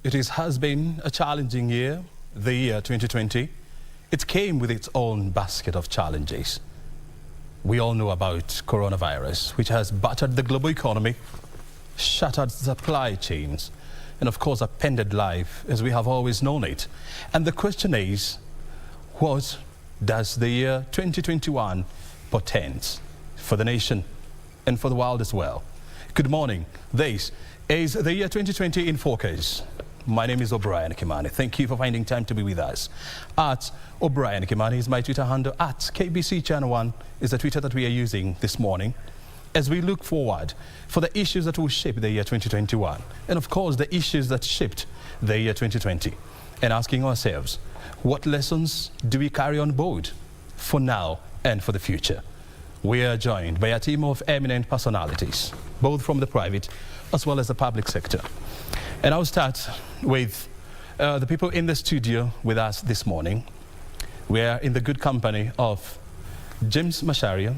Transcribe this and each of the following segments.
Has been a challenging year, the year 2020. It came with its own basket of challenges. We all know about coronavirus, which has battered the global economy, shattered supply chains, and of course upended life as we have always known it. And the question is, what does the year 2021 portend for the nation and for the world as well? Good morning. This is the year 2020 in focus. My name is O'Brien Kimani. Thank you for finding time to be with us. At O'Brien Kimani is my Twitter handle. At KBC Channel 1 is the Twitter that we are using this morning as we look forward for the issues that will shape the year 2021. And of course, the issues that shaped the year 2020. And asking ourselves, what lessons do we carry on board for now and for the future? We are joined by a team of eminent personalities, both from the private as well as the public sector. And I'll start with the people in the studio with us this morning. We are in the good company of James Macharia.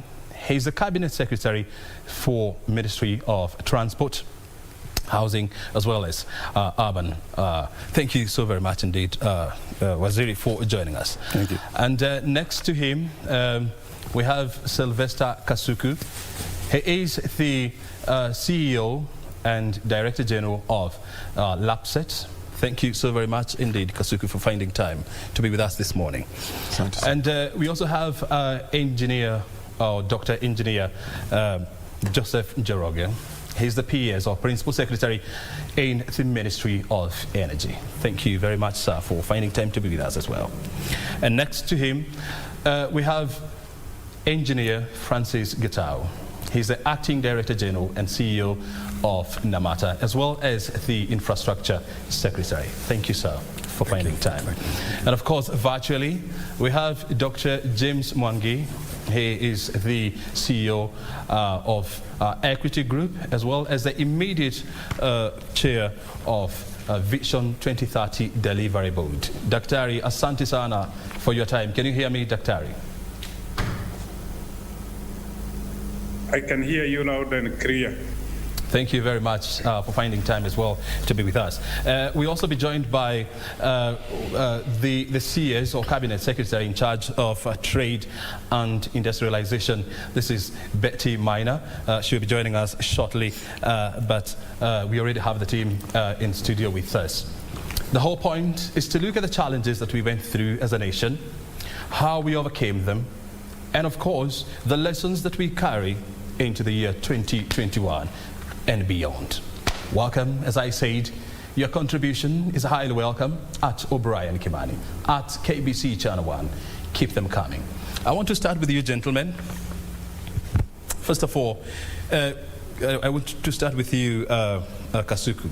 He's the Cabinet Secretary for Ministry of Transport, Housing, as well as Urban. Thank you so very much indeed, Waziri, for joining us. Thank you. And next to him, we have Sylvester Kasuku. He is the CEO and Director General of LAPSET. Thank you so very much indeed, Kasuku, for finding time to be with us this morning. And we also have Dr. Engineer Joseph Njoroge. He's the PS or Principal Secretary in the Ministry of Energy. Thank you very much, sir, for finding time to be with us as well. And next to him, we have Engineer Francis Gitau. He's the Acting Director General and CEO of NAMATA, as well as the Infrastructure Secretary. Thank you, sir, for finding time. And of course, virtually, we have Dr. James Mwangi. He is the CEO of Equity Group, as well as the immediate chair of Vision 2030 Delivery Board. Daktari, asante sana for your time. Can you hear me, Daktari? I can hear you loud and clear. Thank you very much for finding time as well to be with us. We'll also be joined by the CS or Cabinet Secretary in charge of Trade and Industrialization. This is Betty Minor. She'll be joining us shortly, but we already have the team in studio with us. The whole point is to look at the challenges that we went through as a nation, how we overcame them, and of course, the lessons that we carry into the year 2021 and beyond. Welcome, as I said, your contribution is highly welcome at O'Brien Kimani, at KBC Channel 1. Keep them coming. I want to start with you, gentlemen. First of all, I want to start with you, Kasuku.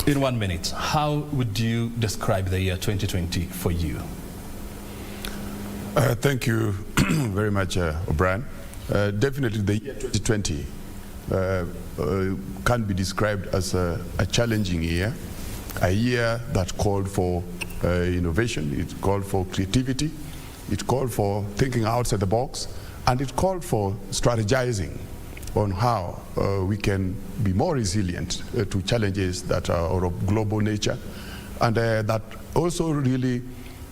In 1 minute, how would you describe the year 2020 for you? Thank you very much, O'Brien. Definitely the year 2020 can be described as a challenging year, a year that called for innovation, it called for creativity, it called for thinking outside the box, and it called for strategizing on how we can be more resilient to challenges that are of global nature, and that also really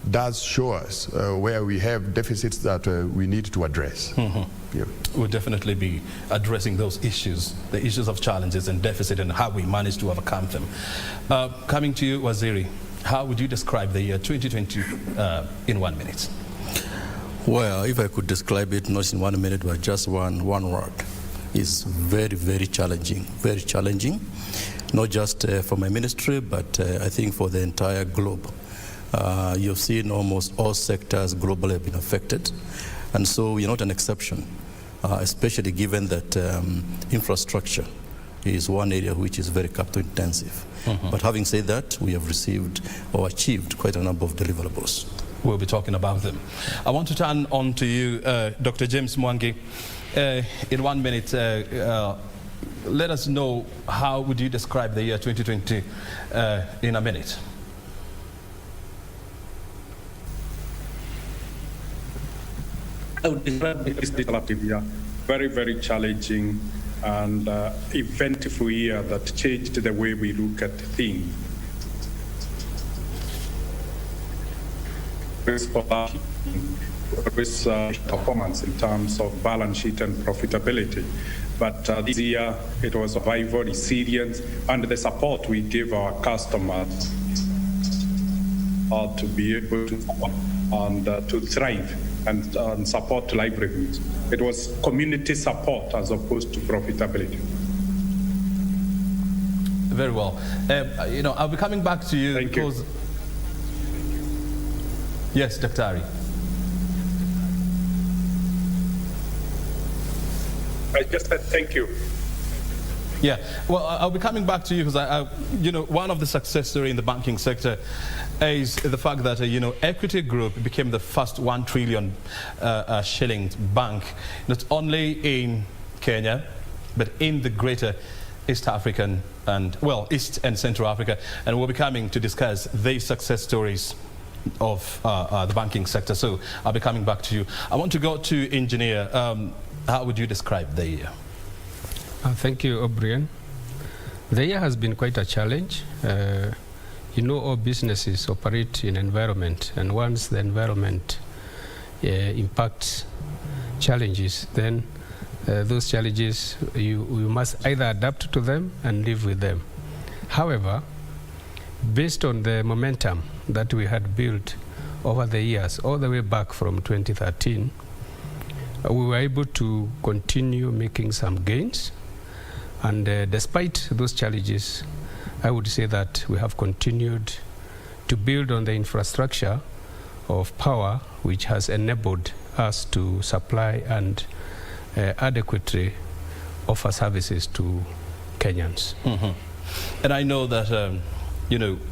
does show us where we have deficits that we need to address. Mm-hmm. Yeah. We'll definitely be addressing those issues, the issues of challenges and deficit and how we manage to overcome them. Coming to you, Waziri, how would you describe the year 2020 in 1 minute? Well, if I could describe it not in 1 minute, but just one word, is very, very challenging, not just for my ministry, but I think for the entire globe. You've seen almost all sectors globally have been affected, and so we're not an exception, especially given that infrastructure is one area which is very capital intensive. Mm-hmm. But having said that, we have received or achieved quite a number of deliverables. We'll be talking about them. I want to turn on to you, Dr. James Mwangi. In 1 minute, let us know, how would you describe the year 2020 in a minute? I would describe this year very, very challenging and eventful year that changed the way we look at things. With performance in terms of balance sheet and profitability. But this year, it was survival, resilience, and the support we gave our customers to be able to and to thrive and support livelihoods. It was community support as opposed to profitability. Very well. I'll be coming back to you. Thank you. Yes, Dr. Ari. I just said thank you. Yeah, well, I'll be coming back to you because one of the success stories in the banking sector is the fact that Equity Group became the first 1 trillion shillings bank, not only in Kenya, but in the greater East African East and Central Africa, and we'll be coming to discuss these success stories of the banking sector. So I'll be coming back to you. I want to go to Engineer. How would you describe the year? Thank you, O'Brien. The year has been quite a challenge. All businesses operate in environment, and once the environment impacts challenges, then those challenges, you must either adapt to them and live with them. However, based on the momentum that we had built over the years, all the way back from 2013, we were able to continue making some gains. And despite those challenges, I would say that we have continued to build on the infrastructure of power, which has enabled us to supply and adequately offer services to Kenyans. Mm-hmm. And I know that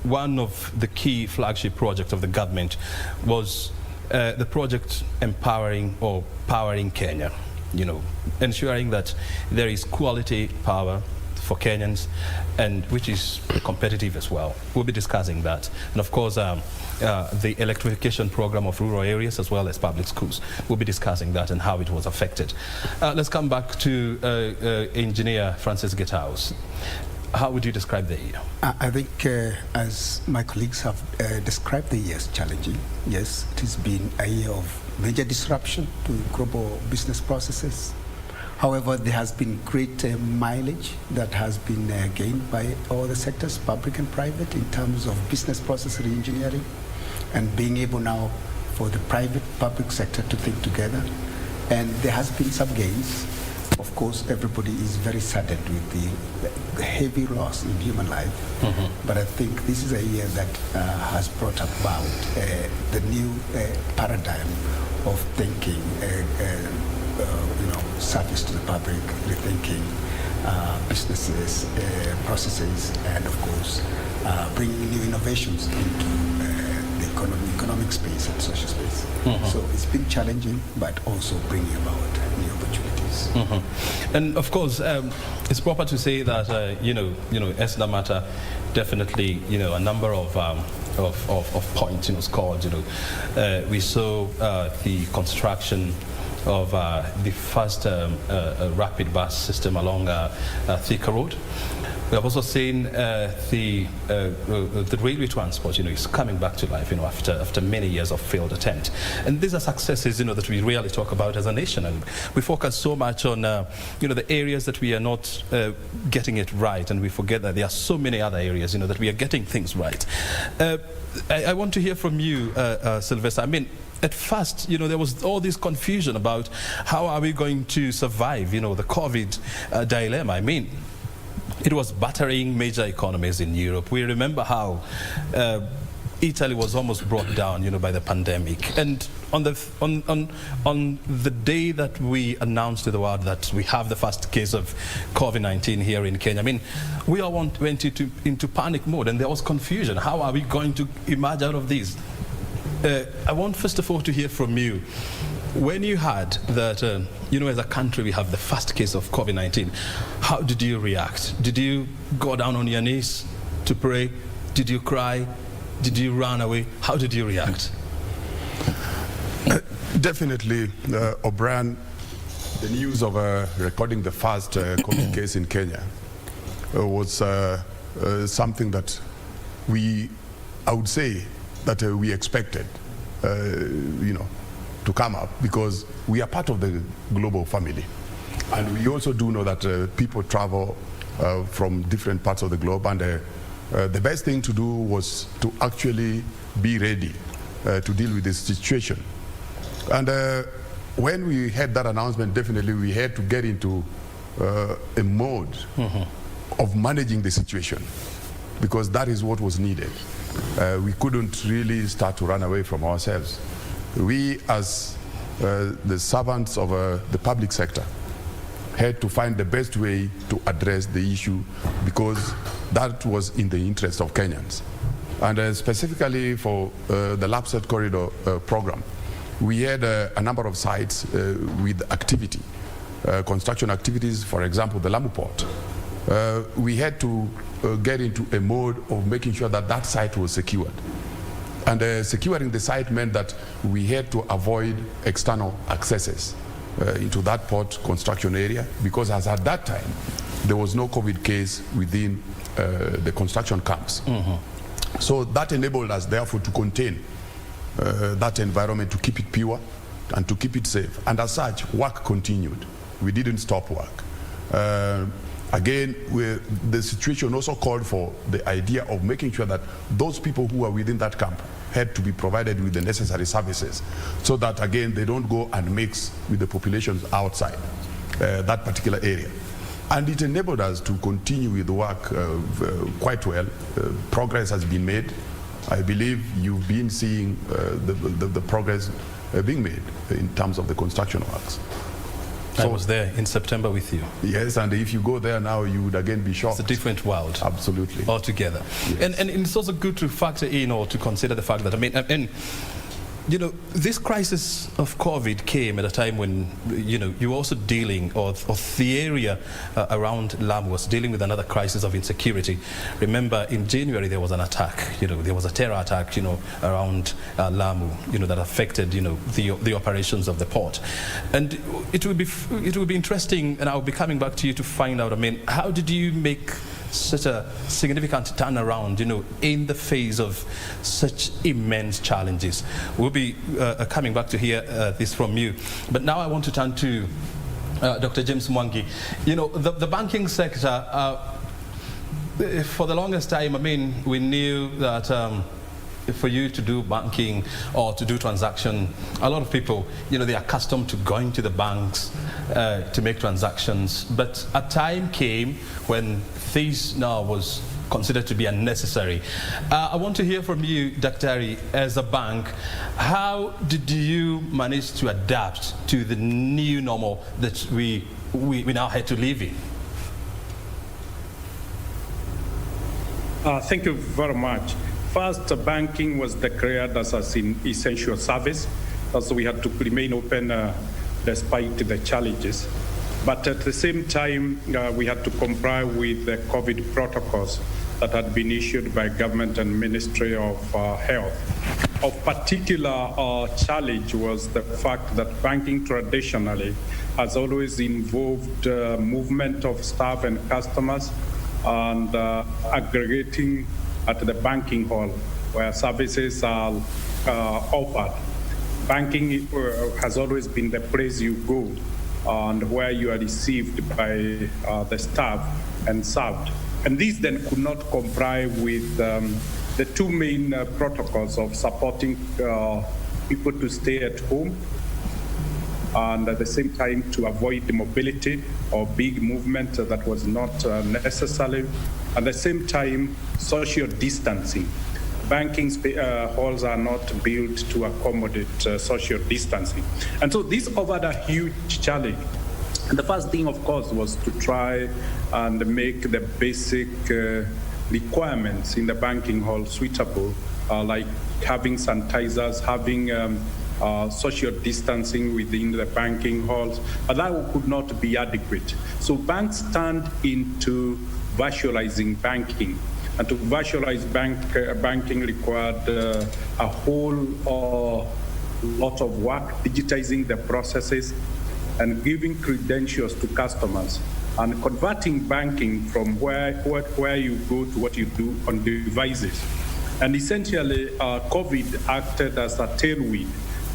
one of the key flagship projects of the government was the project Powering Kenya, ensuring that there is quality power for Kenyans, and which is competitive as well. We'll be discussing that. And of course, the electrification program of rural areas as well as public schools. We'll be discussing that and how it was affected. Let's come back to Engineer Francis Getaus. How would you describe the year? I think, as my colleagues have described the year as challenging, yes, it has been a year of major disruption to global business processes. However, there has been great mileage that has been gained by all the sectors, public and private, in terms of business process re-engineering and being able now for the private-public sector to think together. And there has been some gains. Of course, everybody is very saddened with the heavy loss in human life. Mm-hmm. But I think this is a year that has brought about the new paradigm of thinking, service to the public, rethinking businesses, processes, and of course, bringing new innovations into the economic space and social space. Mm-hmm. So it's been challenging, but also bringing about new opportunities. Mm-hmm. And of course, it's proper to say that Esna Matter definitely, a number of points, scored. We saw the construction of the first rapid bus system along Thika Road. We have also seen the railway transport, is coming back to life, after many years of failed attempt. And these are successes, that we rarely talk about as a nation. And we focus so much on, the areas that we are not getting it right, and we forget that there are so many other areas, that we are getting things right. I want to hear from you, Sylvester. I mean, at first, there was all this confusion about how are we going to survive, the COVID dilemma. I mean, it was battering major economies in Europe. We remember how Italy was almost brought down, by the pandemic. And on the day that we announced to the world that we have the first case of COVID-19 here in Kenya, I mean, we all went into panic mode, and there was confusion. How are we going to emerge out of this? I want first of all to hear from you. When you heard that, as a country we have the first case of COVID-19, how did you react? Did you go down on your knees to pray? Did you cry? Did you run away? How did you react? Definitely, O'Brien, The news of recording the first COVID case in Kenya was something that I would say that we expected, to come up, because we are part of the global family. And we also do know that people travel from different parts of the globe, and the best thing to do was to actually be ready to deal with this situation. And when we had that announcement, definitely we had to get into a mode of managing the situation, because that is what was needed. We couldn't really start to run away from ourselves. We, as the servants of the public sector, had to find the best way to address the issue, because that was in the interest of Kenyans. And specifically for the LAPSET corridor program, we had a number of sites with activity, construction activities, for example, the Lamu Port. We had to get into a mode of making sure that that site was secured. And securing the site meant that we had to avoid external accesses into that port construction area, because as at that time, there was no COVID case within the construction camps. So that enabled us, therefore, to contain that environment, to keep it pure and to keep it safe. And as such, work continued. We didn't stop work. Again, the situation also called for the idea of making sure that those people who are within that camp had to be provided with the necessary services, so that, again, they don't go and mix with the populations outside that particular area. And it enabled us to continue with the work quite well. Progress has been made. I believe you've been seeing the progress being made in terms of the construction works. I was there in September with you. Yes, and if you go there now, you would again be shocked. It's a different world. Absolutely. Altogether. Yes. And it's also good to factor in, or to consider the fact that, this crisis of COVID came at a time when, you were also dealing, or the area around Lamu was dealing with another crisis of insecurity. Remember, in January, there was an attack, there was a terror attack, around Lamu, that affected, the operations of the port. And it would be interesting, and I'll be coming back to you to find out, how did you make such a significant turnaround, in the face of such immense challenges? We'll be coming back to hear this from you. But now I want to turn to Dr. James Mwangi. The banking sector, for the longest time, we knew that for you to do banking or to do transaction, a lot of people, they're accustomed to going to the banks to make transactions. But a time came when this now was considered to be unnecessary. I want to hear from you, Dr. as a bank. How did you manage to adapt to the new normal that we now had to live in? Thank you very much. First, banking was declared as an essential service, so we had to remain open despite the challenges. But at the same time, we had to comply with the COVID protocols that had been issued by government and Ministry of Health. Of particular challenge was the fact that banking traditionally has always involved movement of staff and customers, and aggregating at the banking hall where services are offered. Banking has always been the place you go and where you are received by the staff and served. And these then could not comply with the two main protocols of supporting people to stay at home, and at the same time to avoid the mobility or big movement that was not necessary. At the same time, social distancing. Banking halls are not built to accommodate social distancing. And so this offered a huge challenge. And the first thing, of course, was to try and make the basic requirements in the banking hall suitable, like having sanitizers, having social distancing within the banking halls, but that could not be adequate. So banks turned into virtualizing banking. And to virtualize banking required a whole lot of work, digitizing the processes, and giving credentials to customers and converting banking from where you go to what you do on devices. And essentially, COVID acted as a tailwind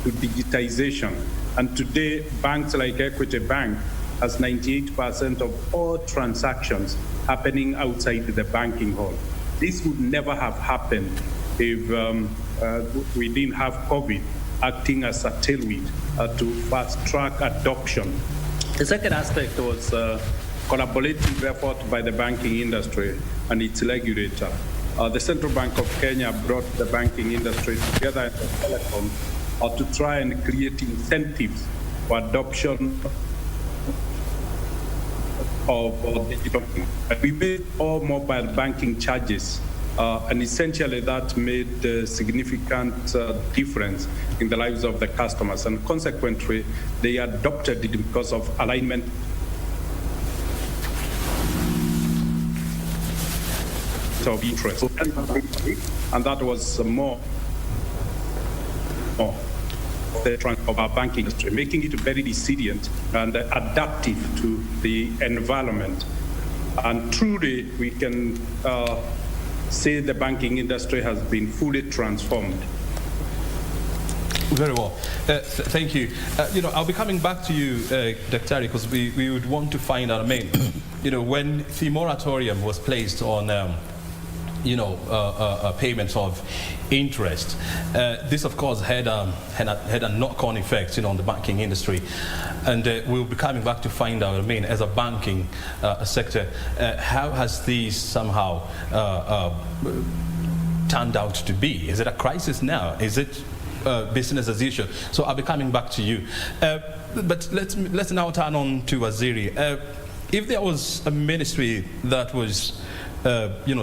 to digitization. And today, banks like Equity Bank has 98% of all transactions happening outside the banking hall. This would never have happened if we didn't have COVID acting as a tailwind to fast-track adoption. The second aspect was collaborative effort by the banking industry and its regulator. The Central Bank of Kenya brought the banking industry together in the telecom to try and create incentives for adoption of digital. We made all mobile banking charges, and essentially that made a significant difference in the lives of the customers, and consequently, they adopted it because of alignment of interest. And that was more of our banking industry, making it very resilient and adaptive to the environment. And truly, we can say the banking industry has been fully transformed. Very well. Thank you. I'll be coming back to you, Dr. because we would want to find out, when the moratorium was placed on payments of interest. This, of course, had a knock-on effect, on the banking industry, and we'll be coming back to find out. As a banking sector, how has this somehow turned out to be? Is it a crisis now? Is it business as usual? So I'll be coming back to you. But let's now turn on to Waziri. If there was a ministry that was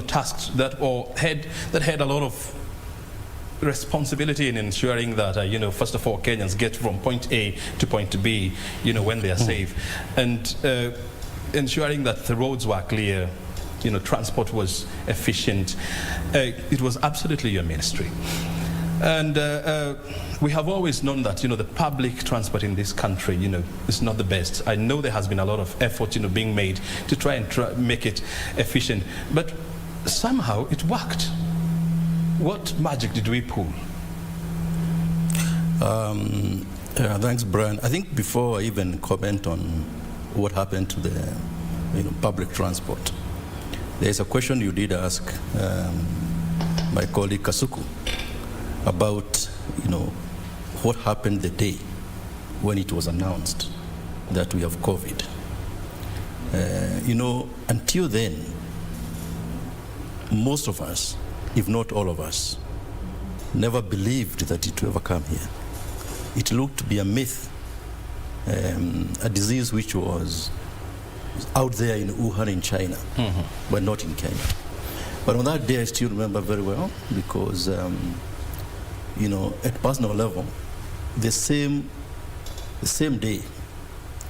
tasked that had a lot of responsibility in ensuring that first of all, Kenyans get from point A to point B when they are safe, and ensuring that the roads were clear, transport was efficient. It was absolutely your ministry. And we have always known that the public transport in this country is not the best. I know there has been a lot of effort being made to try and make it efficient, but somehow it worked. What magic did we pull? Thanks, Brian. I think before I even comment on what happened to the public transport, there's a question you did ask my colleague Kasuku about what happened the day when it was announced that we have COVID. Until then, most of us, if not all of us, never believed that it would ever come here. It looked to be a myth, a disease which was out there in Wuhan in China, but not in Kenya. But on that day, I still remember very well, because at personal level, the same day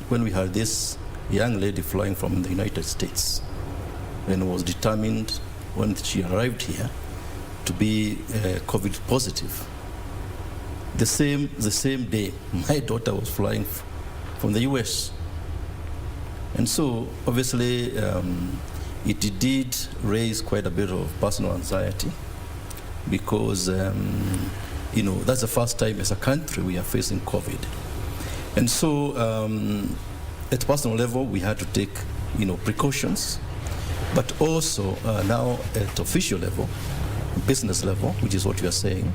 when we had this young lady flying from the United States, and was determined when she arrived here to be COVID positive, the same day my daughter was flying from the US. And so obviously it did raise quite a bit of personal anxiety, because that's the first time as a country we are facing COVID. And so at personal level, we had to take precautions, but also now at official level, business level, which is what you are saying,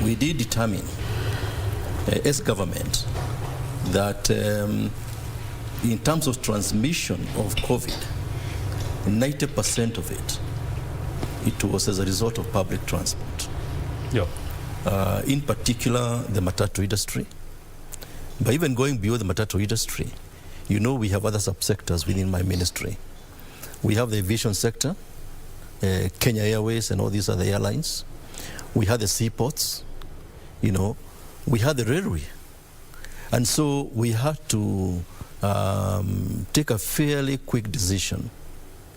we did determine as government that in terms of transmission of COVID, 90% of it was as a result of public transport. Yeah. In particular, the matatu industry. But even going beyond the matatu industry, we have other subsectors within my ministry. We have the aviation sector, Kenya Airways and all these other airlines. We have the seaports, we had the railway. And so we had to take a fairly quick decision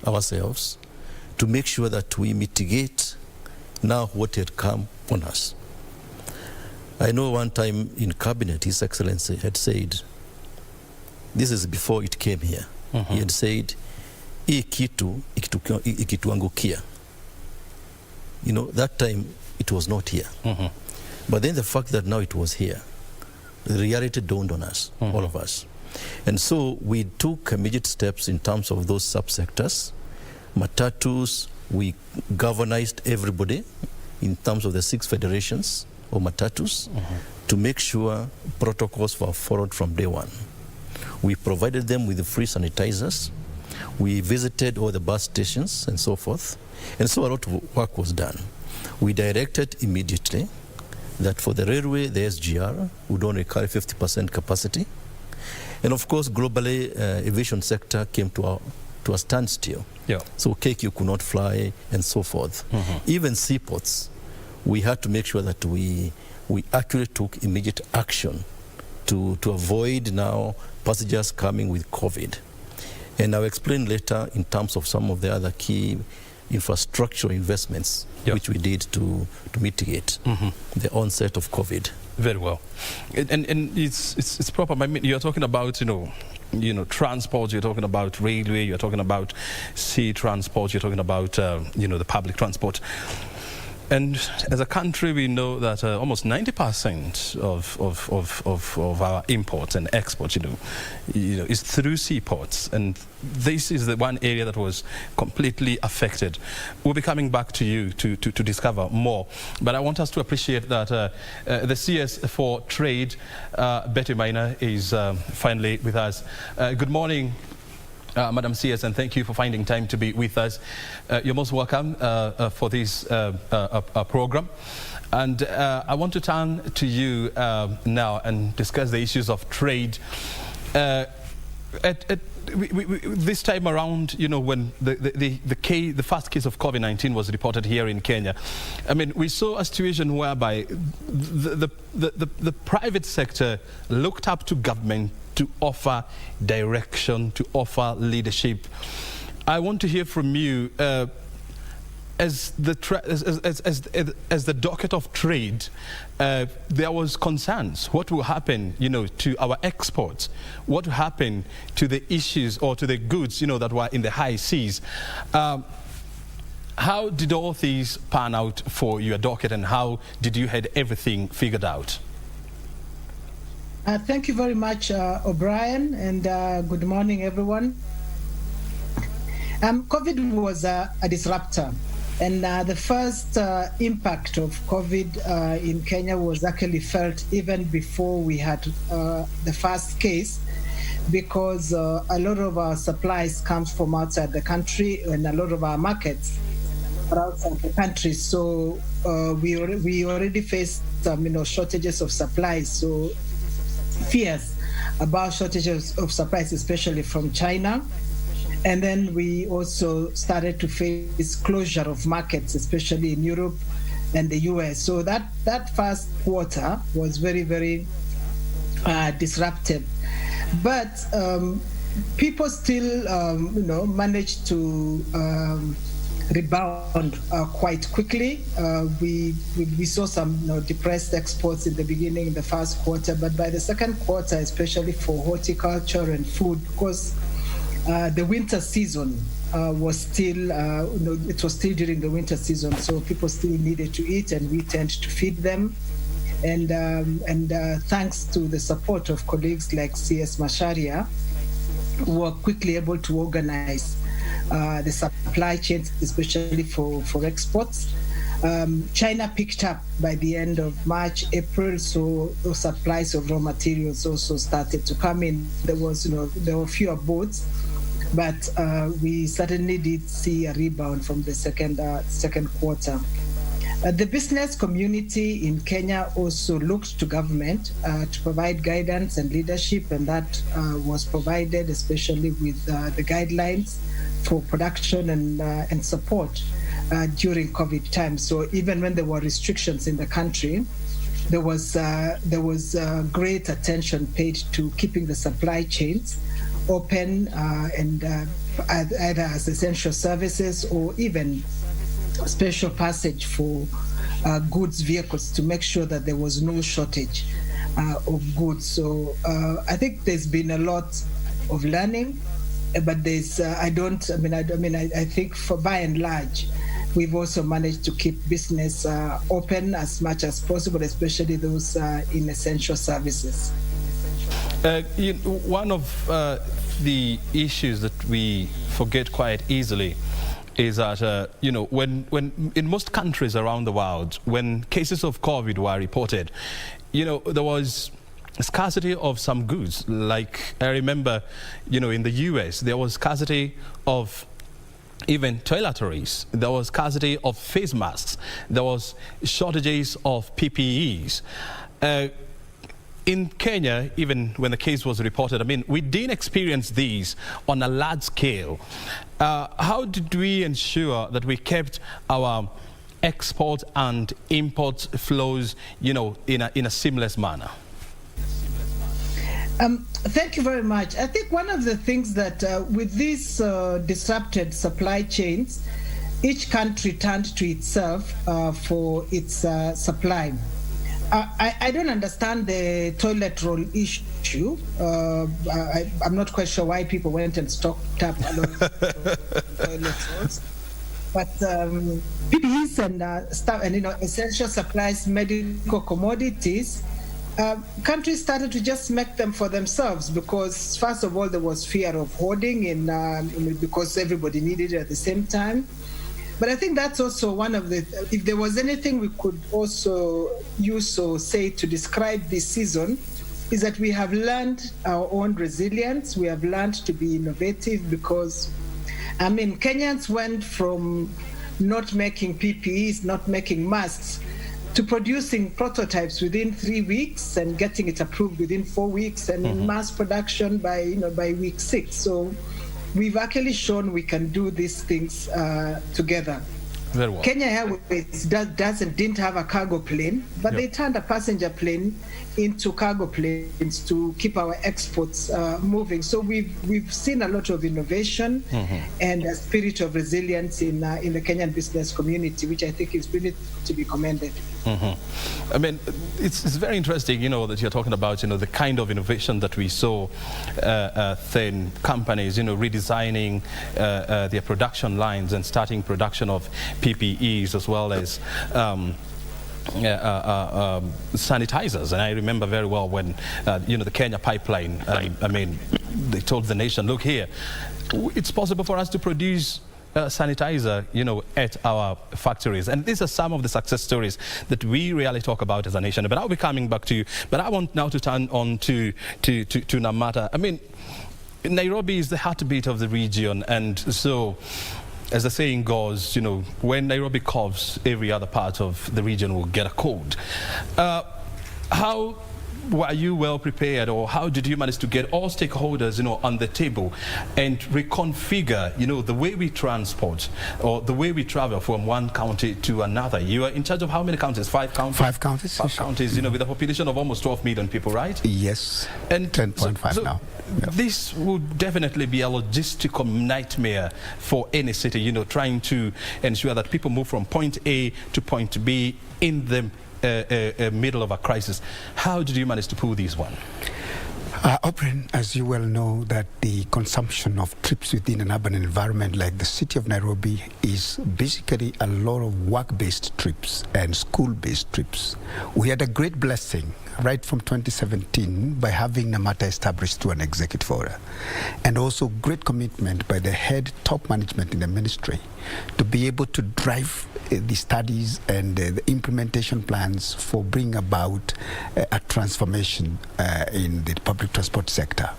ourselves to make sure that we mitigate now what had come on us. I know one time in cabinet, His Excellency had said this is before it came here. He had said, hii kitu ikituangukia. You know, that time it was not here. But then the fact that now it was here, the reality dawned on us, all of us. And so we took immediate steps in terms of those subsectors. Matatus, we galvanized everybody in terms of the 6 federations of Matatus to make sure protocols were followed from day one. We provided them with the free sanitizers. We visited all the bus stations and so forth. And so a lot of work was done. We directed immediately that for the railway, the SGR would only carry 50% capacity. And of course, globally, aviation sector came to a standstill. Yeah. So KQ could not fly and so forth. Even seaports, we had to make sure that we actually took immediate action to avoid now passengers coming with COVID. And I'll explain later in terms of some of the other key infrastructure investments which we did to mitigate the onset of COVID. Very well. And it's proper. I mean, you're talking about, you know, transport, you're talking about railway, you're talking about sea transport, you're talking about, you know, the public transport. And as a country, we know that almost 90% of our imports and exports, you know, is through seaports. And this is the one area that was completely affected. We'll be coming back to you to discover more. But I want us to appreciate that the CS for Trade, Betty Maina, is finally with us. Good morning, Madam CS, and thank you for finding time to be with us. You're most welcome for this program. And I want to turn to you now and discuss the issues of trade. This time around, you know, when the first case of COVID-19 was reported here in Kenya, I mean, we saw a situation whereby the private sector looked up to government to offer direction, to offer leadership. I want to hear from you as the docket of trade. There was concerns. What will happen, you know, to our exports? What will happen to the issues or to the goods, you know, that were in the high seas? How did all these pan out for your docket, and how did you have everything figured out? Thank you very much, O'Brien, and good morning, everyone. COVID was a disruptor, and the first impact of COVID in Kenya was actually felt even before we had the first case, because a lot of our supplies comes from outside the country, and a lot of our markets are outside the country. So we already faced shortages of supplies. So fears about shortages of supplies, especially from China. And then we also started to face closure of markets, especially in Europe and the US. So that first quarter was very, very disruptive. But people still, managed to rebound quite quickly. We saw some depressed exports in the beginning, in the first quarter, but by the second quarter, especially for horticulture and food, because the winter season was still, it was still during the winter season, so people still needed to eat, and we tend to feed them. And thanks to the support of colleagues like CS Macharia, who were quickly able to organize the supply chains, especially for exports. China picked up by the end of March, April, so supplies of raw materials also started to come in. There were fewer boats, but we certainly did see a rebound from the second quarter. The business community in Kenya also looked to government to provide guidance and leadership, and that was provided, especially with the guidelines for production and support during COVID time. So even when there were restrictions in the country, there was great attention paid to keeping the supply chains open, and either as essential services or even special passage for goods vehicles to make sure that there was no shortage of goods. So I think there's been a lot of learning, but there's I think for by and large, we've also managed to keep business open as much as possible, especially those in essential services. One of the issues that we forget quite easily is that, when in most countries around the world, when cases of COVID were reported, there was scarcity of some goods. Like I remember, in the US, there was scarcity of even toiletries. There was scarcity of face masks. There was shortages of PPEs. In Kenya, even when the case was reported, we didn't experience these on a large scale. How did we ensure that we kept our export and import flows, in a seamless manner? Thank you very much. I think one of the things that with these disrupted supply chains, each country turned to itself for its supply. I don't understand the toilet roll issue. I'm not quite sure why people went and stocked up a lot of toilet rolls. But PPEs and stuff, and essential supplies, medical commodities, countries started to just make them for themselves because, first of all, there was fear of hoarding, because everybody needed it at the same time. But I think that's also one of the, if there was anything we could also use or say to describe this season, is that we have learned our own resilience. We have learned to be innovative because, Kenyans went from not making PPEs, not making masks, to producing prototypes within 3 weeks and getting it approved within 4 weeks, and in mass production by week 6. So we've actually shown we can do these things together. Very well. Kenya Airways didn't have a cargo plane, but they turned a passenger plane into cargo planes to keep our exports moving. So we've seen a lot of innovation and a spirit of resilience in the Kenyan business community, which I think is really to be commended. It's very interesting, that you're talking about, the kind of innovation that we saw then companies, redesigning their production lines and starting production of PPEs as well as sanitizers. And I remember very well when, the Kenya pipeline, they told the nation, look here, it's possible for us to produce sanitizer, at our factories. And these are some of the success stories that we really talk about as a nation. But I'll be coming back to you. But I want now to turn on to Namata. Nairobi is the heartbeat of the region, and so, as the saying goes, when Nairobi coughs, every other part of the region will get a cold. How were you well prepared, or how did you manage to get all stakeholders, on the table and reconfigure, the way we transport or the way we travel from one county to another? You are in charge of how many counties? 5 counties? 5 counties. 5 counties, with a population of almost 12 million people, right? Yes. And 10.5 now. Yep. This would definitely be a logistical nightmare for any city, trying to ensure that people move from point A to point B in the middle of a crisis. How did you manage to pull this one? Oprah, as you well know, that the consumption of trips within an urban environment like the city of Nairobi is basically a lot of work-based trips and school-based trips. We had a great blessing right from 2017 by having Namata established through an executive order, and also great commitment by the head top management in the ministry to be able to drive the studies and the implementation plans for bringing about a transformation in the public transport sector.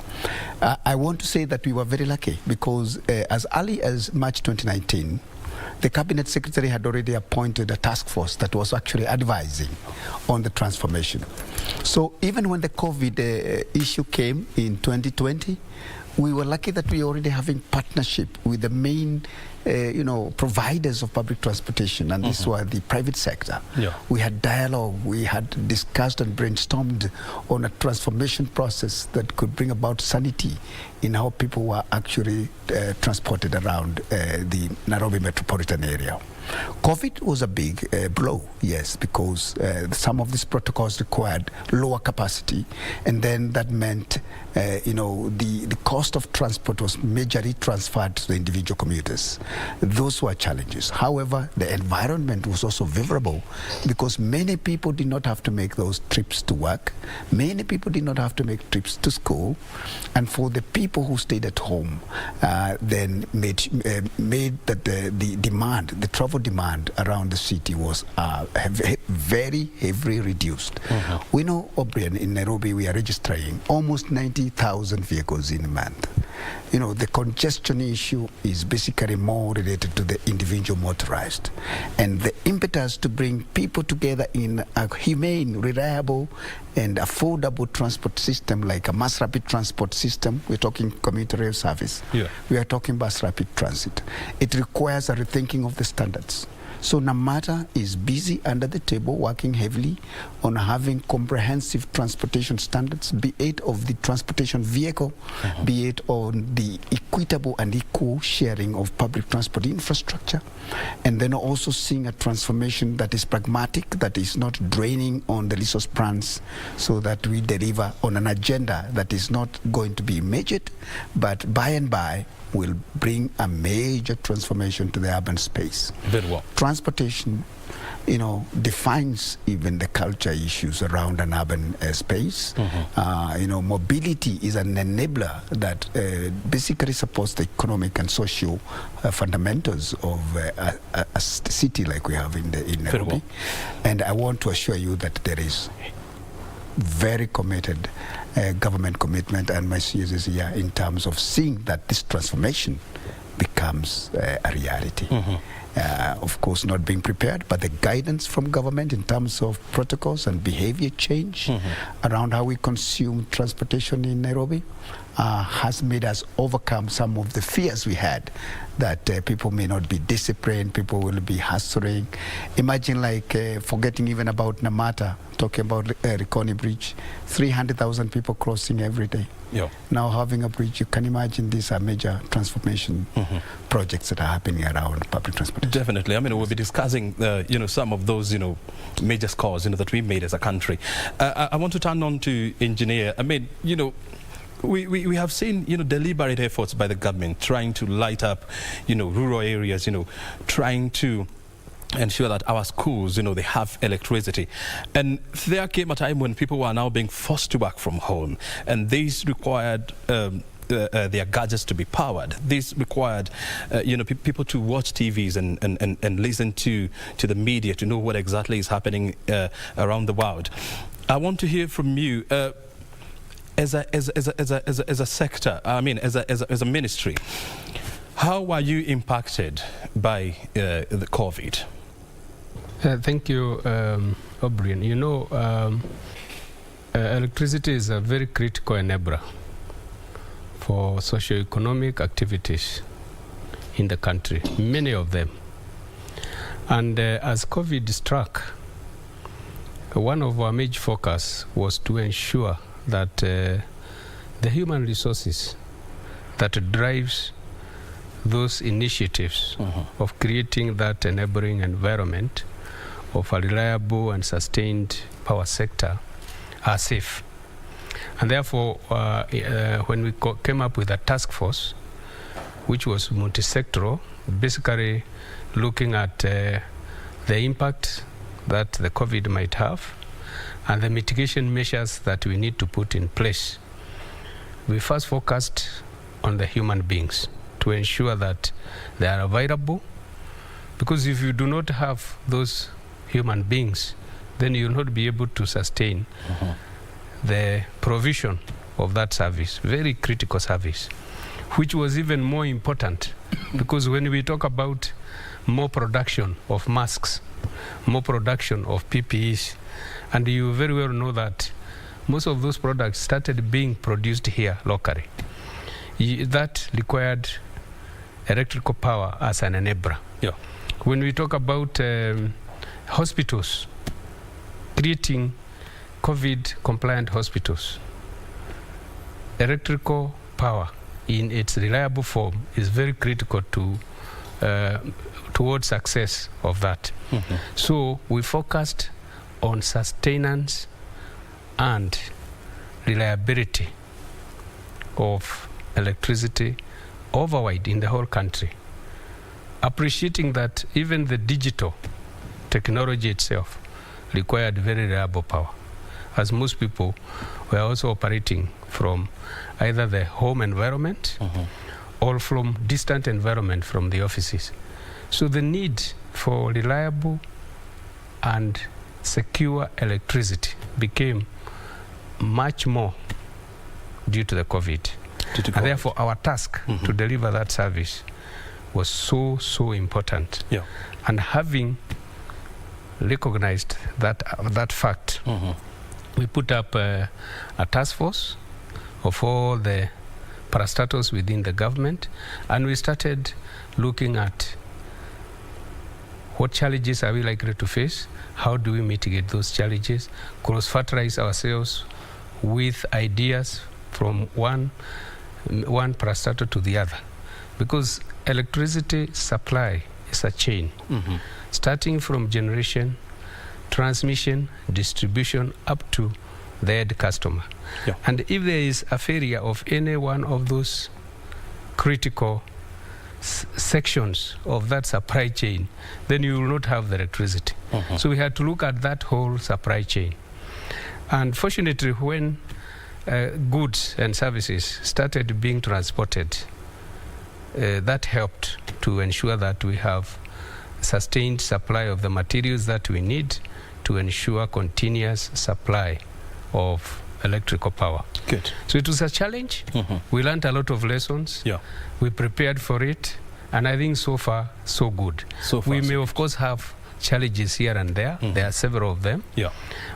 I want to say that we were very lucky because as early as March 2019, the cabinet secretary had already appointed a task force that was actually advising on the transformation. So even when the COVID issue came in 2020, we were lucky that we were already having partnership with the main providers of public transportation, and these were the private sector. Yeah. We had dialogue, we had discussed and brainstormed on a transformation process that could bring about sanity in how people were actually transported around the Nairobi metropolitan area. COVID was a big blow, yes, because some of these protocols required lower capacity, and then that meant, the cost of transport was majorly transferred to the individual commuters. Those were challenges. However, the environment was also favorable because many people did not have to make those trips to work. Many people did not have to make trips to school, and for the people who stayed at home, then made that the demand, the travel demand around the city was very heavily reduced. We know, O'Brien, in Nairobi we are registering almost 90,000 vehicles in a month. The congestion issue is basically more related to the individual motorized, and the impetus to bring people together in a humane, reliable and affordable transport system like a mass rapid transport system. We're talking commuter rail service. We are talking bus rapid transit. It requires a rethinking of the standards. So NAMATA is busy under the table working heavily on having comprehensive transportation standards, be it of the transportation vehicle, be it on the equitable and equal sharing of public transport infrastructure, and then also seeing a transformation that is pragmatic, that is not draining on the resource plans, so that we deliver on an agenda that is not going to be immediate, but by and by will bring a major transformation to the urban space. Very well. Transportation, defines even the culture issues around an urban space. Mobility is an enabler that basically supports the economic and social fundamentals of a city like we have in Nairobi. Well. And I want to assure you that there is very committed government commitment, and my CS is here in terms of seeing that this transformation becomes a reality. Of course, not being prepared, but the guidance from government in terms of protocols and behavior change around how we consume transportation in Nairobi has made us overcome some of the fears we had that people may not be disciplined, people will be hustling. Imagine forgetting even about NAMATA, talking about Rikoni Bridge, 300,000 people crossing every day. Now having a bridge, you can imagine these are major transformation projects that are happening around public transportation. Definitely. I mean, we'll be discussing, some of those, major scores, that we made as a country. I want to turn on to Engineer. I mean, we have seen, deliberate efforts by the government trying to light up, rural areas, trying to ensure that our schools, they have electricity. And there came a time when people were now being forced to work from home, and these required their gadgets to be powered. This required, people to watch TVs and listen to the media to know what exactly is happening around the world. I want to hear from you. As a sector, I mean, as a ministry, how were you impacted by the COVID? Thank you, O'Brien. Electricity is a very critical enabler for socio-economic activities in the country, many of them. And as COVID struck, one of our major focus was to ensure that the human resources that drives those initiatives of creating that enabling environment of a reliable and sustained power sector are safe. And therefore, when we came up with a task force, which was multi-sectoral, basically looking at the impact that the COVID might have and the mitigation measures that we need to put in place, we first focused on the human beings to ensure that they are available, because if you do not have those human beings, then you will not be able to sustain the provision of that service, very critical service, which was even more important because when we talk about more production of masks, more production of PPEs, and you very well know that most of those products started being produced here locally. That required electrical power as an enabler. When we talk about hospitals, creating COVID-compliant hospitals, electrical power in its reliable form is very critical to towards success of that. So we focused on sustenance and reliability of electricity overwide in the whole country, appreciating that even the digital technology itself required very reliable power, as most people were also operating from either the home environment or from distant environment from the offices. So the need for reliable and secure electricity became much more due to the COVID. And therefore our task to deliver that service was so important. Yeah. And having recognized that fact, we put up a task force of all the parastatals within the government, and we started looking at what challenges are we likely to face, how do we mitigate those challenges, cross-fertilize ourselves with ideas from one parastatal to the other. Because electricity supply is a chain, starting from generation, transmission, distribution, up to the end customer. Yeah. And if there is a failure of any one of those critical sections of that supply chain, then you will not have the electricity. So we had to look at that whole supply chain. And fortunately, when goods and services started being transported, that helped to ensure that we have sustained supply of the materials that we need to ensure continuous supply of electrical power. Good. So it was a challenge. We learned a lot of lessons. Yeah. We prepared for it, and I think so far, so good. So far, we may, of course, have challenges here and there. There are several of them. Yeah.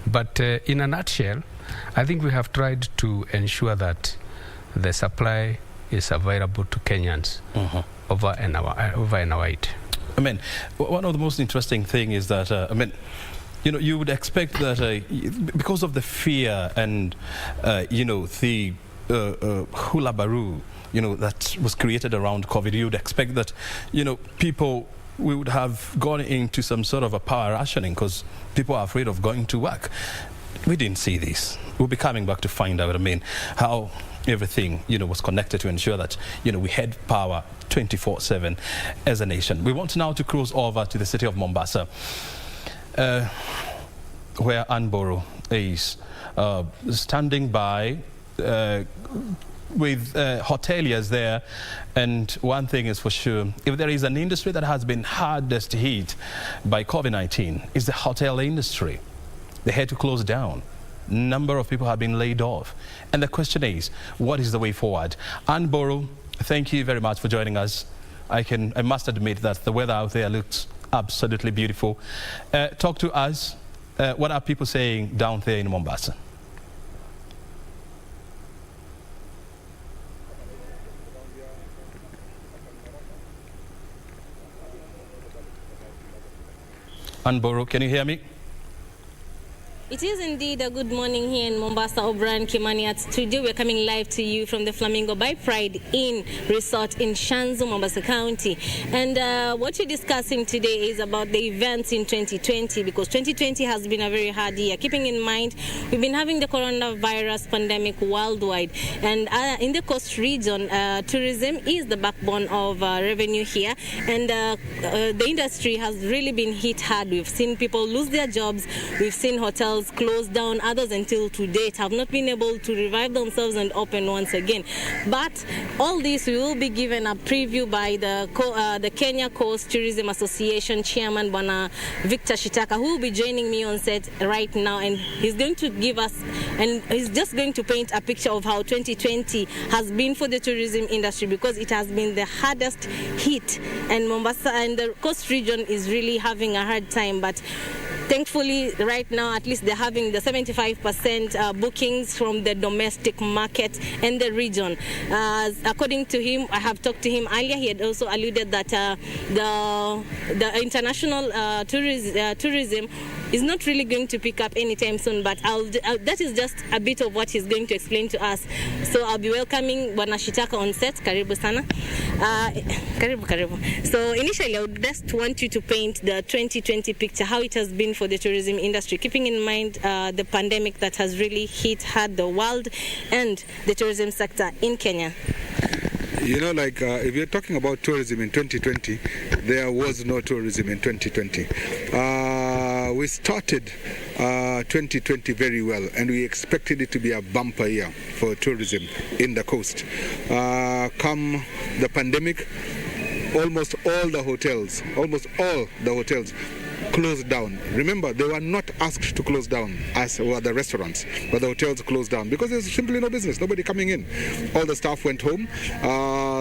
But in a nutshell, I think we have tried to ensure that the supply is available to Kenyans over and wide. I mean, one of the most interesting thing is that, I mean, you know, you would expect that because of the fear and, you know, the hullabaloo, you know, that was created around COVID, you would expect that, you know, people, we would have gone into some sort of a power rationing because people are afraid of going to work. We didn't see this. We'll be coming back to find out, I mean, how everything, you know, was connected to ensure that, you know, we had power 24/7 as a nation. We want now to cruise over to the city of Mombasa, where Anboro is standing by with hoteliers there. And one thing is for sure, if there is an industry that has been hardest hit by COVID-19, it's the hotel industry. They had to close down. Number of people have been laid off. And the question is, what is the way forward? Anboro, thank you very much for joining us. I must admit that the weather out there looks absolutely beautiful. Talk to us. What are people saying down there in Mombasa? Anboro, can you hear me? It is indeed a good morning here in Mombasa. O'Brien, Kimani at studio. We're coming live to you from the Flamingo by Pride Inn Resort in Shanzu, Mombasa County. And what we're discussing today is about the events in 2020, because 2020 has been a very hard year. Keeping in mind, we've been having the coronavirus pandemic worldwide. And in the coast region, tourism is the backbone of revenue here. And the industry has really been hit hard. We've seen people lose their jobs. We've seen hotels closed down. Others until to date have not been able to revive themselves and open once again. But all this we will be given a preview by the Kenya Coast Tourism Association Chairman Bwana Victor Shitaka, who will be joining me on set right now, and he's going to give us, and he's just going to paint a picture of how 2020 has been for the tourism industry, because it has been the hardest hit, and Mombasa and the coast region is really having a hard time. But thankfully, right now, at least they're having the 75% bookings from the domestic market and the region. According to him, I have talked to him earlier, he had also alluded that the international tourism is not really going to pick up anytime soon, but that is just a bit of what he's going to explain to us. So I'll be welcoming Bwana Shitaka on set. Karibu sana. Karibu. So initially, I would just want you to paint the 2020 picture, how it has been for the tourism industry, keeping in mind the pandemic that has really hit hard the world and the tourism sector in Kenya. You know, like if you're talking about tourism in 2020, there was no tourism in 2020. We started 2020 very well, and we expected it to be a bumper year for tourism in the coast. Come the pandemic, almost all the hotels closed down. Remember, they were not asked to close down, as were the restaurants, but the hotels closed down because there's simply no business, nobody coming in. All the staff went home,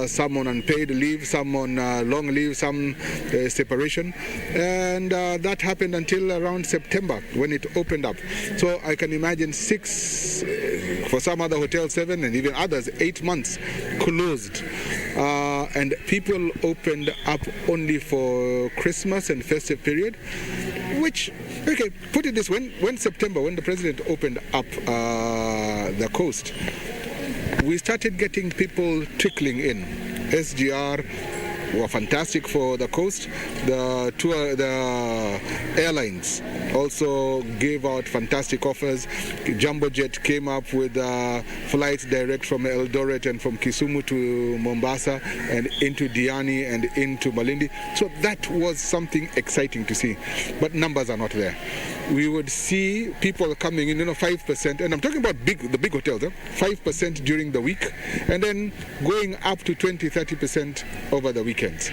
some on unpaid leave, some on long leave, some separation, and that happened until around September when it opened up. So I can imagine 6, for some other hotels 7, and even others 8 months closed. And people opened up only for Christmas and festive period, which, okay, put it this way, when September, when the president opened up the coast, we started getting people trickling in. SGR were fantastic for the coast. The airlines also gave out fantastic offers. Jumbo Jet came up with flights direct from Eldoret and from Kisumu to Mombasa and into Diani and into Malindi. So that was something exciting to see. But numbers are not there. We would see people coming in, 5%, and I'm talking about the big hotels, 5% during the week, and then going up to 20-30% over the weekends.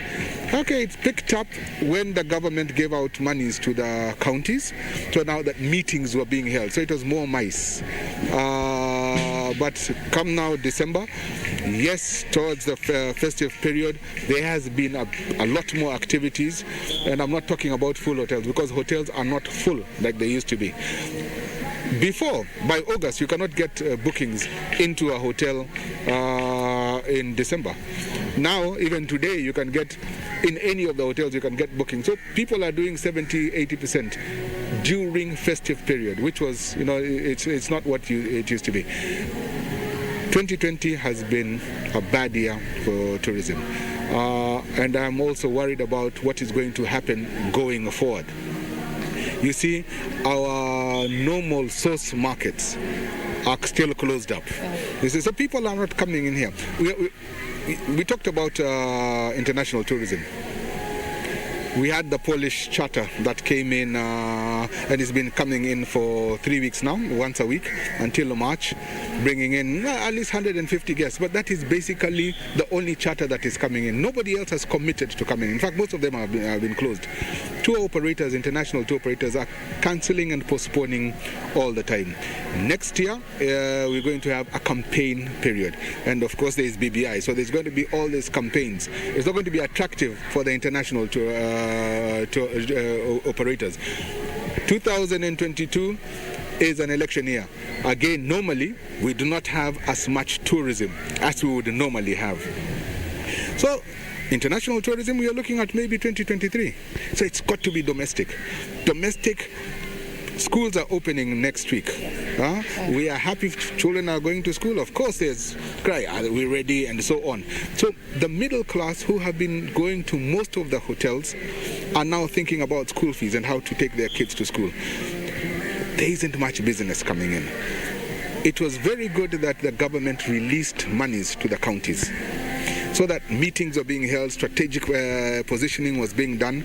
Okay, it picked up when the government gave out monies to the counties, so now that meetings were being held, so it was more mice. But come now December, yes, towards the festive period, there has been a lot more activities, and I'm not talking about full hotels, because hotels are not full like they used to be. Before, by August, you cannot get bookings into a hotel in December. Now, even today, you can get, in any of the hotels, you can get bookings. So people are doing 70-80% during festive period, which was, it's not what it used to be. 2020 has been a bad year for tourism. And I'm also worried about what is going to happen going forward. You see, our normal source markets are still closed up. You see, so people are not coming in here. We talked about international tourism. We had the Polish charter that came in and it's been coming in for 3 weeks now, once a week until March, bringing in at least 150 guests. But that is basically the only charter that is coming in. Nobody else has committed to coming in. In fact, most of them have been closed. Tour operators, international tour operators, are cancelling and postponing all the time. Next year, we're going to have a campaign period. And of course, there is BBI. So there's going to be all these campaigns. It's not going to be attractive for the international operators. 2022 is an election year. Again, normally, we do not have as much tourism as we would normally have. So, international tourism, we are looking at maybe 2023. So it's got to be domestic. Domestic schools are opening next week. We are happy children are going to school. Of course, there's cry, are we ready, and so on. So the middle class who have been going to most of the hotels are now thinking about school fees and how to take their kids to school. There isn't much business coming in. It was very good that the government released monies to the counties so that meetings were being held, strategic positioning was being done.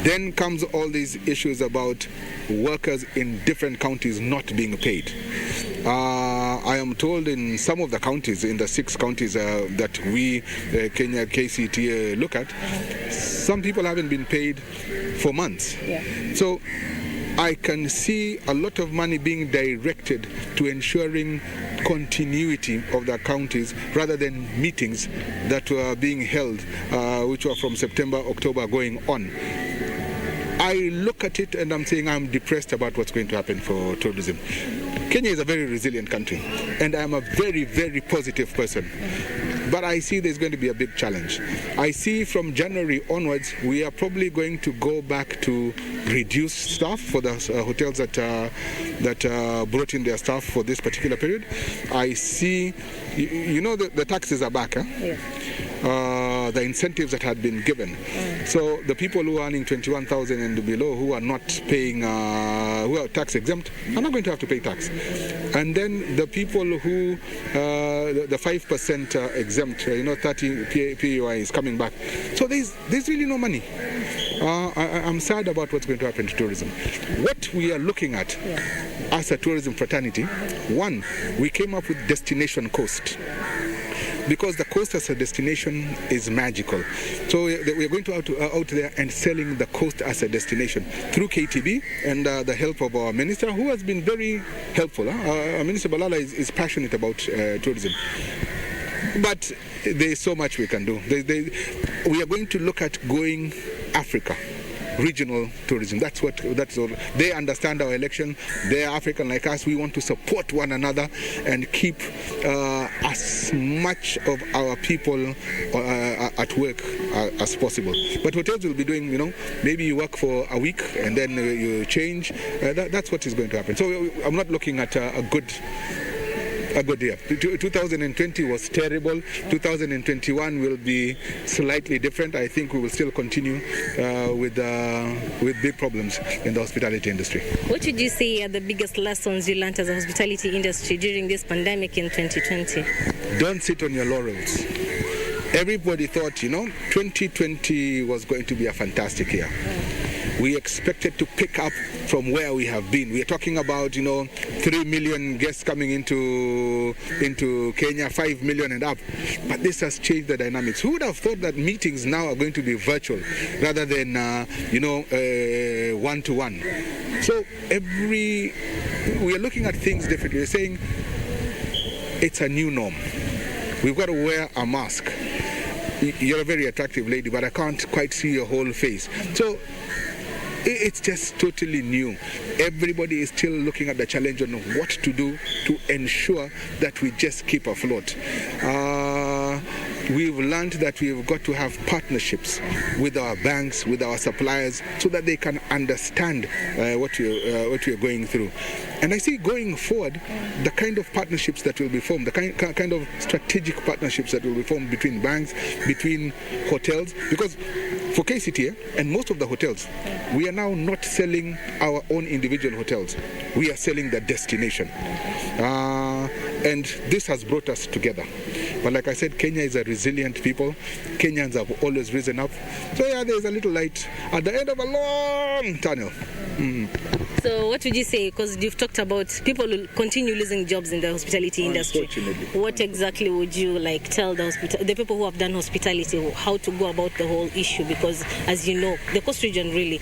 Then comes all these issues about workers in different counties not being paid. I am told in some of the counties, in the 6 counties that we, Kenya KCT, look at, some people haven't been paid for months. Yeah. So I can see a lot of money being directed to ensuring continuity of the counties rather than meetings that were being held, which were from September, October going on. I look at it and I'm saying I'm depressed about what's going to happen for tourism. Kenya is a very resilient country, and I'm a very, very positive person. But I see there's going to be a big challenge. I see from January onwards, we are probably going to go back to reduced staff for the hotels that brought in their staff for this particular period. I see, the taxes are back. Yes. The incentives that had been given. So the people who are earning 21,000 and below, who are not paying, who are tax exempt, are not going to have to pay tax. And then the people who, the 5% exempt, 30 PUI is coming back. So there's really no money. I'm sad about what's going to happen to tourism. What we are looking at as a tourism fraternity, one, we came up with Destination Coast. Because the coast as a destination is magical. So we're going to out there and selling the coast as a destination through KTB and the help of our minister, who has been very helpful. Our Minister Balala is passionate about tourism. But there's so much we can do. We are going to look at going Africa. Regional tourism. That's all. They understand our election. They are African like us. We want to support one another and keep as much of our people at work as possible. But hotels will be doing, maybe you work for a week and then you change. That's what is going to happen. So I'm not looking at a good year. 2020 was terrible. 2021 will be slightly different. I think we will still continue with big problems in the hospitality industry. What would you say are the biggest lessons you learned as a hospitality industry during this pandemic in 2020? Don't sit on your laurels. Everybody thought, 2020 was going to be a fantastic year. We expected to pick up from where we have been. We are talking about, 3 million guests coming into Kenya, 5 million and up. But this has changed the dynamics. Who would have thought that meetings now are going to be virtual rather than, one-to-one? So we are looking at things differently. We're saying it's a new norm. We've got to wear a mask. You're a very attractive lady, but I can't quite see your whole face. So it's just totally new. Everybody is still looking at the challenge on what to do to ensure that we just keep afloat. We've learned that we've got to have partnerships with our banks, with our suppliers, so that they can understand what we're going through. And I see going forward, the kind of partnerships that will be formed, the kind of strategic partnerships that will be formed between banks, between hotels, because for KCT and most of the hotels, we are now not selling our own individual hotels. We are selling the destination. And this has brought us together. But like I said, Kenya is a resilient people. Kenyans have always risen up. So there's a little light at the end of a long tunnel. So what would you say, because you've talked about people will continue losing jobs in the hospitality industry. What exactly would you tell the people who have done hospitality how to go about the whole issue? Because as you know, the coast region really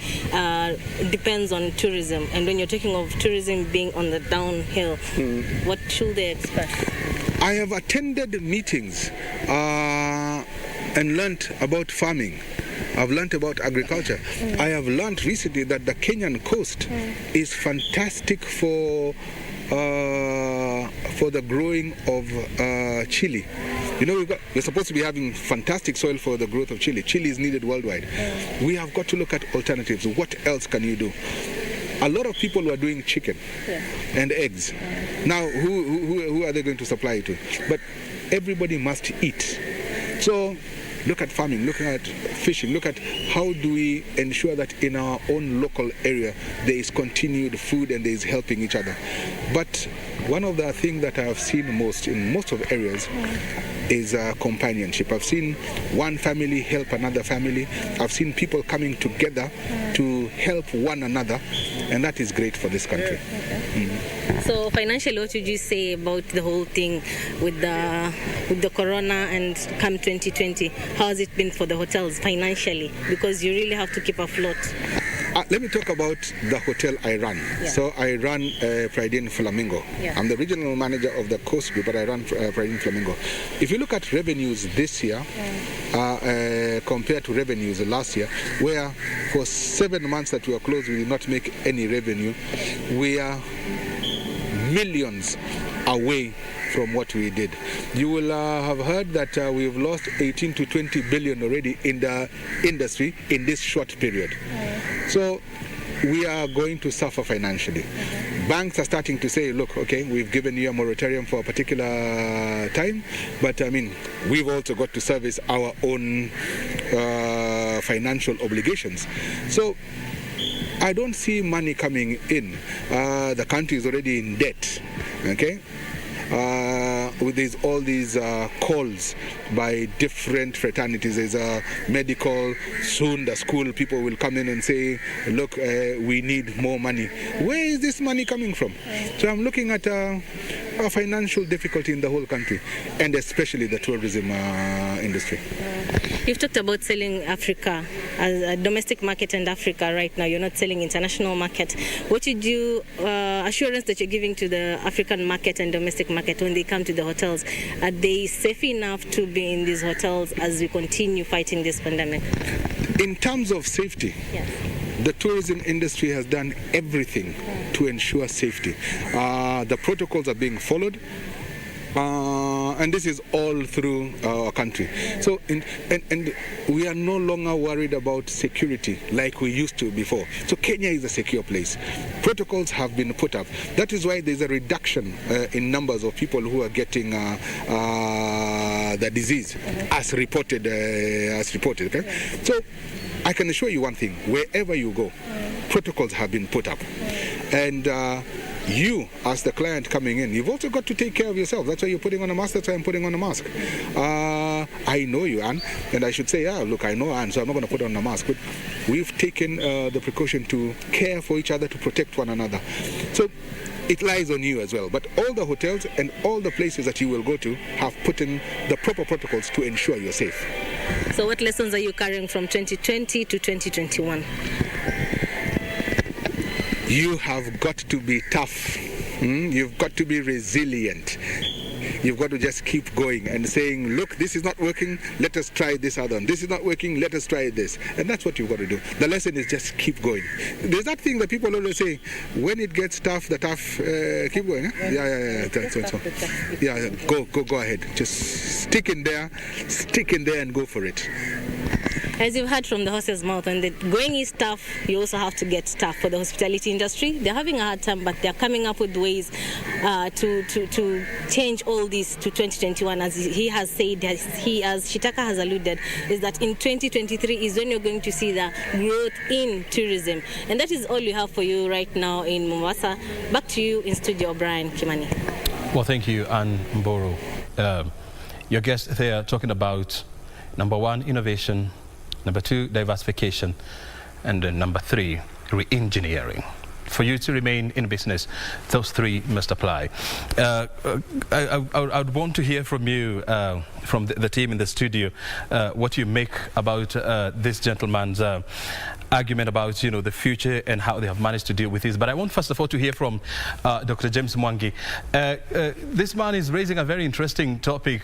depends on tourism, and when you're talking of tourism being on the downhill, what should they expect? I have attended meetings and learnt about farming. I've learnt about agriculture. I have learnt recently that the Kenyan coast is fantastic for the growing of chili. We're supposed to be having fantastic soil for the growth of chili. Chili is needed worldwide. We have got to look at alternatives. What else can you do? A lot of people are doing chicken and eggs. Now, who are they going to supply it to? But everybody must eat. So look at farming, look at fishing, look at how do we ensure that in our own local area there is continued food and there is helping each other. But one of the things that I have seen most in most of areas is companionship. I've seen one family help another family. I've seen people coming together to help one another, and that is great for this country. So financially, what would you say about the whole thing with the corona and come 2020? How has it been for the hotels financially? Because you really have to keep afloat. Let me talk about the hotel I run. So I run Pride Inn Flamingo. I'm the regional manager of the Coast Group, but I run Pride Inn Flamingo. If you look at revenues this year compared to revenues last year, where for 7 months that we were closed, we did not make any revenue, we are millions away from what we did. You will have heard that we've lost 18 to 20 billion already in the industry in this short period. So we are going to suffer financially. Banks are starting to say, look, okay, we've given you a moratorium for a particular time, but I mean, we've also got to service our own financial obligations. So I don't see money coming in. The country is already in debt, okay? With all these calls by different fraternities. There's a medical, soon the school people will come in and say, look, we need more money. Where is this money coming from? So I'm looking at a financial difficulty in the whole country, and especially the tourism industry. You've talked about selling Africa, as a domestic market and Africa right now. You're not selling international market. What would you assurance that you're giving to the African market and domestic market when they come to the hotels? Are they safe enough to be in these hotels as we continue fighting this pandemic? In terms of safety, yes, the tourism industry has done everything to ensure safety. The protocols are being followed. And this is all through our country. So, and we are no longer worried about security like we used to before. So Kenya is a secure place. Protocols have been put up. That is why there's a reduction in numbers of people who are getting the disease as reported. Okay? So I can assure you one thing: wherever you go, protocols have been put up, and you, as the client coming in, you've also got to take care of yourself. That's why you're putting on a mask. That's why I'm putting on a mask. I know you, Anne, and I should say, look, I know Anne, so I'm not going to put on a mask. But we've taken the precaution to care for each other, to protect one another. So it lies on you as well. But all the hotels and all the places that you will go to have put in the proper protocols to ensure you're safe. So what lessons are you carrying from 2020 to 2021? You have got to be tough. You've got to be resilient. You've got to just keep going and saying, look, this is not working, let us try this other one. This is not working, let us try this. And that's what you've got to do. The lesson is just keep going. There's that thing that people always say, when it gets tough, the tough, keep going. Huh? Yeah. That's so. Yeah, go ahead. Just stick in there and go for it. As you've heard from the horse's mouth, and the going is tough, you also have to get tough for the hospitality industry. They're having a hard time, but they're coming up with ways to change all this to 2021. As he has said, as Shitaka has alluded, is that in 2023 is when you're going to see the growth in tourism. And that is all we have for you right now in Mombasa. Back to you in studio, Brian Kimani. Well, thank you, Anne Mboro. Your guests there talking about, number one, innovation, number two, diversification, and then number three, re-engineering. For you to remain in business, those three must apply. I would want to hear from you, from the team in the studio, what you make about this gentleman's argument about the future and how they have managed to deal with this. But I want first of all to hear from Dr. James Mwangi. This man is raising a very interesting topic.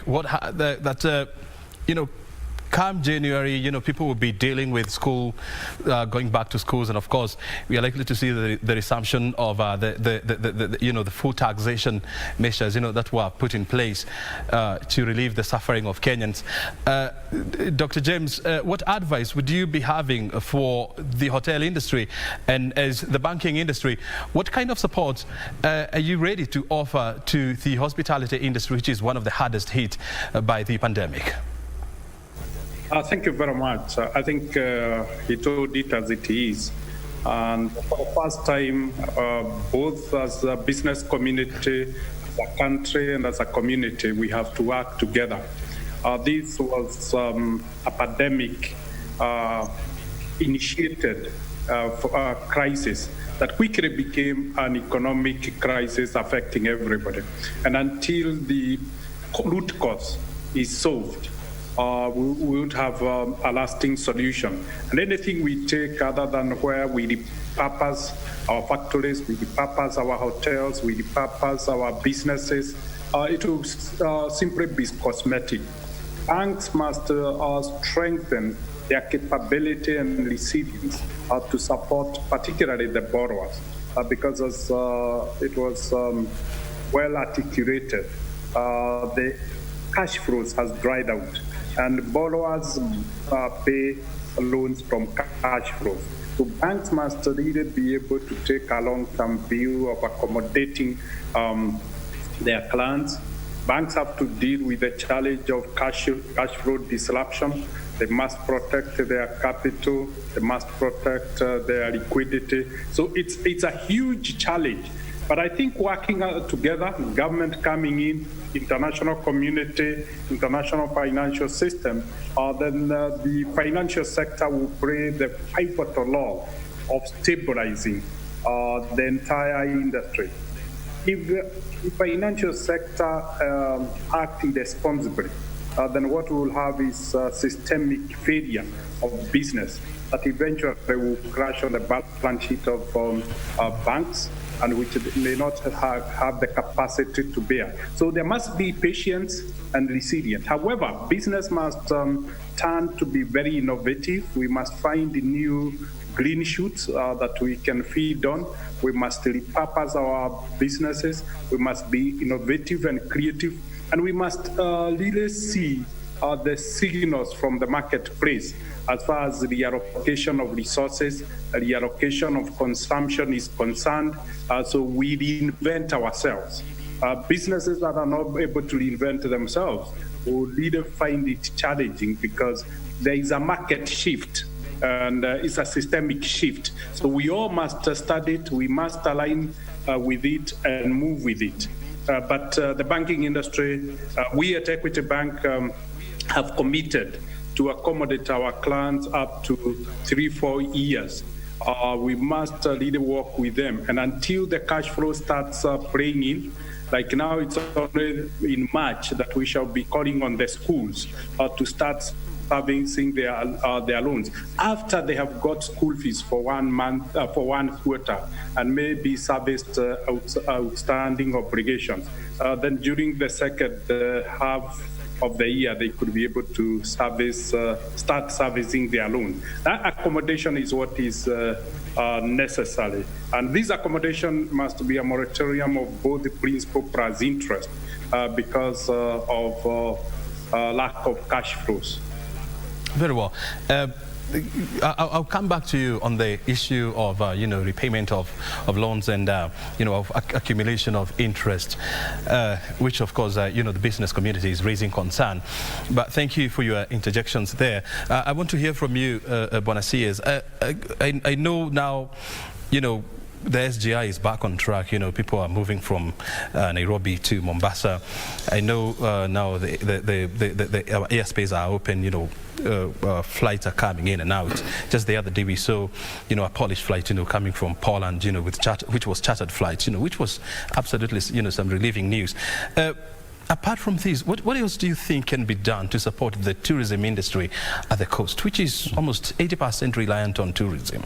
Come January, people will be dealing with school, going back to schools, and of course, we are likely to see the resumption of the full taxation measures, that were put in place to relieve the suffering of Kenyans. Dr. James, what advice would you be having for the hotel industry and as the banking industry? What kind of support are you ready to offer to the hospitality industry, which is one of the hardest hit by the pandemic? Thank you very much. I think he told it as it is. And for the first time, both as a business community, as a country, and as a community, we have to work together. This was a pandemic initiated crisis that quickly became an economic crisis affecting everybody. And until the root cause is solved, we would have a lasting solution. And anything we take other than where we repurpose our factories, we repurpose our hotels, we repurpose our businesses, it will simply be cosmetic. Banks must strengthen their capability and resilience to support particularly the borrowers, because as it was well articulated, the cash flows has dried out, and borrowers pay loans from cash flows. So banks must really be able to take a long-term view of accommodating their clients. Banks have to deal with the challenge of cash flow disruption. They must protect their capital. They must protect their liquidity. So it's a huge challenge. But I think working together, government coming in, international community, international financial system, then the financial sector will play the pivotal role of stabilizing the entire industry. If the financial sector acts irresponsibly, then what we will have is systemic failure of business that eventually will crash on the balance sheet of banks, and which may not have the capacity to bear. So there must be patience and resilience. However, business must turn to be very innovative. We must find new green shoots that we can feed on. We must repurpose our businesses. We must be innovative and creative. And we must really see the signals from the marketplace as far as the reallocation of resources, the reallocation of consumption is concerned. So we reinvent ourselves. Businesses that are not able to reinvent themselves will really find it challenging because there is a market shift and it's a systemic shift. So we all must study it, we must align with it and move with it. But the banking industry, we at Equity Bank have committed to accommodate our clients up to 3-4 years. We must really work with them. And until the cash flow starts playing in, like now it's only in March that we shall be calling on the schools to start servicing their loans after they have got school fees for 1 month, for 1 quarter, and maybe serviced outstanding obligations. Then during the second half of the year, they could be able to start servicing their loan. That accommodation is what is necessary. And this accommodation must be a moratorium of both the principal plus interest because of lack of cash flows. Very well. I'll come back to you on the issue of repayment of loans and of accumulation of interest, which of course the business community is raising concern. But thank you for your interjections there. I want to hear from you, Bonasias. I know now, the SGI is back on track. People are moving from Nairobi to Mombasa. I know now the airspace are open. Flights are coming in and out. Just the other day we saw, a Polish flight, coming from Poland, which was chartered flights, which was absolutely, some relieving news. Apart from this, what else do you think can be done to support the tourism industry at the coast, which is almost 80% reliant on tourism?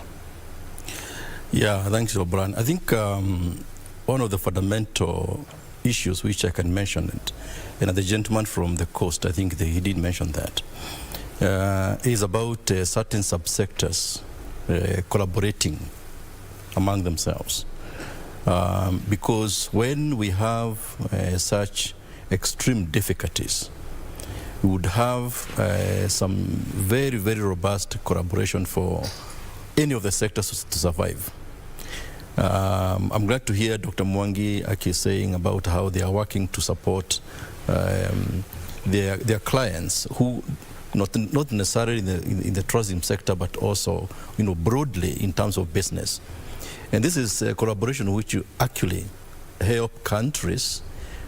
Yeah, thanks, O'Brien. I think one of the fundamental issues which I can mention, and the gentleman from the coast, I think he did mention that, is about certain subsectors collaborating among themselves. Because when we have such extreme difficulties, we would have some very, very robust collaboration for any of the sectors to survive. I'm glad to hear Dr. Mwangi Aki saying about how they are working to support their clients who not necessarily in the tourism sector, but also broadly in terms of business. And this is a collaboration which you actually help countries,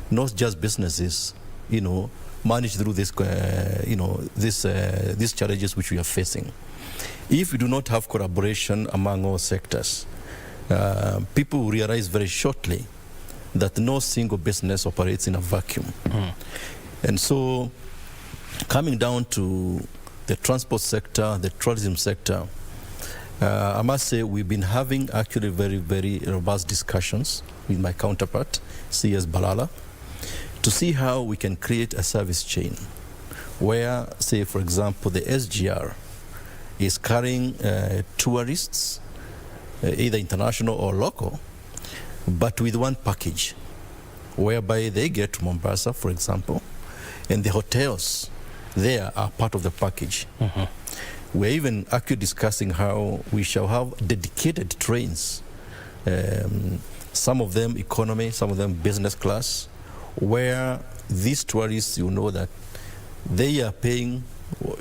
not just businesses, manage through this, these challenges which we are facing. If we do not have collaboration among all sectors, people will realize very shortly that no single business operates in a vacuum. And so, coming down to the transport sector, the tourism sector, I must say we've been having actually very, very robust discussions with my counterpart, CS Balala, to see how we can create a service chain where, say, for example, the SGR is carrying tourists, either international or local, but with one package. whereby they get to Mombasa, for example, and the hotels there are part of the package. We're even actually discussing how we shall have dedicated trains, some of them economy, some of them business class, where these tourists, you know, that they are paying,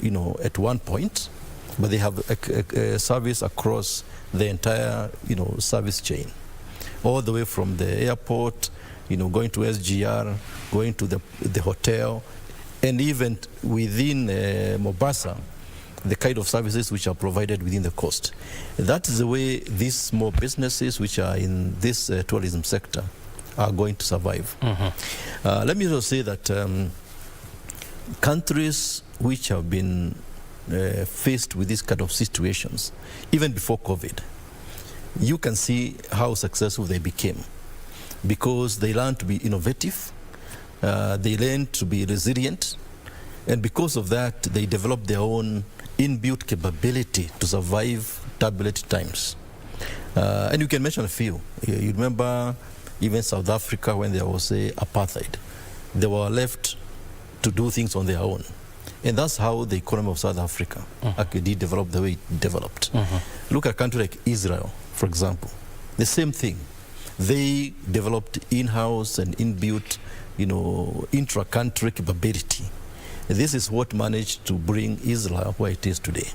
you know, at one point, but they have a service across the entire, you know, service chain, all the way from the airport, you know, going to SGR, going to the hotel, and even within Mombasa, the kind of services which are provided within the coast. That is the way these small businesses which are in this tourism sector are going to survive. Let me also say that countries which have been faced with this kind of situations, even before COVID, you can see how successful they became, because they learned to be innovative, they learned to be resilient, and because of that, they developed their own inbuilt capability to survive turbulent times. And you can mention a few. You remember even South Africa, when there was apartheid, they were left to do things on their own. And that's how the economy of South Africa actually did develop the way it developed. Look at a country like Israel, for example. The same thing. They developed in-house and inbuilt, you know, intra-country capability. This is what managed to bring Israel where it is today.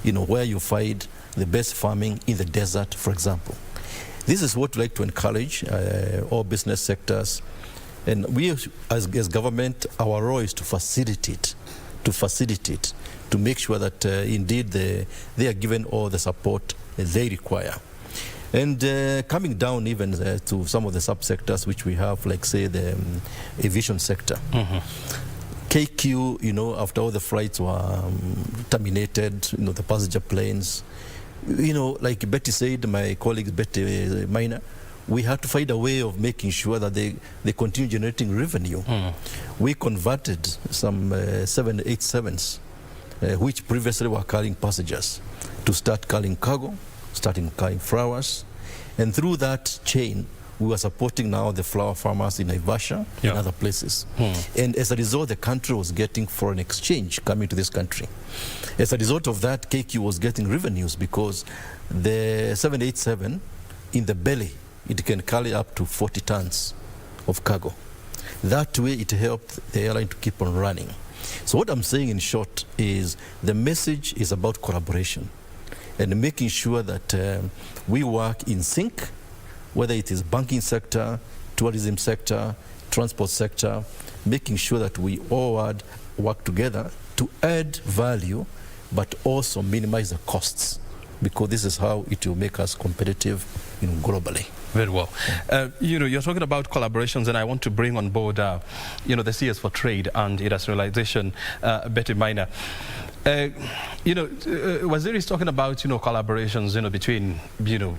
You know, where you find the best farming in the desert, for example. This is what we like to encourage all business sectors. And we, as government, our role is to facilitate, to make sure that indeed they are given all the support they require. And coming down even to some of the subsectors which we have, like say the aviation sector. KQ, you know, after all the flights were terminated, you know, the passenger planes, you know, like Betty said, my colleague Betty Minor, we had to find a way of making sure that they continue generating revenue. We converted some 787s, which previously were carrying passengers, to start carrying cargo, starting carrying flowers. And through that chain, we were supporting now the flower farmers in Naivasha and other places. And as a result, the country was getting foreign exchange coming to this country. As a result of that, KQ was getting revenues because the 787 in the belly, it can carry up to 40 tons of cargo. That way, it helped the airline to keep on running. So what I'm saying in short is the message is about collaboration and making sure that we work in sync, whether it is banking sector, tourism sector, transport sector, making sure that we all work together to add value, but also minimize the costs, because this is how it will make us competitive, you know, globally. Very well. You know, you're talking about collaborations, and I want to bring on board, you know, the CS for Trade and Industrialization, Betty Minor. You know, Waziri is talking about, you know, collaborations, you know, between, you know,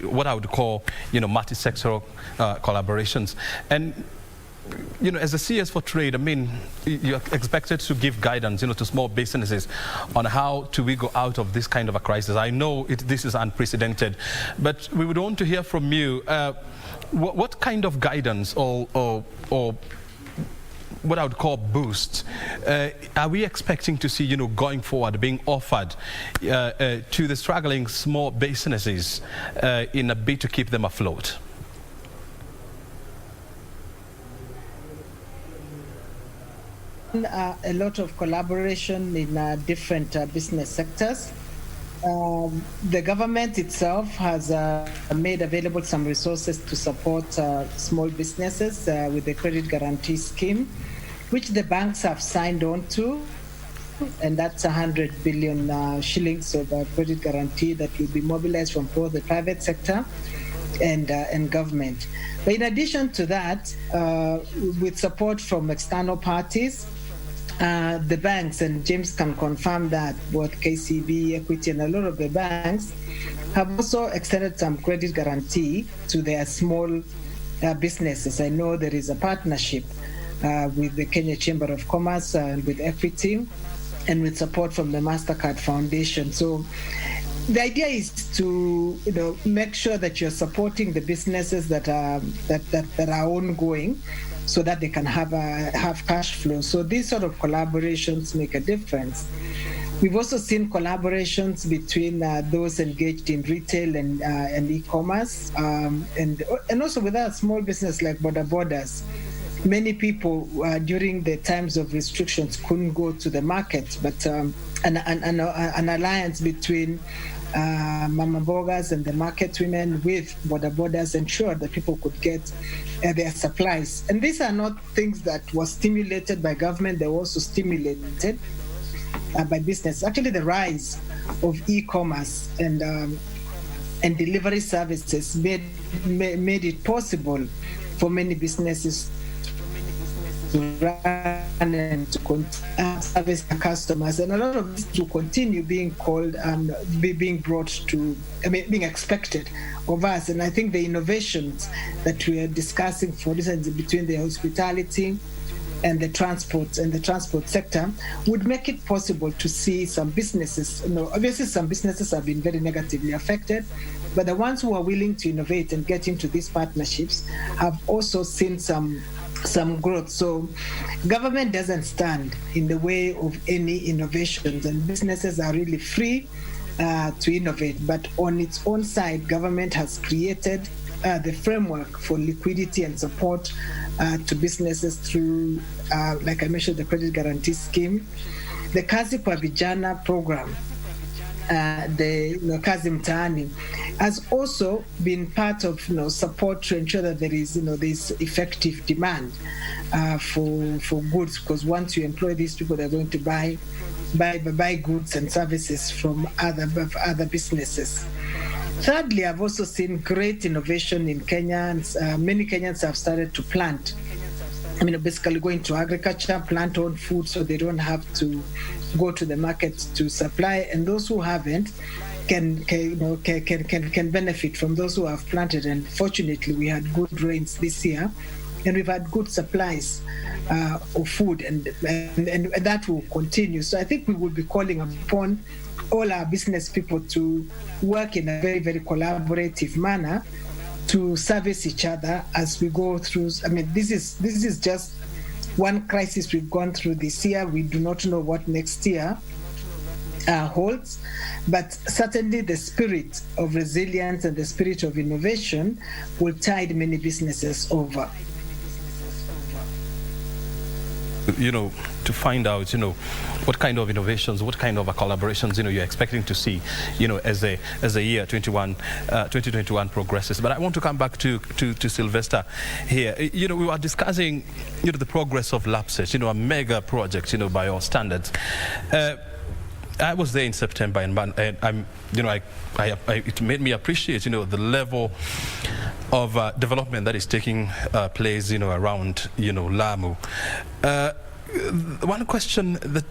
what I would call, you know, multi-sectoral collaborations. And, you know, as a CS for Trade, I mean, you're expected to give guidance, you know, to small businesses on how to we go out of this kind of a crisis. I know this is unprecedented, but we would want to hear from you. What kind of guidance or what I would call boost are we expecting to see, you know, going forward being offered to the struggling small businesses in a bid to keep them afloat? A lot of collaboration in different business sectors. The government itself has made available some resources to support small businesses with the credit guarantee scheme, which the banks have signed on to, and that's 100 billion shillings of credit guarantee that will be mobilized from both the private sector and government. But in addition to that, with support from external parties, the banks, and James can confirm that both KCB, Equity, and a lot of the banks have also extended some credit guarantee to their small businesses. I know there is a partnership with the Kenya Chamber of Commerce and with Equity, and with support from the MasterCard Foundation. So the idea is to make sure that you're supporting the businesses that are ongoing, so that they can have cash flow. So these sort of collaborations make a difference. We've also seen collaborations between those engaged in retail and e-commerce, and also with our small business like Borders. Many people during the times of restrictions couldn't go to the market, but an alliance between Mama Bogas and the market women with Borders ensured that people could get their supplies. And these are not things that were stimulated by government, they were also stimulated by business. Actually, the rise of e-commerce and delivery services made it possible for many businesses to run and to service their customers, and a lot of this to continue being called being brought to, being expected of us. And I think the innovations that we are discussing, for instance, between the hospitality and the transport sector, would make it possible to see some businesses. Obviously some businesses have been very negatively affected, but the ones who are willing to innovate and get into these partnerships have also seen some growth. So government doesn't stand in the way of any innovations, and businesses are really free to innovate. But on its own side, government has created the framework for liquidity and support to businesses through, like I mentioned, the credit guarantee scheme, the Kazi kwa Vijana program, the Kazi Mtaani, has also been part of support to ensure that there is this effective demand for goods, because once you employ these people, they're going to buy goods and services from other businesses. Thirdly, I've also seen great innovation in Kenya, and many Kenyans have started to plant. Basically go into agriculture, plant own food, so they don't have to go to the market to supply. And those who haven't can benefit from those who have planted. And fortunately, we had good rains this year, and we've had good supplies of food, and that will continue. So I think we will be calling upon all our business people to work in a very, very collaborative manner to service each other as we go through. This is just one crisis we've gone through this year. We do not know what next year holds, but certainly the spirit of resilience and the spirit of innovation will tide many businesses over. To find out, what kind of innovations, what kind of collaborations, you're expecting to see, as the year 2021 progresses. But I want to come back to Sylvester here. We were discussing, the progress of LAPSET, a mega project, by all standards. I was there in September, and I'm, it made me appreciate, the level of development that is taking place, around, Lamu. One question that,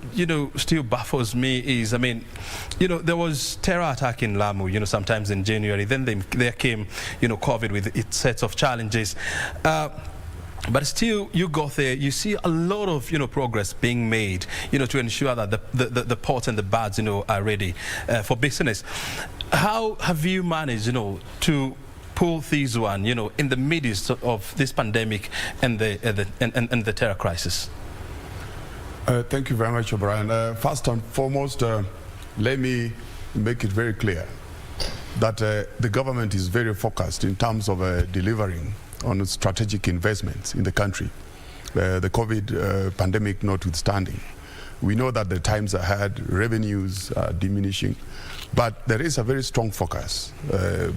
still baffles me is, there was terror attack in Lamu, sometimes in January. Then there came, COVID with its sets of challenges. But still, you got there, you see a lot of, progress being made, to ensure that the ports and the baths, are ready for business. How have you managed, to pull these one, in the midst of this pandemic and the terror crisis? Thank you very much, O'Brien. First and foremost, let me make it very clear that the government is very focused in terms of delivering on strategic investments in the country, the COVID pandemic notwithstanding. We know that the times ahead, revenues are diminishing, but there is a very strong focus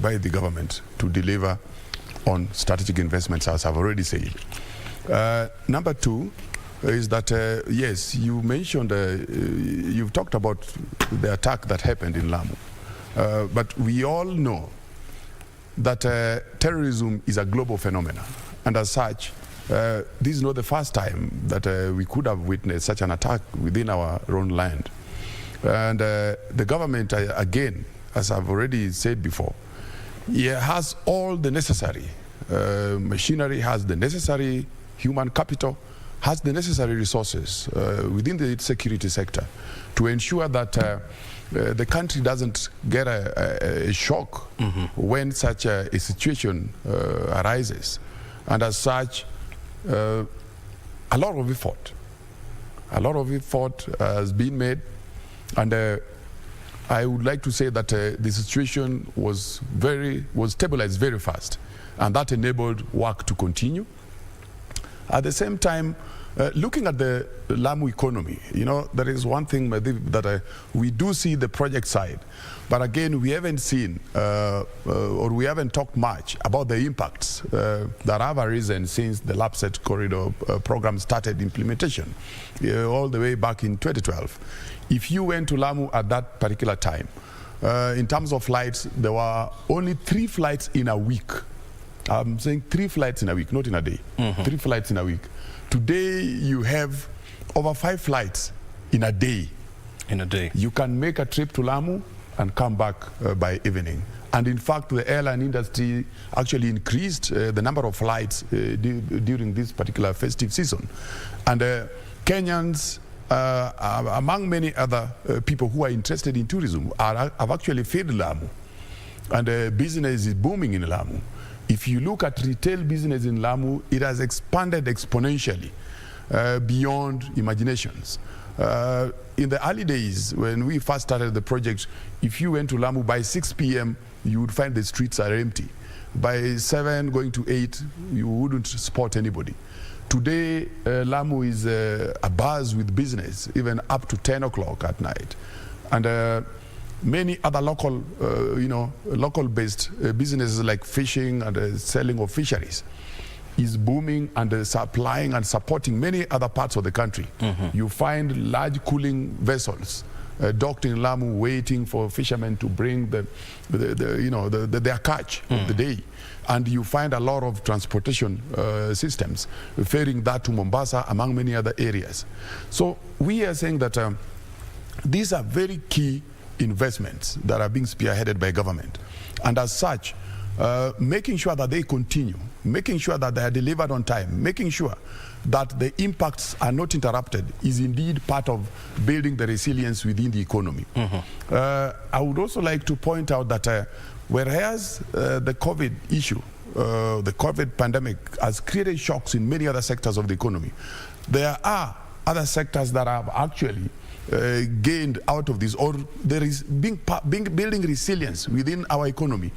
by the government to deliver on strategic investments, as I've already said. Number two is that, yes, you mentioned, you've talked about the attack that happened in Lamu, but we all know that terrorism is a global phenomenon, and as such, this is not the first time that we could have witnessed such an attack within our own land. And the government, again, as I've already said before, has all the necessary machinery, has the necessary human capital, has the necessary resources within the security sector to ensure that the country doesn't get a shock when such a situation arises. And as such, a lot of effort has been made, and I would like to say that the situation was stabilized very fast, and that enabled work to continue. At the same time, looking at the Lamu economy, there is one thing that we do see the project side, but again, we haven't seen or we haven't talked much about the impacts that have arisen since the LAPSET corridor program started implementation all the way back in 2012. If you went to Lamu at that particular time, in terms of flights, there were only 3 flights in a week. I'm saying 3 flights in a week, not in a day. 3 flights in a week. Today, you have over 5 flights in a day. In a day. You can make a trip to Lamu and come back by evening. And in fact, the airline industry actually increased the number of flights during this particular festive season. And Kenyans, among many other people who are interested in tourism, have actually filled Lamu. And business is booming in Lamu. If you look at retail business in Lamu, it has expanded exponentially beyond imaginations. In the early days, when we first started the project, if you went to Lamu by 6 p.m., you would find the streets are empty. By 7 going to 8, you wouldn't spot anybody. Today, Lamu is abuzz with business, even up to 10 o'clock at night. And many other local, local-based businesses like fishing and selling of fisheries is booming and supplying and supporting many other parts of the country. You find large cooling vessels docked in Lamu waiting for fishermen to bring their catch of the day. And you find a lot of transportation systems ferrying that to Mombasa, among many other areas. So we are saying that these are very key investments that are being spearheaded by government. And as such, making sure that they continue, making sure that they are delivered on time, making sure that the impacts are not interrupted is indeed part of building the resilience within the economy. I would also like to point out that whereas the COVID issue, the COVID pandemic has created shocks in many other sectors of the economy, there are other sectors that have actually gained out of this, or there is building resilience within our economy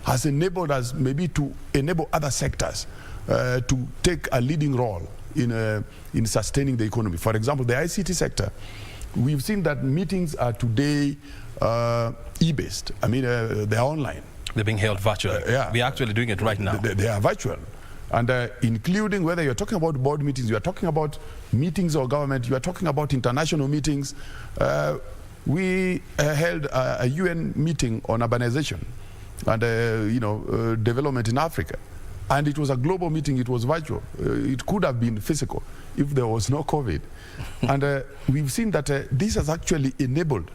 has enabled us maybe to enable other sectors to take a leading role in sustaining the economy. For example, the ICT sector, we've seen that meetings are today e-based. I mean, they're online. They're being held virtually. Yeah. We're actually doing it right now. They are virtual. And including whether you're talking about board meetings, you're talking about meetings of government, you are talking about international meetings. We held a UN meeting on urbanization and development in Africa. And it was a global meeting, it was virtual. It could have been physical if there was no COVID. And we've seen that this has actually enabled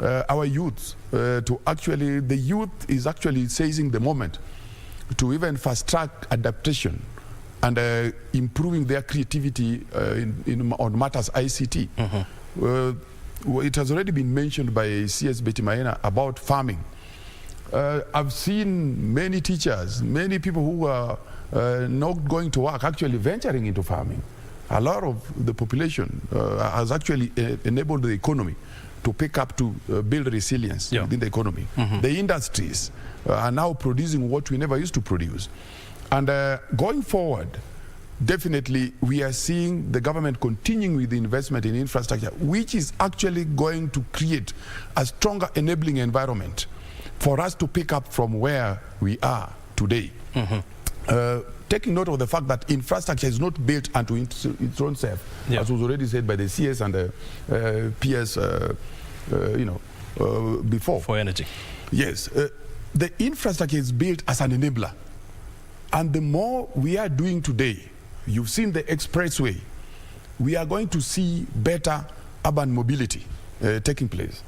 our youth to actually, the youth is actually seizing the moment to even fast-track adaptation and improving their creativity on matters ICT. It has already been mentioned by CS Betty Maina about farming. I've seen many teachers, many people who are not going to work actually venturing into farming. A lot of the population has actually enabled the economy to pick up, to build resilience within the economy. The industries are now producing what we never used to produce. And going forward, definitely we are seeing the government continuing with the investment in infrastructure, which is actually going to create a stronger enabling environment for us to pick up from where we are today. Taking note of the fact that infrastructure is not built unto its own self, as was already said by the CS and the PS, before. For energy. Yes. The infrastructure is built as an enabler. And the more we are doing today, you've seen the expressway, we are going to see better urban mobility taking place.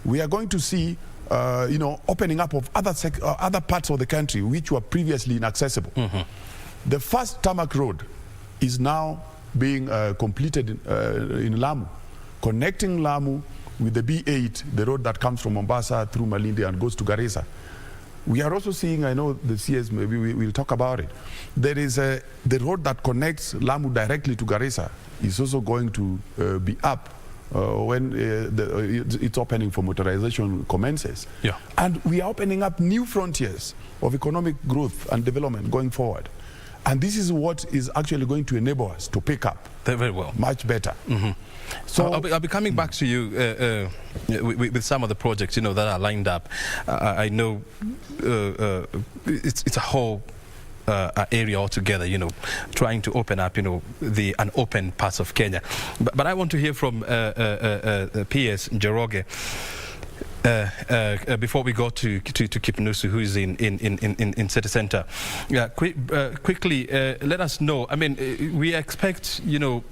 We are going to see opening up of other parts of the country which were previously inaccessible. The first tarmac road is now being completed in Lamu, connecting Lamu with the B8, the road that comes from Mombasa through Malindi and goes to Garissa. We are also seeing, I know the CS, maybe we'll talk about it. There is the road that connects Lamu directly to Garissa is also going to be up when its opening for motorization commences. Yeah. And we are opening up new frontiers of economic growth and development going forward. And this is what is actually going to enable us to pick up very well, much better. Mm-hmm. So I'll be coming back to you with some of the projects, that are lined up. I know it's a whole area altogether, trying to open up, the unopened parts of Kenya. But I want to hear from PS Njoroge. Before we go to Kipnusu, who is in City Center, quickly let us know. I mean, we expect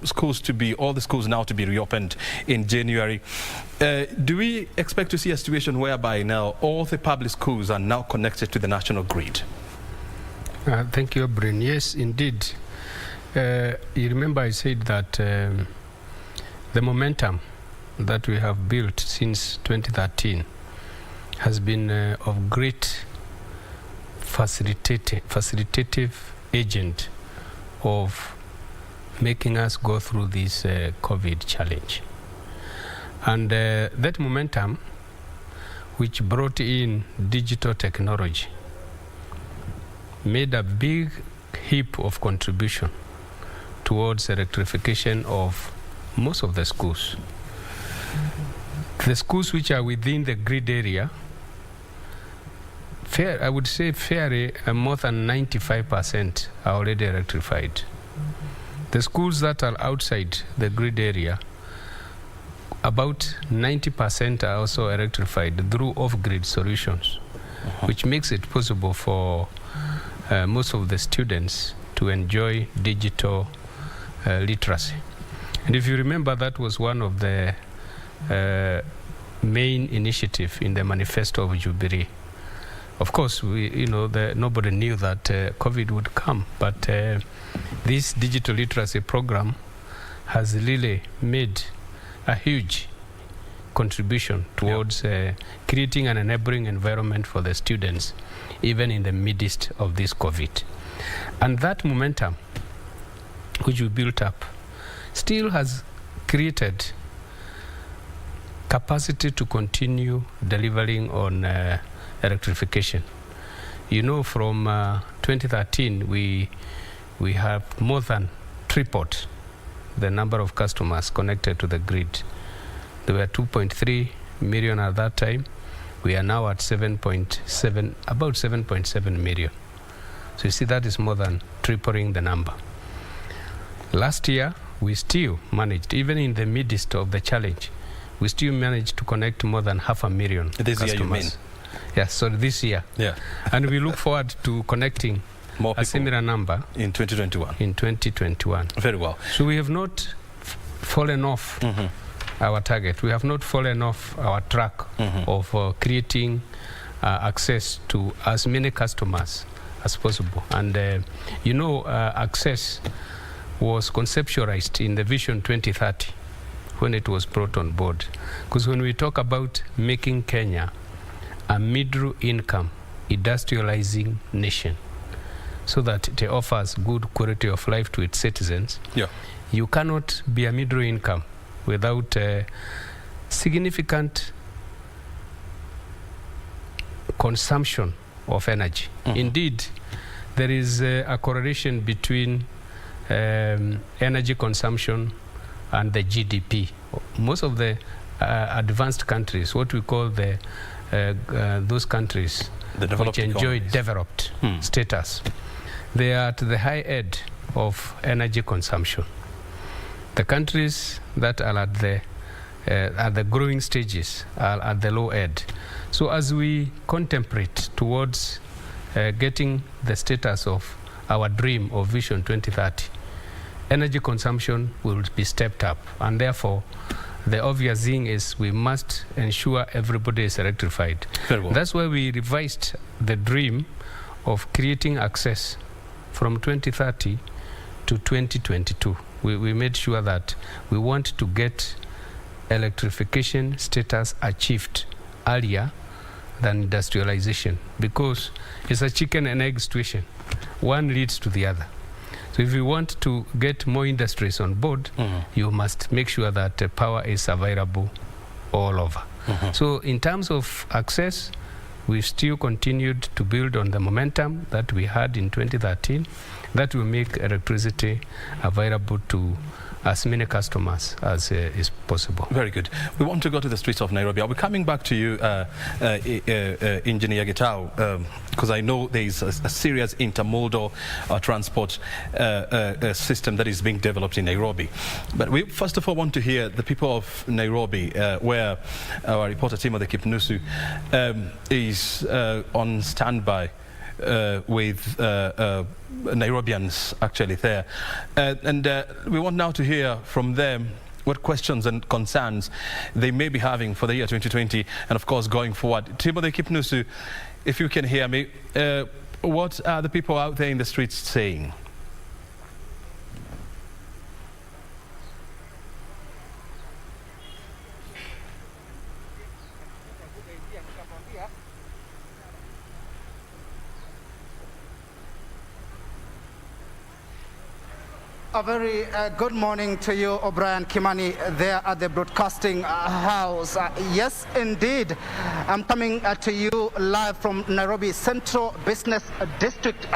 schools to be all the schools now to be reopened in January. Do we expect to see a situation whereby now all the public schools are now connected to the national grid? Thank you, Brian. Yes, indeed. You remember I said that the momentum that we have built since 2013 has been of great facilitative agent of making us go through this COVID challenge. And that momentum, which brought in digital technology, made a big heap of contribution towards electrification of most of the schools. The schools which are within the grid area, I would say fairly more than 95% are already electrified. The schools that are outside the grid area, about 90% are also electrified through off-grid solutions, which makes it possible for most of the students to enjoy digital literacy. And if you remember, that was one of the main initiative in the manifesto of Jubilee. Of course, nobody knew that COVID would come, but this digital literacy program has really made a huge contribution towards creating an enabling environment for the students, even in the midst of this COVID. And that momentum, which we built up, still has created capacity to continue delivering on electrification. From 2013, we have more than tripled the number of customers connected to the grid. There were 2.3 million at that time. We are now at about 7.7 million. So you see, that is more than tripling the number. Last year, we still managed, even in the midst of the challenge, we still managed to connect more than 500,000 this customers. Year, you mean? Yeah, so this year. Yeah. And we look forward to connecting more people a similar number in 2021. In 2021. Very well. So we have not fallen off our target. We have not fallen off our track of creating access to as many customers as possible. And access was conceptualized in the Vision 2030 when it was brought on board. Because when we talk about making Kenya a middle income industrializing nation, so that it offers good quality of life to its citizens, you cannot be a middle income without significant consumption of energy. Indeed, there is a correlation between energy consumption and the GDP. Most of the advanced countries, what we call those countries which enjoy developed status, they are at the high end of energy consumption. The countries that are at the growing stages are at the low end. So as we contemplate towards getting the status of our dream of Vision 2030, energy consumption will be stepped up, and therefore the obvious thing is we must ensure everybody is electrified. Very well. That's why we revised the dream of creating access from 2030 to 2022. We made sure that we want to get electrification status achieved earlier than industrialization, because it's a chicken and egg situation. One leads to the other. So if you want to get more industries on board, you must make sure that power is available all over. So in terms of access, we still continued to build on the momentum that we had in 2013, that will make electricity available to as many customers as is possible. Very good. We want to go to the streets of Nairobi. I'll be coming back to you, Engineer Gitau, because I know there is a serious intermodal transport system that is being developed in Nairobi. But we first of all want to hear the people of Nairobi, where our reporter Timothy Kipnusu is on standby with Nairobians actually there. And we want now to hear from them what questions and concerns they may be having for the year 2020 and of course going forward. Timothy Kipnusu, if you can hear me, what are the people out there in the streets saying? A very good morning to you, O'Brien Kimani, there at the broadcasting house. Yes, indeed. I'm coming to you live from Nairobi Central Business District,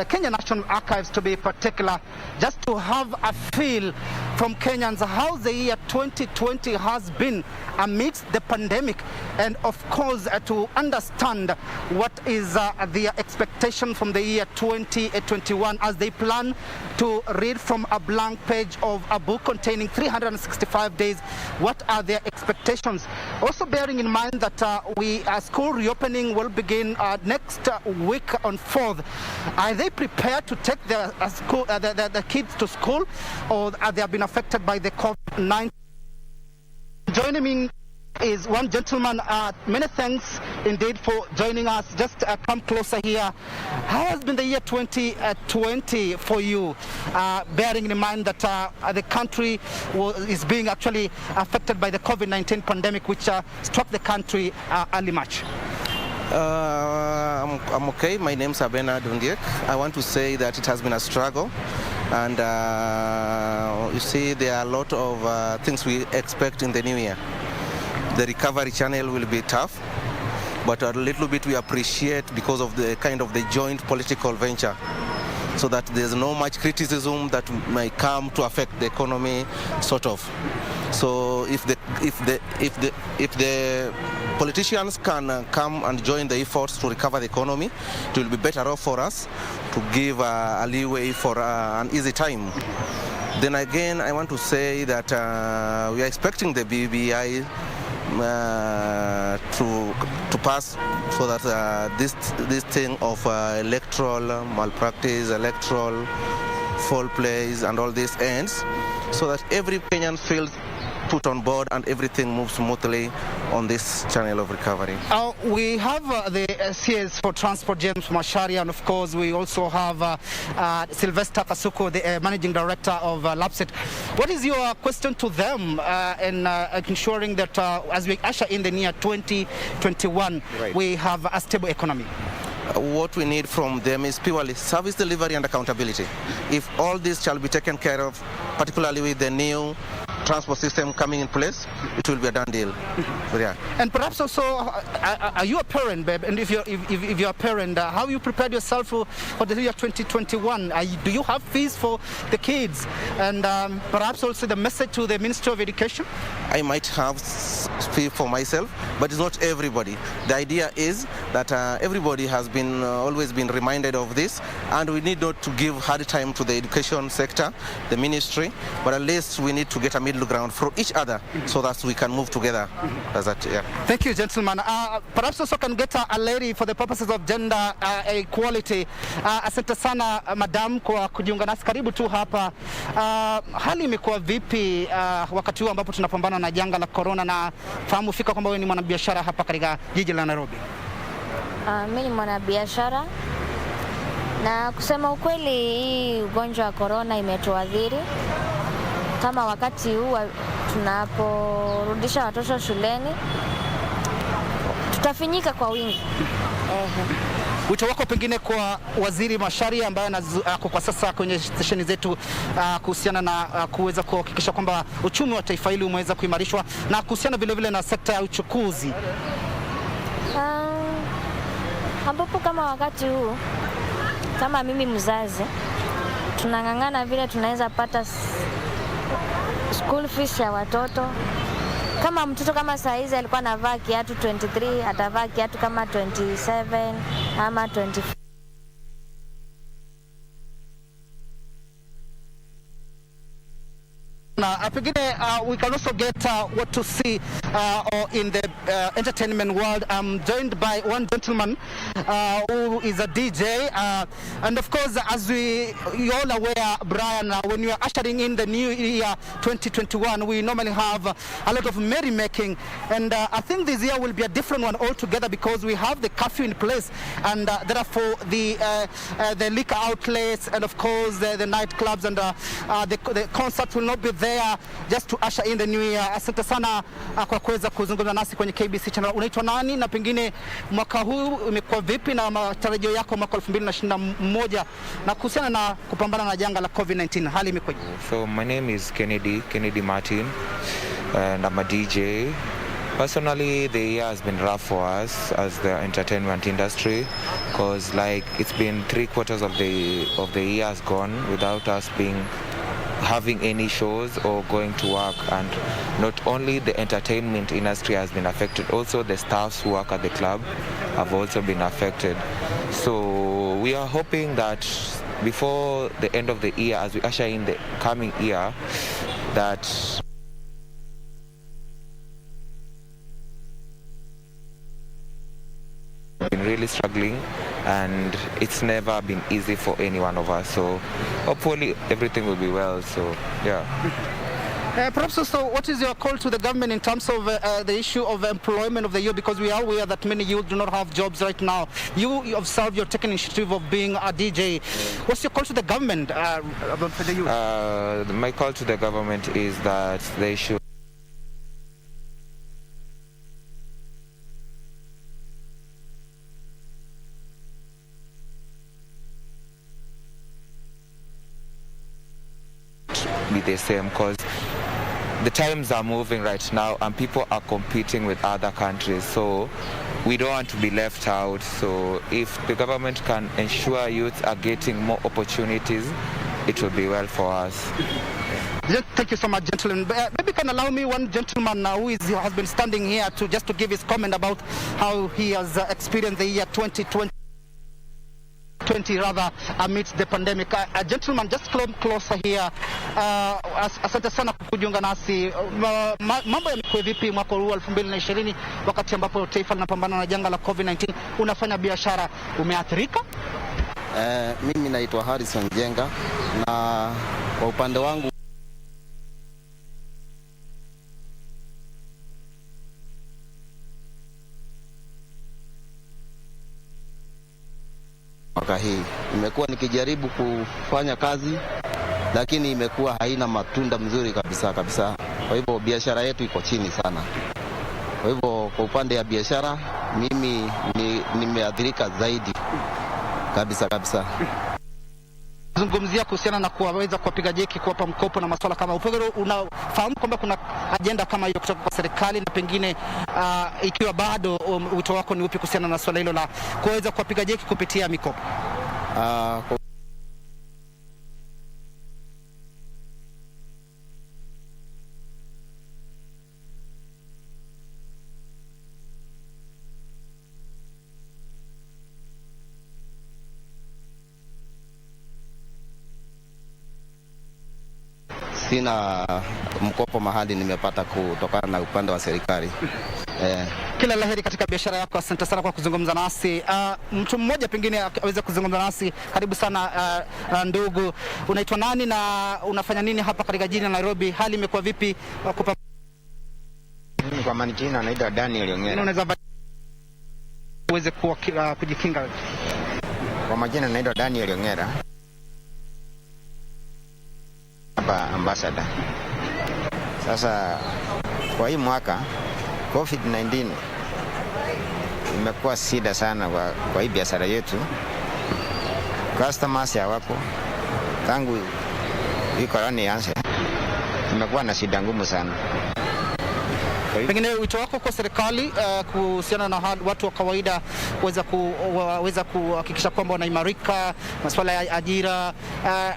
Kenya National Archives to be particular, just to have a feel from Kenyans how the year 2020 has been amidst the pandemic, and of course to understand what is their expectation from the year 2021 as they plan to read from a blank page of a book containing 365 days. What are their expectations? Also bearing in mind that school reopening will begin next week on 4th. Are they prepared to take their kids to school, or have they been affected by the COVID-19? Joining me is one gentleman. Many thanks indeed for joining us. Just come closer here. How has been the year 2020 for you, bearing in mind that the country is being actually affected by the COVID-19 pandemic, which struck the country early March? I'm okay. My name is Abena Dundiek. I want to say that it has been a struggle, and you see there are a lot of things we expect in the new year. The recovery channel will be tough, but a little bit we appreciate because of the kind of the joint political venture, so that there's no much criticism that may come to affect the economy, sort of. So if the politicians can come and join the efforts to recover the economy, it will be better off for us to give a leeway for an easy time. Then again, I want to say that we are expecting the BBI to pass, so that this thing of electoral malpractice, electoral foul plays and all this ends, so that every Kenyan feels put on board and everything moves smoothly on this channel of recovery. We have the CS for Transport, James Mashari, and of course we also have Sylvester Kasuko, the Managing Director of LAPSET. What is your question to them in ensuring that as we usher in the year 2021, we have a stable economy? What we need from them is purely service delivery and accountability. If all this shall be taken care of, particularly with the new transport system coming in place, it will be a done deal. Yeah. And perhaps also, are you a parent, babe? And if you're a parent, how you prepared yourself for the year 2021? Do you have fees for the kids? And perhaps also the message to the Ministry of Education? I might have fee for myself, but it's not everybody. The idea is that everybody has been always been reminded of this, and we need not to give hard time to the education sector, the ministry, but at least we need to get a middle ground for each other, so that we can move together. Yeah. Thank you, gentlemen. Perhaps also can get a lady for the purposes of gender equality. Asante sana madam kwa kujiunga nasi, karibu tu hapa. Hali imekuwa vipi wakati huu ambapo tunapambana na janga la corona, na fahamu fika kwamba wewe ni mwanabiashara hapa katika jiji la Nairobi? Mimi ni mwanabiashara, na kusema ukweli hii ugonjwa wa corona imetuadhiri. Kama wakati huu tunaporudisha watoto shuleni tutafinyika kwa wingi. Wito wako pengine kwa Waziri Macharia ambaye ako kwa sasa kwenye stesheni zetu kuhusiana na kuweza kuhakikisha kwamba uchumi wa taifa hili umeweza kuimarishwa na kuhusiana vile vile na sekta ya uchukuzi? Ambapo kama wakati huu kama mimi mzazi tunang'ang'ana vile tunaweza pata school fees ya watoto. Kama mtoto kama saa hizi alikuwa anavaa kiatu 23, atavaa kiatu kama 27 ama 24. Pengine we can also get what to see in the entertainment world. I'm joined by one gentleman who is a DJ, and of course, as you're all aware, Brian, when you are ushering in the new year 2021, we normally have a lot of merrymaking, and I think this year will be a different one altogether because we have the curfew in place, and therefore the liquor outlets and of course the nightclubs and the concerts will not be there just to usher in the new year. Asante sana kwa kuweza kuzungumza nasi kwenye KBC channel. Unaitwa nani na pengine mwaka huu umekuwa vipi na matarajio yako mwaka 2021 na kuhusiana na kupambana na janga la COVID-19, hali imekuwaje? So my name is Kennedy Martin, and I'm a DJ. Personally, the year has been rough for us as the entertainment industry because like it's been 3/4 of the year has gone without us having any shows or going to work, and not only the entertainment industry has been affected, also the staffs who work at the club have also been affected. So we are hoping that before the end of the year, as we usher in the coming year, that been really struggling, and it's never been easy for any one of us, so hopefully everything will be well. So yeah. Perhaps also, what is your call to the government in terms of the issue of employment of the youth, because we are aware that many youth do not have jobs right now. You observe, you're taking initiative of being a DJ. What's your call to the government for the youth? My call to the government is that they should be the same, because the times are moving right now and people are competing with other countries, so we don't want to be left out. So if the government can ensure youth are getting more opportunities, it will be well for us. Thank you so much, gentlemen. Maybe can allow me one gentleman who has been standing here to give his comment about how he has experienced the year 2020 rather amidst the pandemic. A gentleman, just come closer here. Asante sana kujiunga nasi. Mambo yamekuwa vipi mwaka huu 2020 wakati ambapo taifa linapambana na janga la COVID-19? Unafanya biashara, umeathirika? Mimi naitwa Harrison Jenga, na kwa upande wangu mwaka hii nimekuwa nikijaribu kufanya kazi, lakini imekuwa haina matunda mzuri kabisa. Kwa hivyo biashara yetu iko chini sana. Kwa hivyo kwa upande ya biashara mimi nimeathirika zaidi kabisa. Zungumzia kuhusiana na kuweza kuwapiga jeki, kuwapa mkopo na masuala kama upegero. Unafahamu kwamba kuna ajenda kama hiyo kutoka kwa serikali, na pengine ikiwa bado wito wako ni upi kuhusiana na swala hilo la kuweza kuwapiga jeki kupitia mikopo? Sina mkopo mahali nimepata kutokana na upande wa serikali. Kila laheri katika biashara yako. Asante sana kwa kuzungumza nasi. Mtu mmoja pengine aweze kuzungumza nasi. Karibu sana ndugu. Unaitwa nani na unafanya nini hapa katika jiji la Nairobi? Hali imekuwa vipi? Kwa majina naitwa Daniel Ongera. Unaweza uweze kujikinga? Kwa majina naitwa Daniel Ongera. Ambassador. Sasa kwa hii mwaka COVID-19 imekuwa shida sana kwa hii biashara yetu. Customers hawapo tangu hii corona ianze, imekuwa na shida ngumu sana. Pengine wito wako kwa serikali kuhusiana na watu wa kawaida waweza kuhakikisha kwamba wanaimarika masuala ya ajira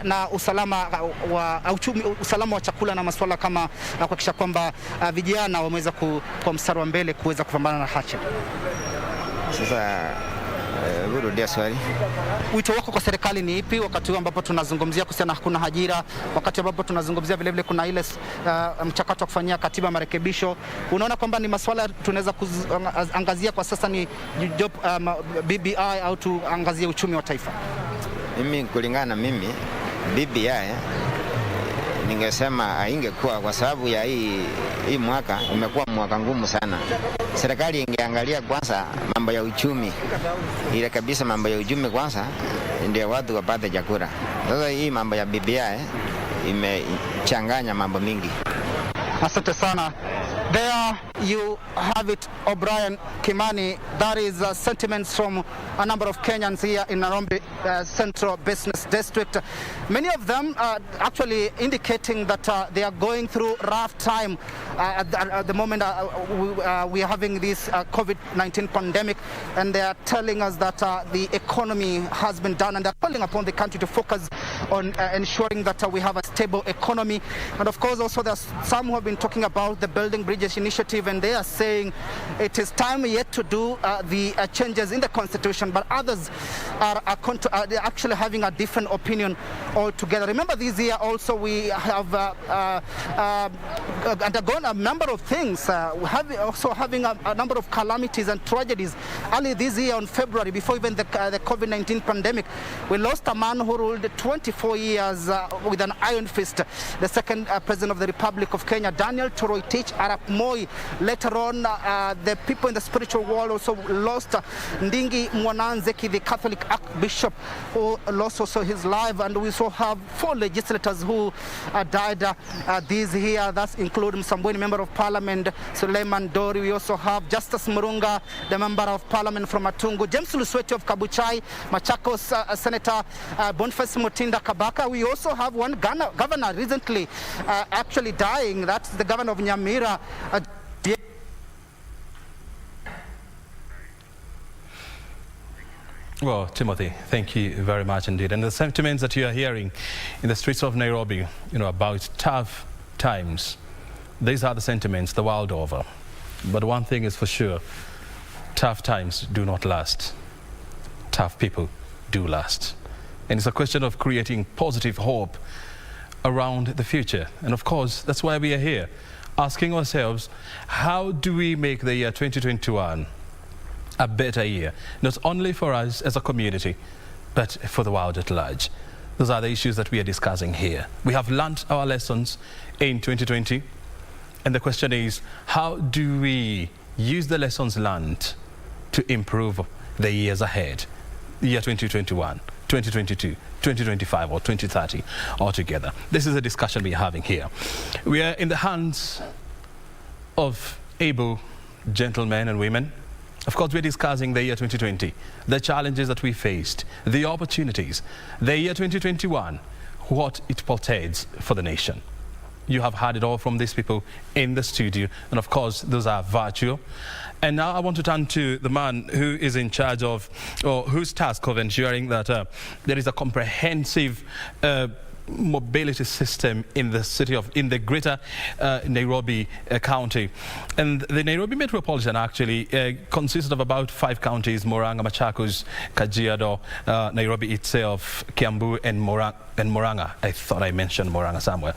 na usalama wa chakula na masuala kama kuhakikisha kwamba vijana wameweza kwa mstari wa mbele kuweza kupambana na hacha. Sasa rudia swali. Wito wako kwa serikali ni ipi wakati huu ambapo tunazungumzia kuhusiana hakuna ajira, wakati ambapo tunazungumzia vile vile kuna ile mchakato wa kufanyia katiba marekebisho? Unaona kwamba ni masuala tunaweza kuangazia kwa sasa ni job, BBI au tuangazie uchumi wa taifa? Mimi kulingana na mimi BBI ningesema haingekuwa, kwa sababu ya hii mwaka umekuwa mwaka ngumu sana. Serikali ingeangalia kwanza mambo ya uchumi, ile kabisa mambo ya uchumi kwanza, ndio watu wapate chakula. Sasa hii mambo ya BBI imechanganya mambo mingi. Asante sana. There you have it, O'Brien, Kimani. That is sentiments from a number of Kenyans here in Nairobi Central Business District. Many of them actually indicating that they are going through rough time at the moment. We are having this COVID-19 pandemic, and they are telling us that the economy has been done, and they are calling upon the country to focus on ensuring that we have a stable economy. And of course, also there's some who have been talking about the Building Bridges initiative, and they are saying it is time yet to do the changes in the constitution, but others are actually having a different opinion altogether. Remember, this year also we have undergone a number of things, having a number of calamities and tragedies. Early this year on February, before even the COVID-19 pandemic, we lost a man who ruled 24 years with an iron fist, the second president of the Republic of Kenya, Daniel Toroitich Arap Moi. Later on, the people in the spiritual world also lost Ndingi Mwananzeki, the Catholic Archbishop, who lost also his life, and we also have 4 legislators who died this year. That include Msambweni, Member of Parliament, Suleiman Dori. We also have Justice Murunga, the Member of Parliament from Matungu, James Lusweti of Kabuchai, Machakos Senator Boniface Mutinda Kabaka. We also have one governor recently actually dying. That's the governor of Nyamira. Well, Timothy, thank you very much indeed. And the sentiments that you are hearing in the streets of Nairobi, about tough times, these are the sentiments the world over. But one thing is for sure, tough times do not last. Tough people do last. And it's a question of creating positive hope around the future. And of course, that's why we are here, asking ourselves, how do we make the year 2021 a better year, not only for us as a community, but for the world at large? Those are the issues that we are discussing here. We have learned our lessons in 2020, and the question is, how do we use the lessons learned to improve the years ahead, the year 2021, 2022, 2025 or 2030 altogether? This is a discussion we are having here. We are in the hands of able gentlemen and women. Of course, we're discussing the year 2020, the challenges that we faced, the opportunities, the year 2021, what it portends for the nation. You have heard it all from these people in the studio, and of course, those are virtual. And now I want to turn to the man who is in charge of, or whose task of ensuring that there is a comprehensive mobility system in the greater Nairobi County. And the Nairobi Metropolitan actually consists of about 5 counties: Murang'a, Machakos, Kajiado, Nairobi itself, Kiambu, and Murang'a. I thought I mentioned Murang'a somewhere.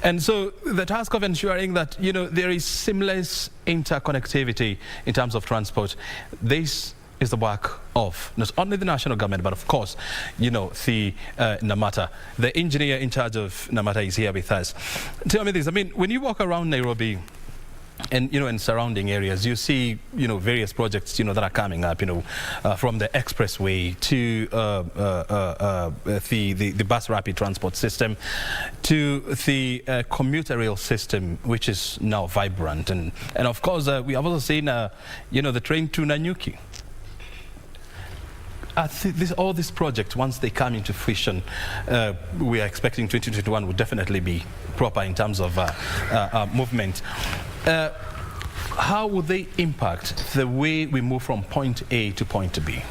And so the task of ensuring that there is seamless interconnectivity in terms of transport, this is the work of not only the national government, but of course, the Namata. The engineer in charge of Namata is here with us. Tell me this, when you walk around Nairobi, and in surrounding areas, you see various projects that are coming up, from the expressway to the bus rapid transport system to the commuter rail system, which is now vibrant, and of course we have also seen the train to Nanyuki. All these projects, once they come into fruition, we are expecting 2021 will definitely be proper in terms of movement. How will they impact the way we move from point A to point B?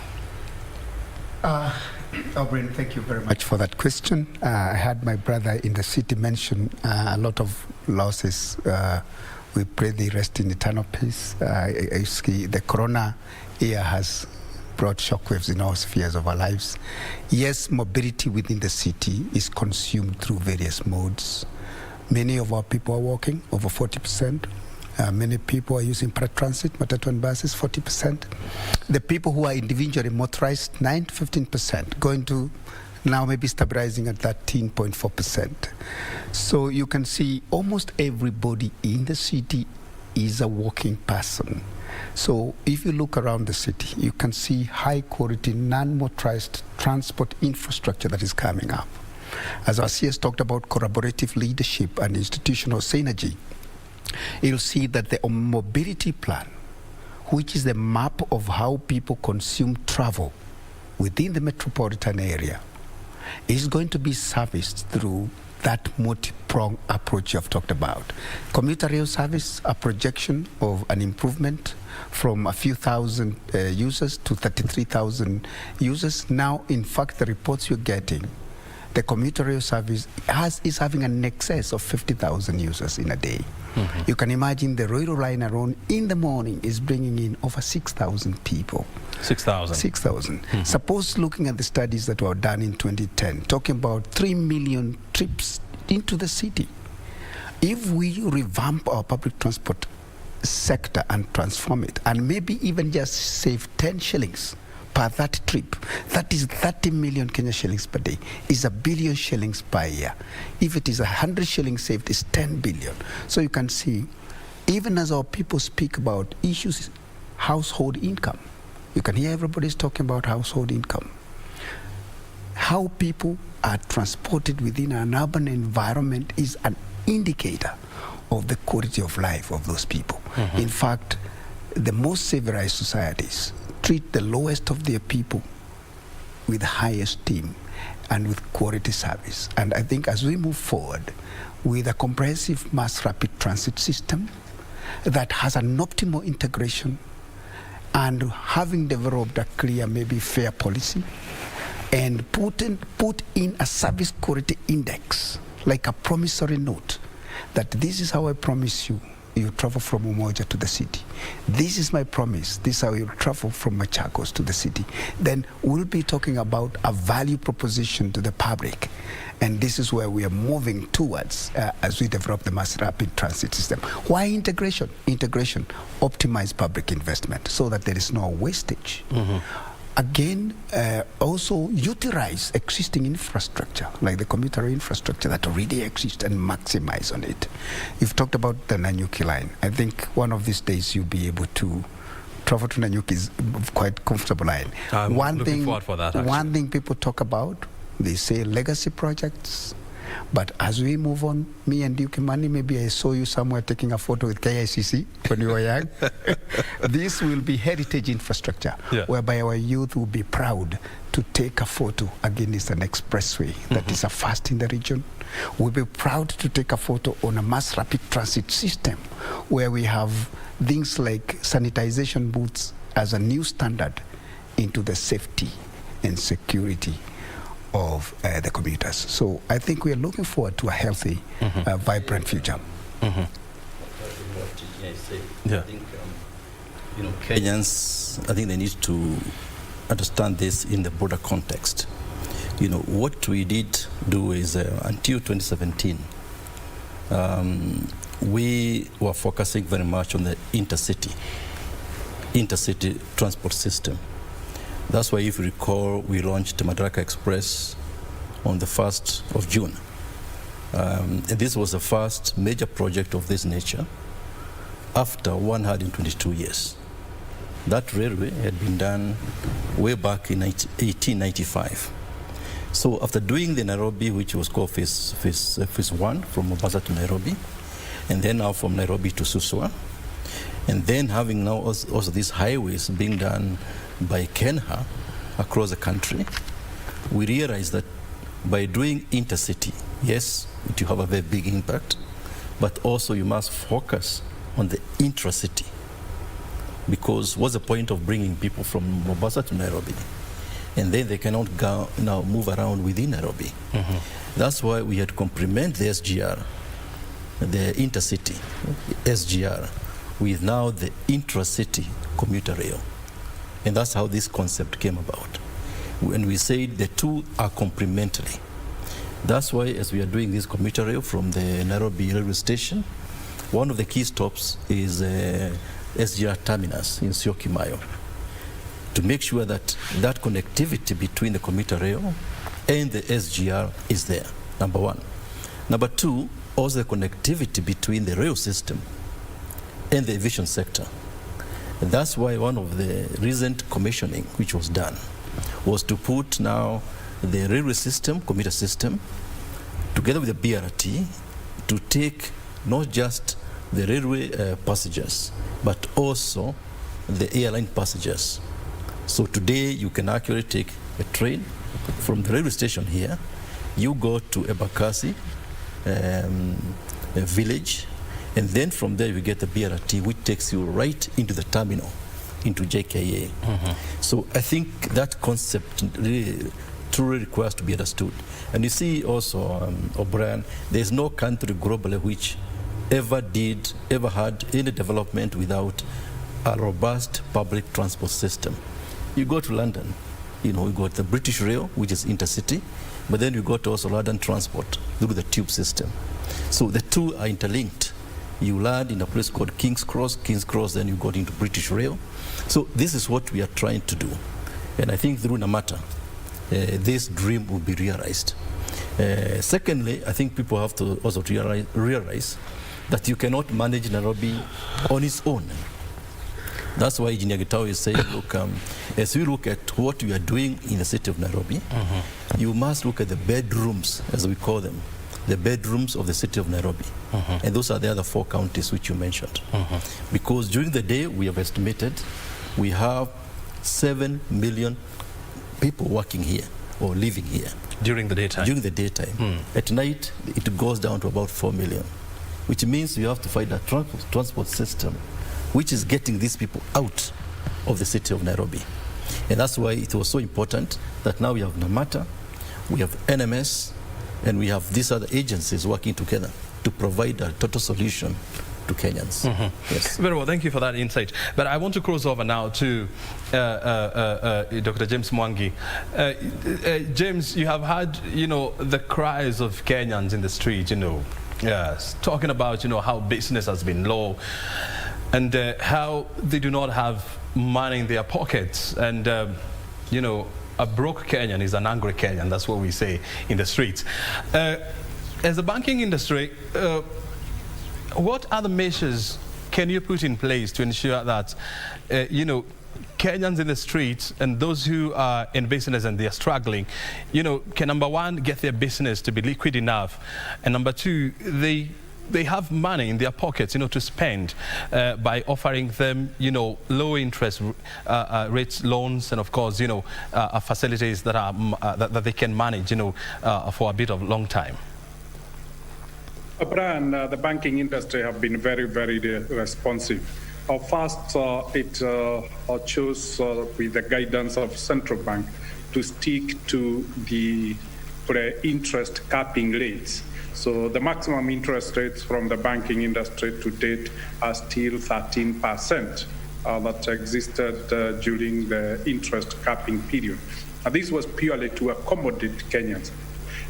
O'Brien, thank you very much for that question. I had my brother in the city mention a lot of losses. We pray they rest in eternal peace. The corona year has brought shockwaves in all spheres of our lives. Yes, mobility within the city is consumed through various modes. Many of our people are walking, over 40%. Many people are using paratransit, matatu and buses, 40%. The people who are individually motorized, 9 to 15%, going to now maybe stabilizing at 13.4%. So you can see almost everybody in the city is a walking person. So if you look around the city, you can see high quality non-motorized transport infrastructure that is coming up. As our CS talked about collaborative leadership and institutional synergy, you'll see that the mobility plan, which is the map of how people consume travel within the metropolitan area, is going to be serviced through that multi-pronged approach you've talked about. Commuter rail service, a projection of an improvement from a few thousand users to 33,000 users. Now, in fact, the reports you're getting, the commuter rail service is having an excess of 50,000 users in a day. Mm-hmm. You can imagine the rail line alone in the morning is bringing in over 6,000 people. 6,000? 6,000. Mm-hmm. Suppose looking at the studies that were done in 2010, talking about 3 million trips into the city. If we revamp our public transport sector and transform it, and maybe even just save 10 shillings per that trip, that is 30 million Kenya shillings per day, is 1 billion shillings per year. If it is 100 shillings saved, it's 10 billion. So you can see, even as our people speak about issues, household income, you can hear everybody's talking about household income. How people are transported within an urban environment is an indicator of the quality of life of those people. Mm-hmm. In fact, the most civilized societies treat the lowest of their people with high esteem and with quality service. And I think as we move forward with a comprehensive mass rapid transit system that has an optimal integration, and having developed a clear, maybe fair policy, and put in a service quality index, like a promissory note, that this is how I promise you travel from Umoja to the city. This is my promise. This is how you travel from Machakos to the city. Then we'll be talking about a value proposition to the public. And this is where we are moving towards as we develop the mass rapid transit system. Why integration? Integration, optimize public investment so that there is no wastage. Mm-hmm. Again, also utilize existing infrastructure, like the commuter infrastructure that already exists, and maximize on it. You've talked about the Nanyuki line. I think one of these days you'll be able to travel to Nanyuki is quite comfortable line. I'm looking forward for that, actually. One thing people talk about, they say legacy projects. But as we move on, me and you, Kimani, maybe I saw you somewhere taking a photo with KICC when you were young. This will be heritage infrastructure, whereby our youth will be proud to take a photo against an expressway that is a first in the region. We'll be proud to take a photo on a mass rapid transit system where we have things like sanitization booths as a new standard into the safety and security of the commuters. So I think we are looking forward to a healthy, vibrant future. Yeah. I think, Kenyans, I think they need to understand this in the broader context. What we did do is until 2017, we were focusing very much on the intercity transport system. That's why, if you recall, we launched Madaraka Express on the 1st of June. And this was the first major project of this nature. after 122 years. That railway had been done way back in 1895. So after doing the Nairobi, which was called phase 1, from Mombasa to Nairobi, and then now from Nairobi to Suswa, and then having now also these highways being done by Kenha across the country, we realized that by doing intercity, yes, it will have a very big impact, but also you must focus on the intracity. Because what's the point of bringing people from Mombasa to Nairobi? And then they cannot go, now move around within Nairobi. That's why we had to complement the SGR, the intercity SGR, with now the intracity commuter rail. And that's how this concept came about. When we said the two are complementary. That's why as we are doing this commuter rail from the Nairobi railway station, one of the key stops is SGR terminus in Syokimau, to make sure that that connectivity between the commuter rail and the SGR is there, number one. Number two, also the connectivity between the rail system and the aviation sector. And that's why one of the recent commissioning which was done was to put now the railway system, commuter system, together with the BRT to take not just the railway passengers, but also the airline passengers. So today you can actually take a train from the railway station here, you go to Ebakasi village, and then from there you get the BRT, which takes you right into the terminal, into JKA. So I think that concept really truly requires to be understood. And you see also, O'Brien, there's no country globally which ever had any development without a robust public transport system. You go to London, you know, you got the British Rail, which is intercity, but then you got also London Transport through the tube system. So the two are interlinked. You land in a place called King's Cross, then you got into British Rail. So this is what we are trying to do. And I think through Namata, this dream will be realized. Secondly, I think people have to also realize that you cannot manage Nairobi on its own. That's why Engineer Gitao is saying, look, as we look at what we are doing in the city of Nairobi, you must look at the bedrooms, as we call them, the bedrooms of the city of Nairobi. And those are the other 4 counties which you mentioned. Because during the day, we have estimated we have 7 million people working here or living here. During the daytime? During the daytime. At night, it goes down to about 4 million, which means you have to find a transport system which is getting these people out of the city of Nairobi. And that's why it was so important that now we have Namata, we have NMS, and we have these other agencies working together to provide a total solution to Kenyans. Yes. Very well, thank you for that insight. But I want to cross over now to Dr. James Mwangi. James, you have had, you know, the cries of Kenyans in the street, you know, yes, talking about, you know, how business has been low and how they do not have money in their pockets. And, you know, a broke Kenyan is an angry Kenyan. That's what we say in the streets. As a banking industry, what other measures can you put in place to ensure that, you know, Kenyans in the streets and those who are in business and they are struggling, you know, can, number one, get their business to be liquid enough, and number two, they have money in their pockets, you know, to spend by offering them, you know, low interest rates loans, and of course, you know, facilities that are that they can manage, you know, for a bit of long time. Brian, the banking industry have been very, very responsive. First, it chose with the guidance of central bank to stick to the interest capping rates. So the maximum interest rates from the banking industry to date are still 13% that existed during the interest capping period. This was purely to accommodate Kenyans.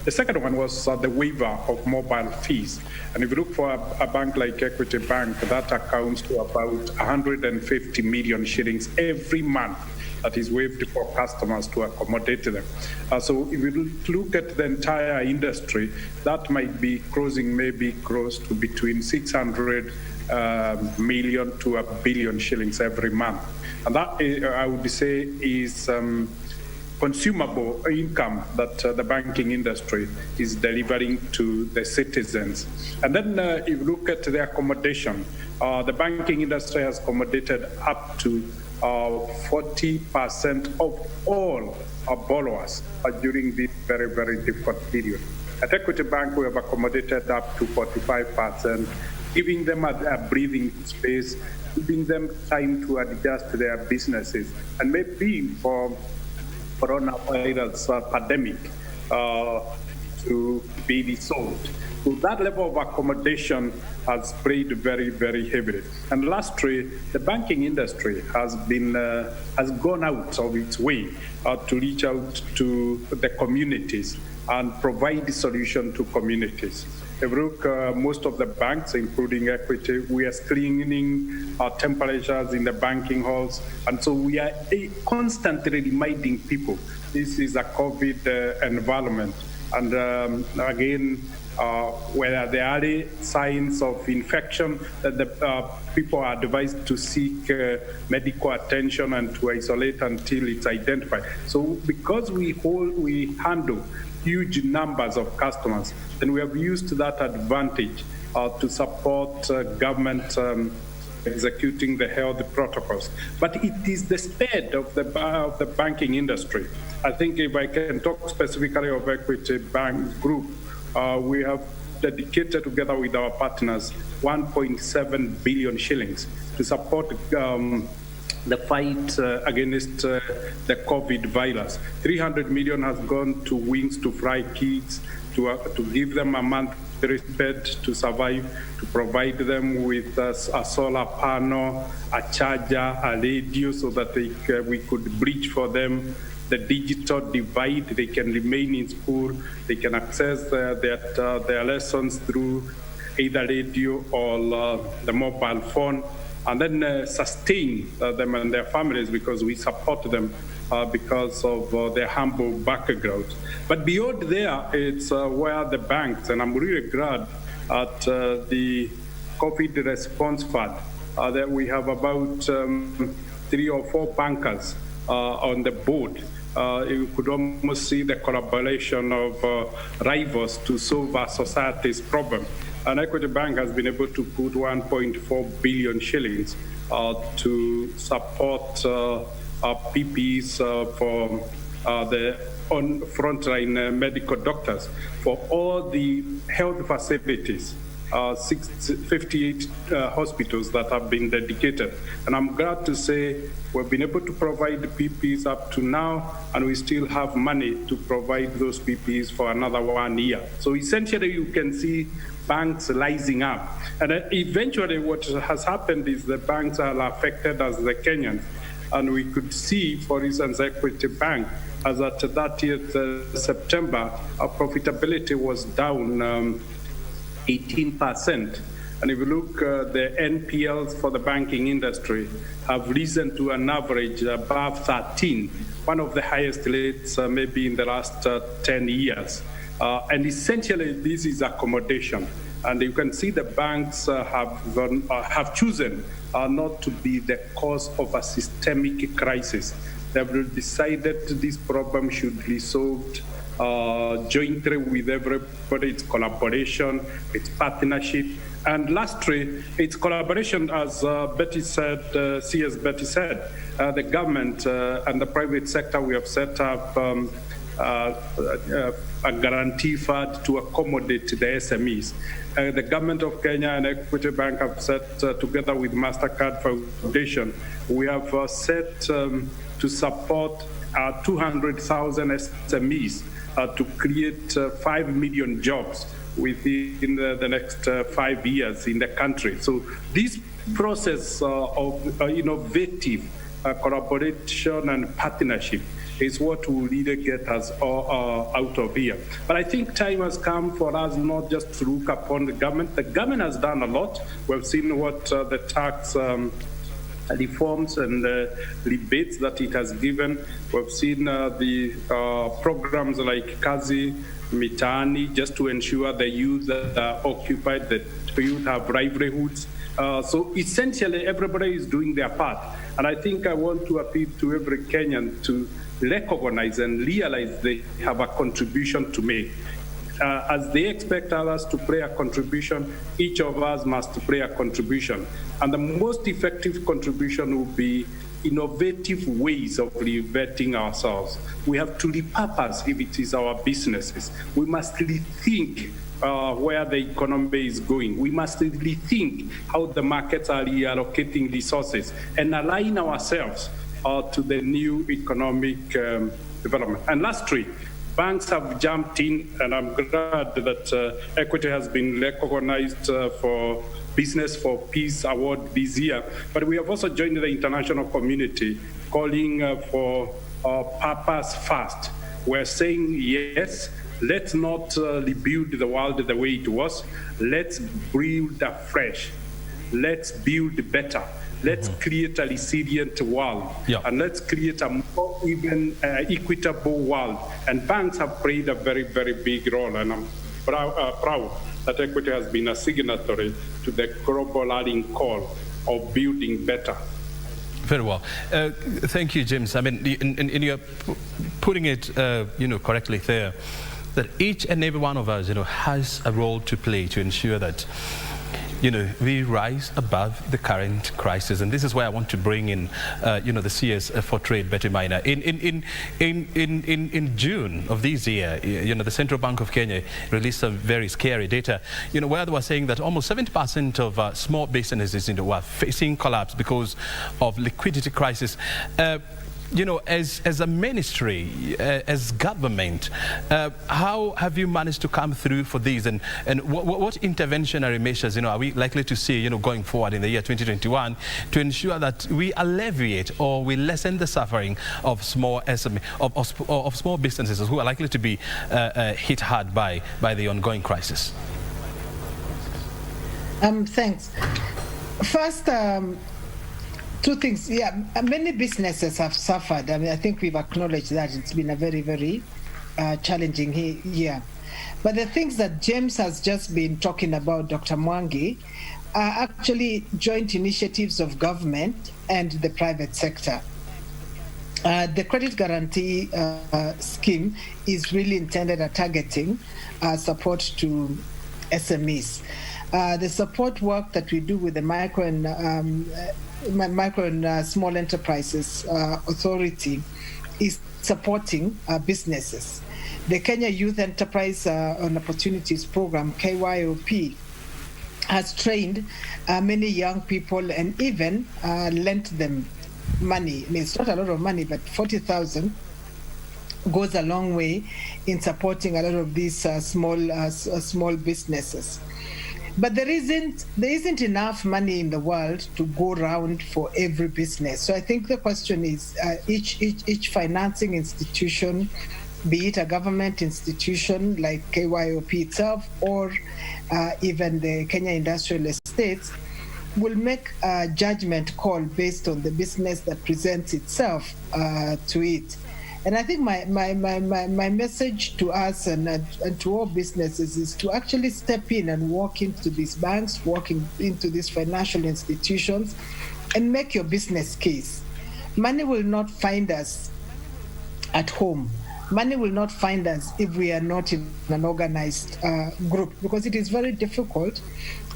The second one was the waiver of mobile fees. And if you look for a bank like Equity Bank, that accounts to about 150 million shillings every month that is waived for customers to accommodate them. So if you look at the entire industry, that might be closing maybe close to between 600 million to a billion shillings every month. And that, I would say, is consumable income that the banking industry is delivering to the citizens. And then if you look at the accommodation, the banking industry has accommodated up to 40% of all our borrowers during this very, very difficult period. At Equity Bank, we have accommodated up to 45%, giving them a breathing space, giving them time to adjust to their businesses, and maybe for coronavirus pandemic to be resolved. So that level of accommodation has played very, very heavily. And lastly, the banking industry has gone out of its way to reach out to the communities and provide the solution to communities. If you look, most of the banks, including Equity, we are screening temperatures in the banking halls. And so we are constantly reminding people this is a COVID environment. And again, where there are early signs of infection, that the people are advised to seek medical attention and to isolate until it's identified. So because we handle huge numbers of customers, and we have used that advantage to support government executing the health protocols. But it is the state of the banking industry. I think if I can talk specifically of Equity Bank Group, we have dedicated together with our partners 1.7 billion shillings to support the fight against the COVID virus. 300 million has gone to Wings to Fly Kids to give them a monthly bed to survive, to provide them with a solar panel, a charger, a radio, so that we could bridge for them the digital divide. They can remain in school, they can access their lessons through either radio or the mobile phone, and then sustain them and their families, because we support them because of their humble background. But beyond there, it's where the banks, and I'm really glad at the COVID response fund that we have about 3 or 4 bankers on the board. You could almost see the collaboration of rivals to solve our society's problem. And Equity Bank has been able to put 1.4 billion shillings to support PPEs for the frontline medical doctors for all the health facilities. 58 hospitals that have been dedicated. And I'm glad to say we've been able to provide the PPEs up to now, and we still have money to provide those PPEs for another 1 year. So essentially you can see banks rising up. And eventually what has happened is the banks are affected as the Kenyans. And we could see, for instance, Equity Bank, as at 30th September, our profitability was down 18%. And if you look, the NPLs for the banking industry have risen to an average above 13, one of the highest rates maybe in the last 10 years. And essentially, this is accommodation. And you can see the banks have chosen not to be the cause of a systemic crisis. They have decided this problem should be solved jointly with everybody. It's collaboration, it's partnership. And lastly, it's collaboration, as Betty said, CS Betty said, the government and the private sector, we have set up a guarantee fund to accommodate the SMEs. The government of Kenya and Equity Bank have set together with MasterCard Foundation, we have set to support 200,000 SMEs to create 5 million jobs within the next 5 years in the country. So this process of innovative collaboration and partnership is what will really get us out of here. But I think time has come for us not just to look upon the government. The government has done a lot. We've seen what the tax reforms and rebates that it has given. We've seen the programs like Kazi Mitaani, just to ensure the youth that are occupied, that youth have livelihoods. So essentially, everybody is doing their part. And I think I want to appeal to every Kenyan to recognize and realize they have a contribution to make. As they expect others to play a contribution, each of us must play a contribution. And the most effective contribution will be innovative ways of reinventing ourselves. We have to repurpose if it is our businesses. We must rethink where the economy is going. We must rethink how the markets are reallocating resources and align ourselves to the new economic development. And lastly, banks have jumped in, and I'm glad that Equity has been recognized for Business for Peace Award this year. But we have also joined the international community calling for purpose first. We're saying, yes, let's not rebuild the world the way it was. Let's build afresh. Let's build better. Let's create a resilient world, and let's create a more even equitable world. And banks have played a very, very big role, and I'm proud that Equity has been a signatory to the global rallying call of building better. Very well. Thank you, James. I mean, in your putting it, correctly there, that each and every one of us, has a role to play to ensure that we rise above the current crisis. And this is why I want to bring in, the CS for Trade, Betty Maina. In June of this year, the Central Bank of Kenya released some very scary data, where they were saying that almost 70% of small businesses, were facing collapse because of liquidity crisis. As a ministry, as government, how have you managed to come through for these, and what interventionary measures, are we likely to see, going forward in the year 2021 to ensure that we alleviate or we lessen the suffering of small SME, of small businesses who are likely to be hit hard by the ongoing crisis? Thanks. First, two things. Many businesses have suffered. I mean, I think we've acknowledged that it's been a very, very challenging year. But the things that James has just been talking about, Dr. Mwangi, are actually joint initiatives of government and the private sector. The credit guarantee scheme is really intended at targeting support to SMEs. The support work that we do with the micro and small enterprises authority is supporting businesses. The Kenya Youth Enterprise on Opportunities Program, KYOP, has trained many young people and even lent them money. I mean, it's not a lot of money, but 40,000 goes a long way in supporting a lot of these small businesses. But there isn't enough money in the world to go around for every business. So I think the question is each financing institution, be it a government institution like KYOP itself or even the Kenya Industrial Estates, will make a judgment call based on the business that presents itself to it. And I think my message to us and to all businesses is to actually step in and walk into these banks, into these financial institutions, and make your business case. Money will not find us at home. Money will not find us if we are not in an organized group, because it is very difficult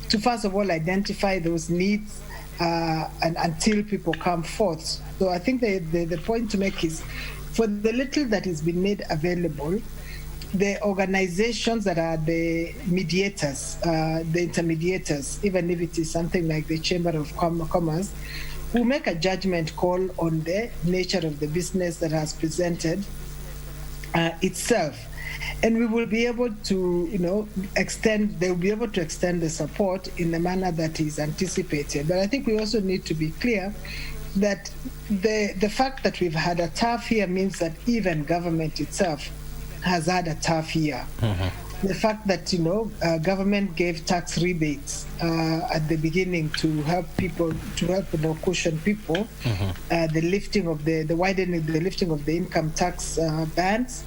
to, first of all, identify those needs and until people come forth. So I think the point to make is, for the little that has been made available, the organizations that are the mediators, the intermediators, even if it is something like the Chamber of Commerce, will make a judgment call on the nature of the business that has presented itself. And we will be able to, they will be able to extend the support in the manner that is anticipated. But I think we also need to be clear that the fact that we've had a tough year means that even government itself has had a tough year. Mm-hmm. The fact that government gave tax rebates at the beginning to help people, cushion people, mm-hmm. The lifting of the income tax bans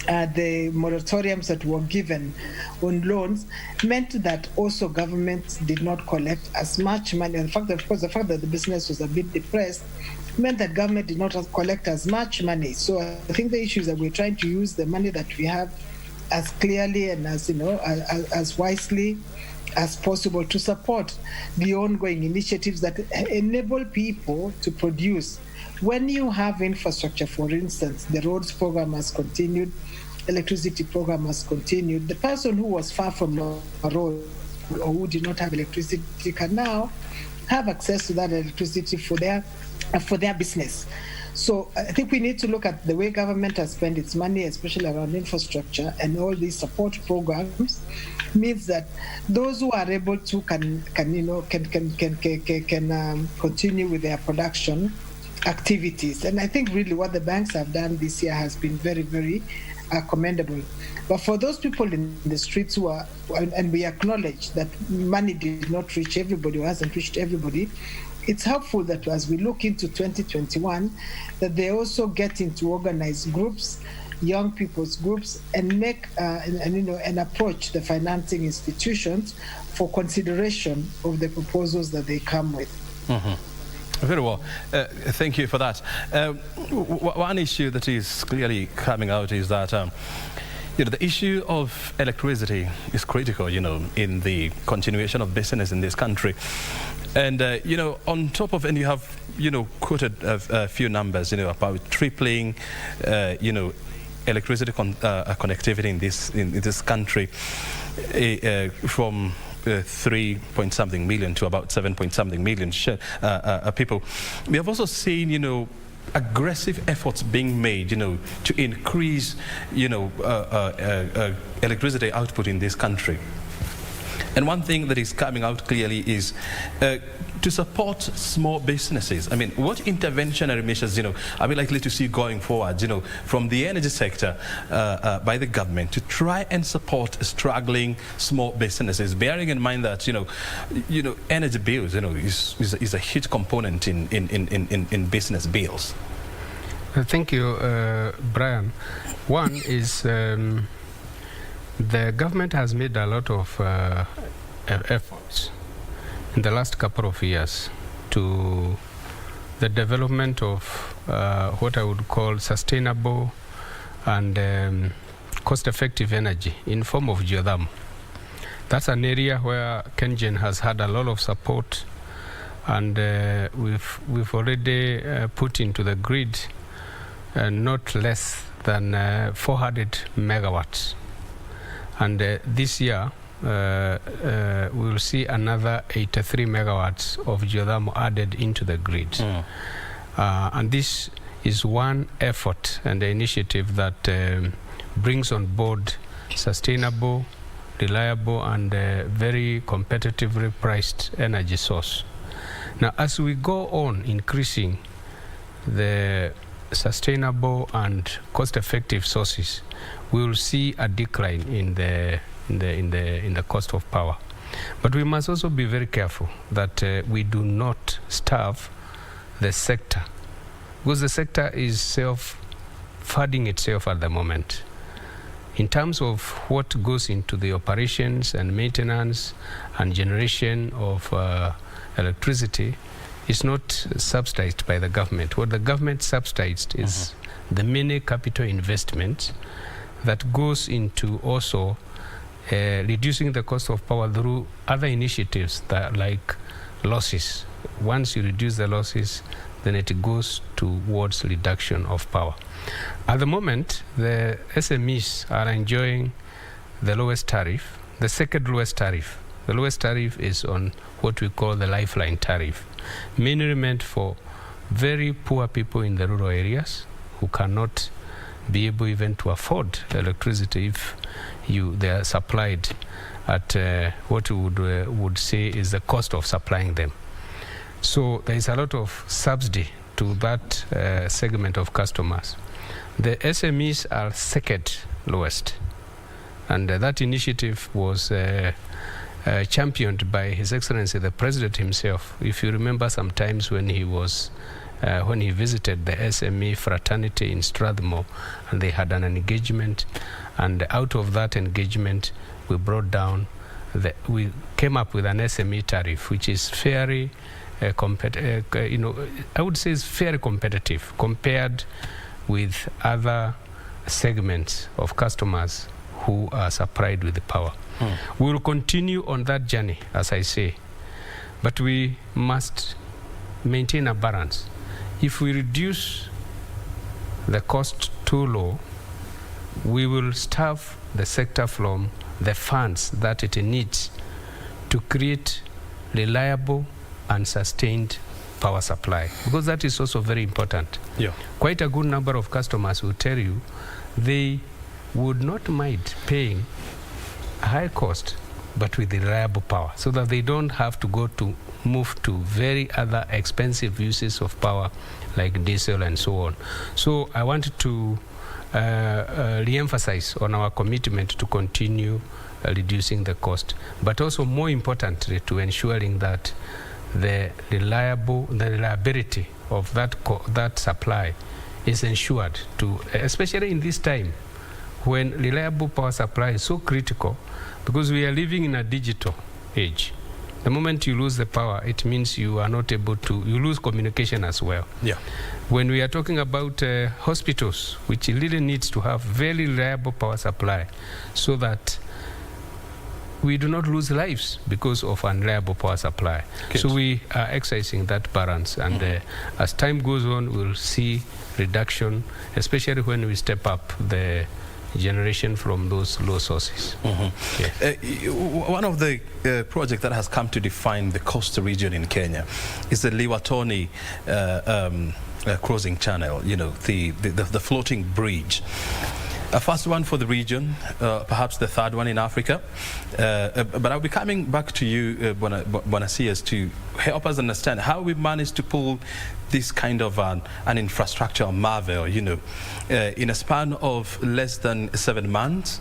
the moratoriums that were given on loans meant that also government did not collect as much money. And the fact that the business was a bit depressed meant that government did not collect as much money. So I think the issue is that we're trying to use the money that we have as clearly and as wisely as possible to support the ongoing initiatives that enable people to produce. When you have infrastructure, for instance, the roads program has continued, electricity program has continued. The person who was far from a road or who did not have electricity can now have access to that electricity for their business. So I think we need to look at the way government has spent its money, especially around infrastructure and all these support programs, means that those who are able to can continue with their production activities. And I think really what the banks have done this year has been very, very commendable. But for those people in the streets who are, and we acknowledge that money did not reach everybody or hasn't reached everybody, it's helpful that as we look into 2021, that they also get into organized groups, young people's groups, and make and approach the financing institutions for consideration of the proposals that they come with. Mm-hmm. Very well. Thank you for that. One issue that is clearly coming out is that the issue of electricity is critical, in the continuation of business in this country. And, on top of, and you have, quoted a few numbers, about tripling, electricity connectivity in this country from 3-point-something million to about 7-point-something million people. We have also seen, aggressive efforts being made, to increase, electricity output in this country. And one thing that is coming out clearly is to support small businesses. I mean, what interventionary measures, are we likely to see going forward, from the energy sector by the government to try and support struggling small businesses, bearing in mind that, energy bills, is a huge component in business bills. Thank you, Brian. One is the government has made a lot of efforts in the last couple of years to the development of what I would call sustainable and cost-effective energy in form of geothermal. That's an area where KenGen has had a lot of support, and we've already put into the grid not less than 400 megawatts. And this year, we will see another 83 megawatts of geothermal added into the grid. And this is one effort and the initiative that brings on board sustainable, reliable, and very competitively priced energy source. Now, as we go on increasing the sustainable and cost-effective sources, we will see a decline in the cost of power. But we must also be very careful that we do not starve the sector, because the sector is self-funding itself at the moment. In terms of what goes into the operations and maintenance and generation of electricity, is not subsidized by the government. What the government subsidized is the many capital investments that goes into also reducing the cost of power through other initiatives that like losses. Once you reduce the losses, then it goes towards reduction of power. At the moment, the SMEs are enjoying the lowest tariff, the second lowest tariff. The lowest tariff is on what we call the Lifeline Tariff, mainly meant for very poor people in the rural areas who cannot be able even to afford electricity if they are supplied at what we would say is the cost of supplying them. So there is a lot of subsidy to that segment of customers. The SMEs are second lowest, and that initiative was championed by His Excellency the President himself. If you remember, sometimes when he was when he visited the SME fraternity in Strathmore, and they had an engagement, and out of that engagement we brought down we came up with an SME tariff which is fairly I would say is very competitive compared with other segments of customers who are supplied with the power. We will continue on that journey, as I say, but we must maintain a balance. If we reduce the cost too low, we will starve the sector from the funds that it needs to create reliable and sustained power supply, because that is also very important. Yeah. Quite a good number of customers will tell you they would not mind paying a high cost but with reliable power, so that they don't have to move to very other expensive uses of power like diesel and so on. So I wanted to re-emphasize on our commitment to continue reducing the cost, but also more importantly to ensuring that the reliability of that supply is ensured, especially in this time when reliable power supply is so critical, because we are living in a digital age. The moment you lose the power, it means you are not able to, you lose communication as well. Yeah. When we are talking about hospitals, which really needs to have very reliable power supply so that we do not lose lives because of unreliable power supply. Good. So we are exercising that balance, and as time goes on, we'll see reduction, especially when we step up the generation from those low sources. One of the projects that has come to define the coastal region in Kenya is the Liwatoni crossing channel, the floating bridge. A first one for the region, perhaps the third one in Africa. But I'll be coming back to you, Bonasias, to help us understand how we managed to pull this kind of an infrastructure marvel, in a span of less than 7 months,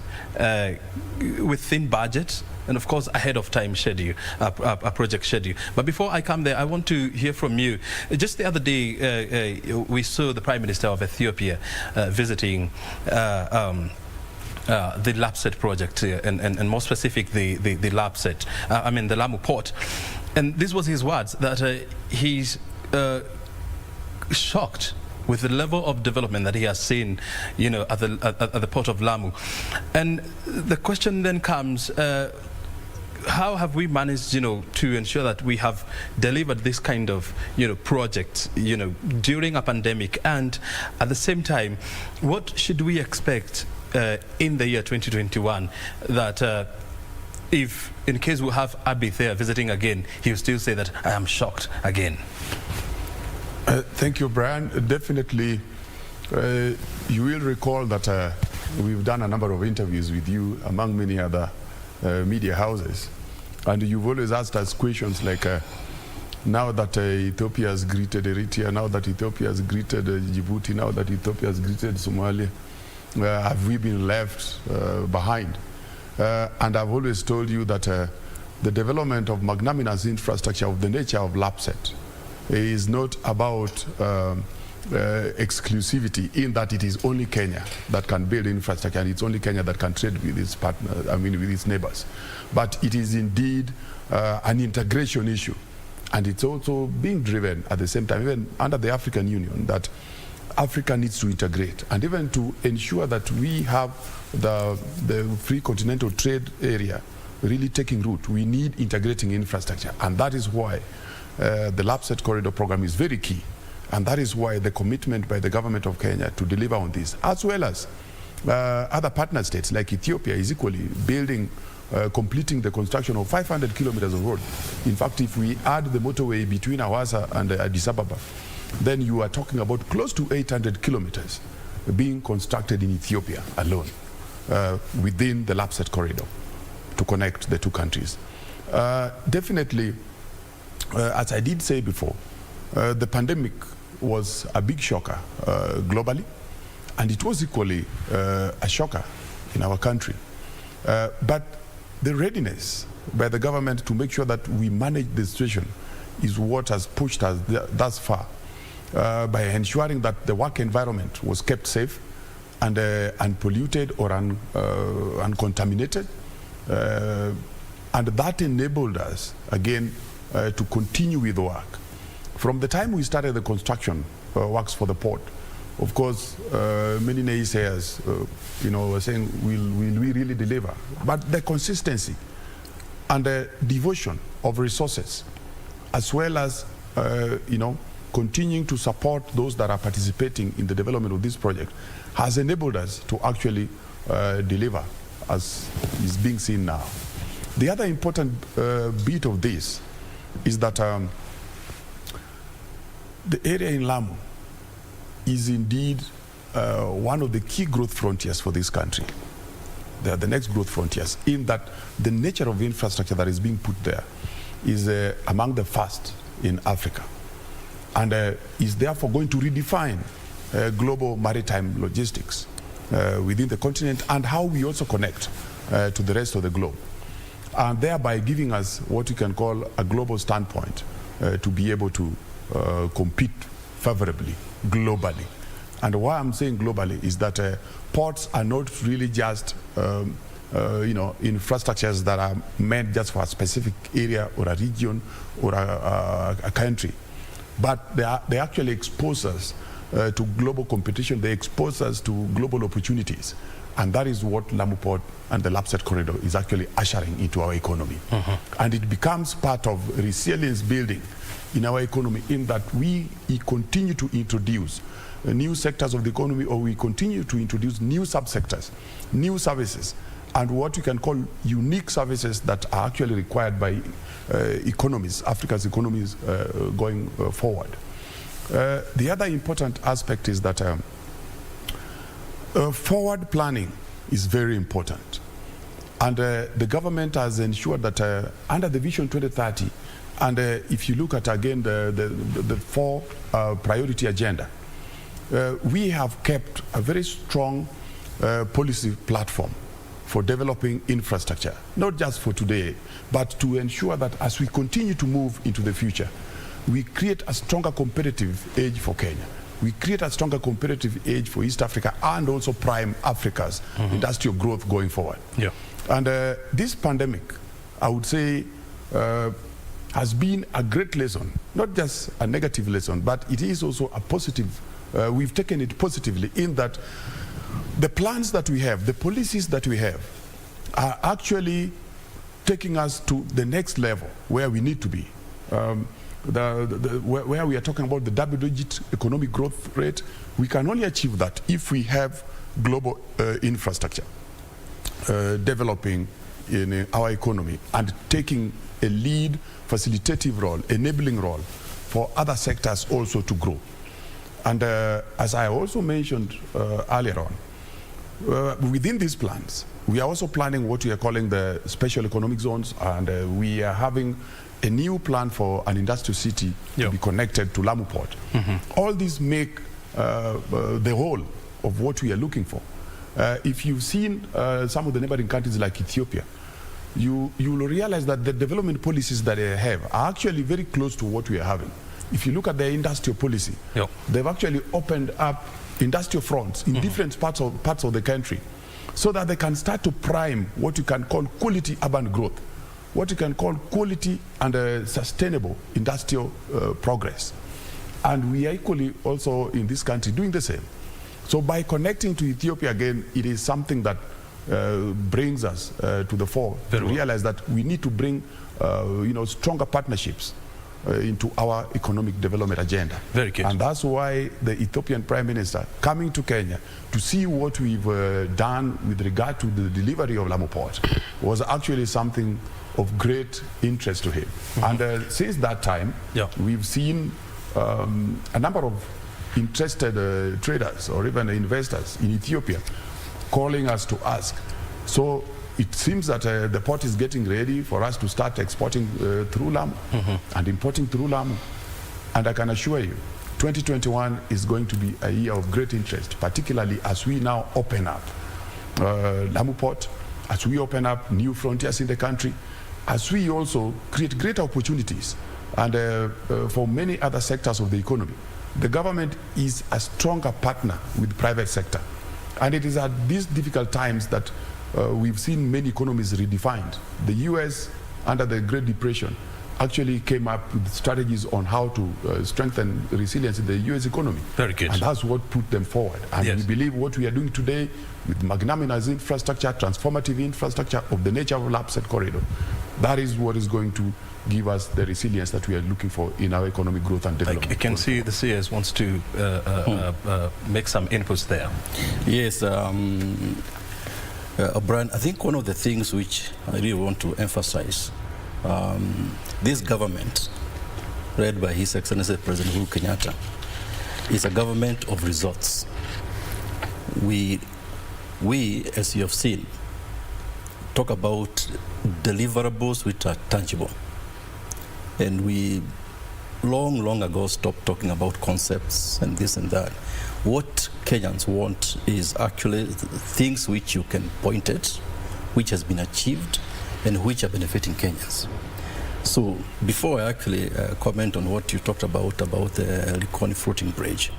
within budget, and of course ahead of time schedule, a project schedule. But before I come there, I want to hear from you. Just the other day, we saw the Prime Minister of Ethiopia visiting the Lapset project, and more specific, the Lapset, the Lamu port. And this was his words, that he's shocked with the level of development that he has seen, at the port of Lamu. And the question then comes, how have we managed, to ensure that we have delivered this kind of, project, during a pandemic, and at the same time, what should we expect in the year 2021 that if, in case we have Abiy there visiting again, he will still say that I am shocked again? Thank you, Brian. Definitely, you will recall that we've done a number of interviews with you, among many other media houses, and you've always asked us questions like, now that Ethiopia has greeted Eritrea, now that Ethiopia has greeted Djibouti, now that Ethiopia has greeted Somalia, have we been left behind? And I've always told you that the development of magnanimous infrastructure of the nature of Lapset is not about exclusivity, in that it is only Kenya that can build infrastructure, and it's only Kenya that can trade with its partners, with its neighbors. But it is indeed an integration issue, and it's also being driven at the same time, even under the African Union, that Africa needs to integrate, and even to ensure that we have the free continental trade area really taking root, we need integrating infrastructure, and that is why the Lapset Corridor program is very key, and that is why the commitment by the government of Kenya to deliver on this, as well as other partner states like Ethiopia, is equally building, completing the construction of 500 kilometers of road. In fact, if we add the motorway between Hawassa and Addis Ababa, then you are talking about close to 800 kilometers being constructed in Ethiopia alone, within the Lapset Corridor, to connect the two countries. Definitely, as I did say before, the pandemic was a big shocker globally, and it was equally a shocker in our country. But the readiness by the government to make sure that we manage the situation is what has pushed us thus far. by ensuring that the work environment was kept safe and unpolluted or uncontaminated. And that enabled us, again, to continue with the work. From the time we started the construction works for the port, of course, many naysayers, were saying, will we really deliver? But the consistency and the devotion of resources, as well as, continuing to support those that are participating in the development of this project, has enabled us to actually deliver, as is being seen now. The other important bit of this is that the area in Lamu is indeed one of the key growth frontiers for this country. They are the next growth frontiers, in that the nature of infrastructure that is being put there is among the first in Africa, and is therefore going to redefine global maritime logistics within the continent, and how we also connect to the rest of the globe, and thereby giving us what we can call a global standpoint to be able to compete favorably globally. And why I'm saying globally is that ports are not really just infrastructures that are meant just for a specific area or a region or a country, but they actually expose us to global competition. They expose us to global opportunities, and that is what Lamu Port and the Lapsset Corridor is actually ushering into our economy. And it becomes part of resilience building in our economy, in that we continue to introduce new sectors of the economy, or we continue to introduce new subsectors, new services, and what we can call unique services that are actually required by economies, Africa's economies going forward. The other important aspect is that forward planning is very important. And the government has ensured that under the Vision 2030, and if you look at, again, the four priority agenda, we have kept a very strong policy platform for developing infrastructure, not just for today, but to ensure that as we continue to move into the future, we create a stronger competitive edge for Kenya. We create a stronger competitive edge for East Africa, and also prime Africa's industrial growth going forward. Yeah. And this pandemic, I would say, has been a great lesson, not just a negative lesson, but it is also a positive. We've taken it positively, in that the plans that we have, the policies that we have, are actually taking us to the next level where we need to be. Where we are talking about the double-digit economic growth rate, we can only achieve that if we have global infrastructure developing in our economy and taking a lead, facilitative role, enabling role for other sectors also to grow. And as I also mentioned earlier on, within these plans, we are also planning what we are calling the special economic zones, and we are having a new plan for an industrial city to be connected to Lamu Port. All these make the whole of what we are looking for. If you've seen some of the neighboring countries like Ethiopia, you will realize that the development policies that they have are actually very close to what we are having. If you look at their industrial policy, they've actually opened up industrial fronts in different parts of the country, so that they can start to prime what you can call quality urban growth, what you can call quality and sustainable industrial progress. And we are equally also in this country doing the same. So by connecting to Ethiopia again, it is something that brings us to the fore to realize that we need to bring stronger partnerships into our economic development agenda. Very good. And that's why the Ethiopian Prime Minister coming to Kenya to see what we've done with regard to the delivery of Lamu Port was actually something of great interest to him. And since that time, we've seen a number of interested traders or even investors in Ethiopia calling us to ask. So it seems that the port is getting ready for us to start exporting through Lamu and importing through Lamu. And I can assure you, 2021 is going to be a year of great interest, particularly as we now open up Lamu Port, as we open up new frontiers in the country, as we also create great opportunities and for many other sectors of the economy. the government is a stronger partner with the private sector. And it is at these difficult times that we've seen many economies redefined. The US, under the Great Depression, actually came up with strategies on how to strengthen resilience in the US economy. Very good. And that's what put them forward. And Yes. we believe what we are doing today with magnanimous infrastructure, transformative infrastructure of the nature of LAPSET corridor, that is what is going to give us the resilience that we are looking for in our economic growth and development. I can see the CS wants to make some inputs there. Yes, Brian, I think one of the things which I really want to emphasize, this government, led by His Excellency President Uhuru Kenyatta, is a government of results. We, as you have seen, talk about deliverables which are tangible. And we long ago stopped talking about concepts and this and that. What Kenyans want is actually things which you can point at, which has been achieved, and which are benefiting Kenyans. So before I actually comment on what you talked about the Likoni floating bridge,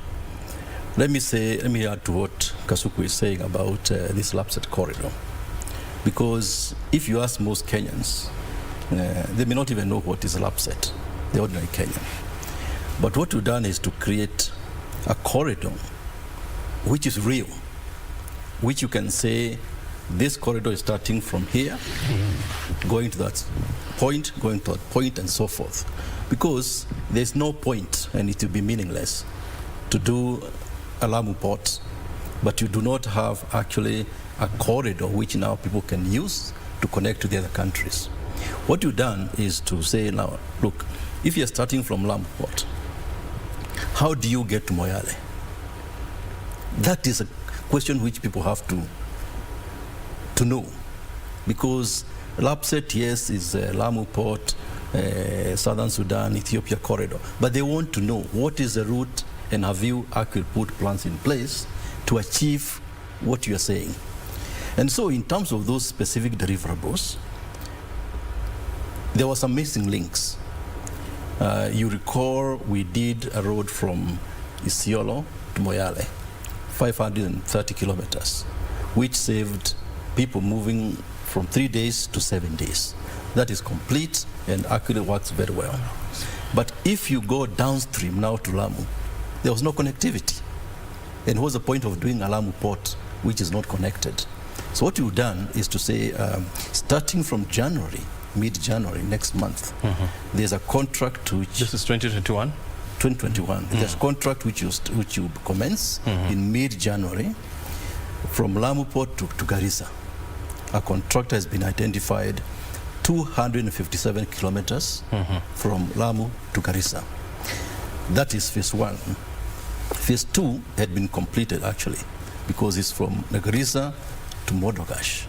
let me add to what Kasuku is saying about this LAPSET corridor. Because if you ask most Kenyans, they may not even know what is LAPSET, the ordinary Kenyan. But what we've done is to create a corridor which is real, which you can say this corridor is starting from here, going to that point, and so forth. Because there's no point, and it will be meaningless, to do a Lamu port, but you do not have actually a corridor which now people can use to connect to the other countries. What you've done is to say now, look, if you're starting from Lamu port, how do you get to Moyale? That is a question which people have to know. Because LAPSET, yes, is Lamu port, Southern Sudan, Ethiopia corridor. But they want to know what is the route and have you actually put plans in place to achieve what you are saying. And so in terms of those specific deliverables, there were some missing links. You recall we did a road from Isiolo to Moyale, 530 kilometers, which saved people moving from 3 days to 7 days. That is complete and actually works very well. But if you go downstream now to Lamu, there was no connectivity. And what's the point of doing a Lamu port which is not connected? So what we've done is to say, starting from January, mid-January next month, there's a contract which... This is 2021? 2021. There's a contract which you commence in mid-January from Lamu Port to Garissa. A contractor has been identified 257 kilometers from Lamu to Garissa. That is phase one. Phase two had been completed actually, because it's from Garissa to Modogash.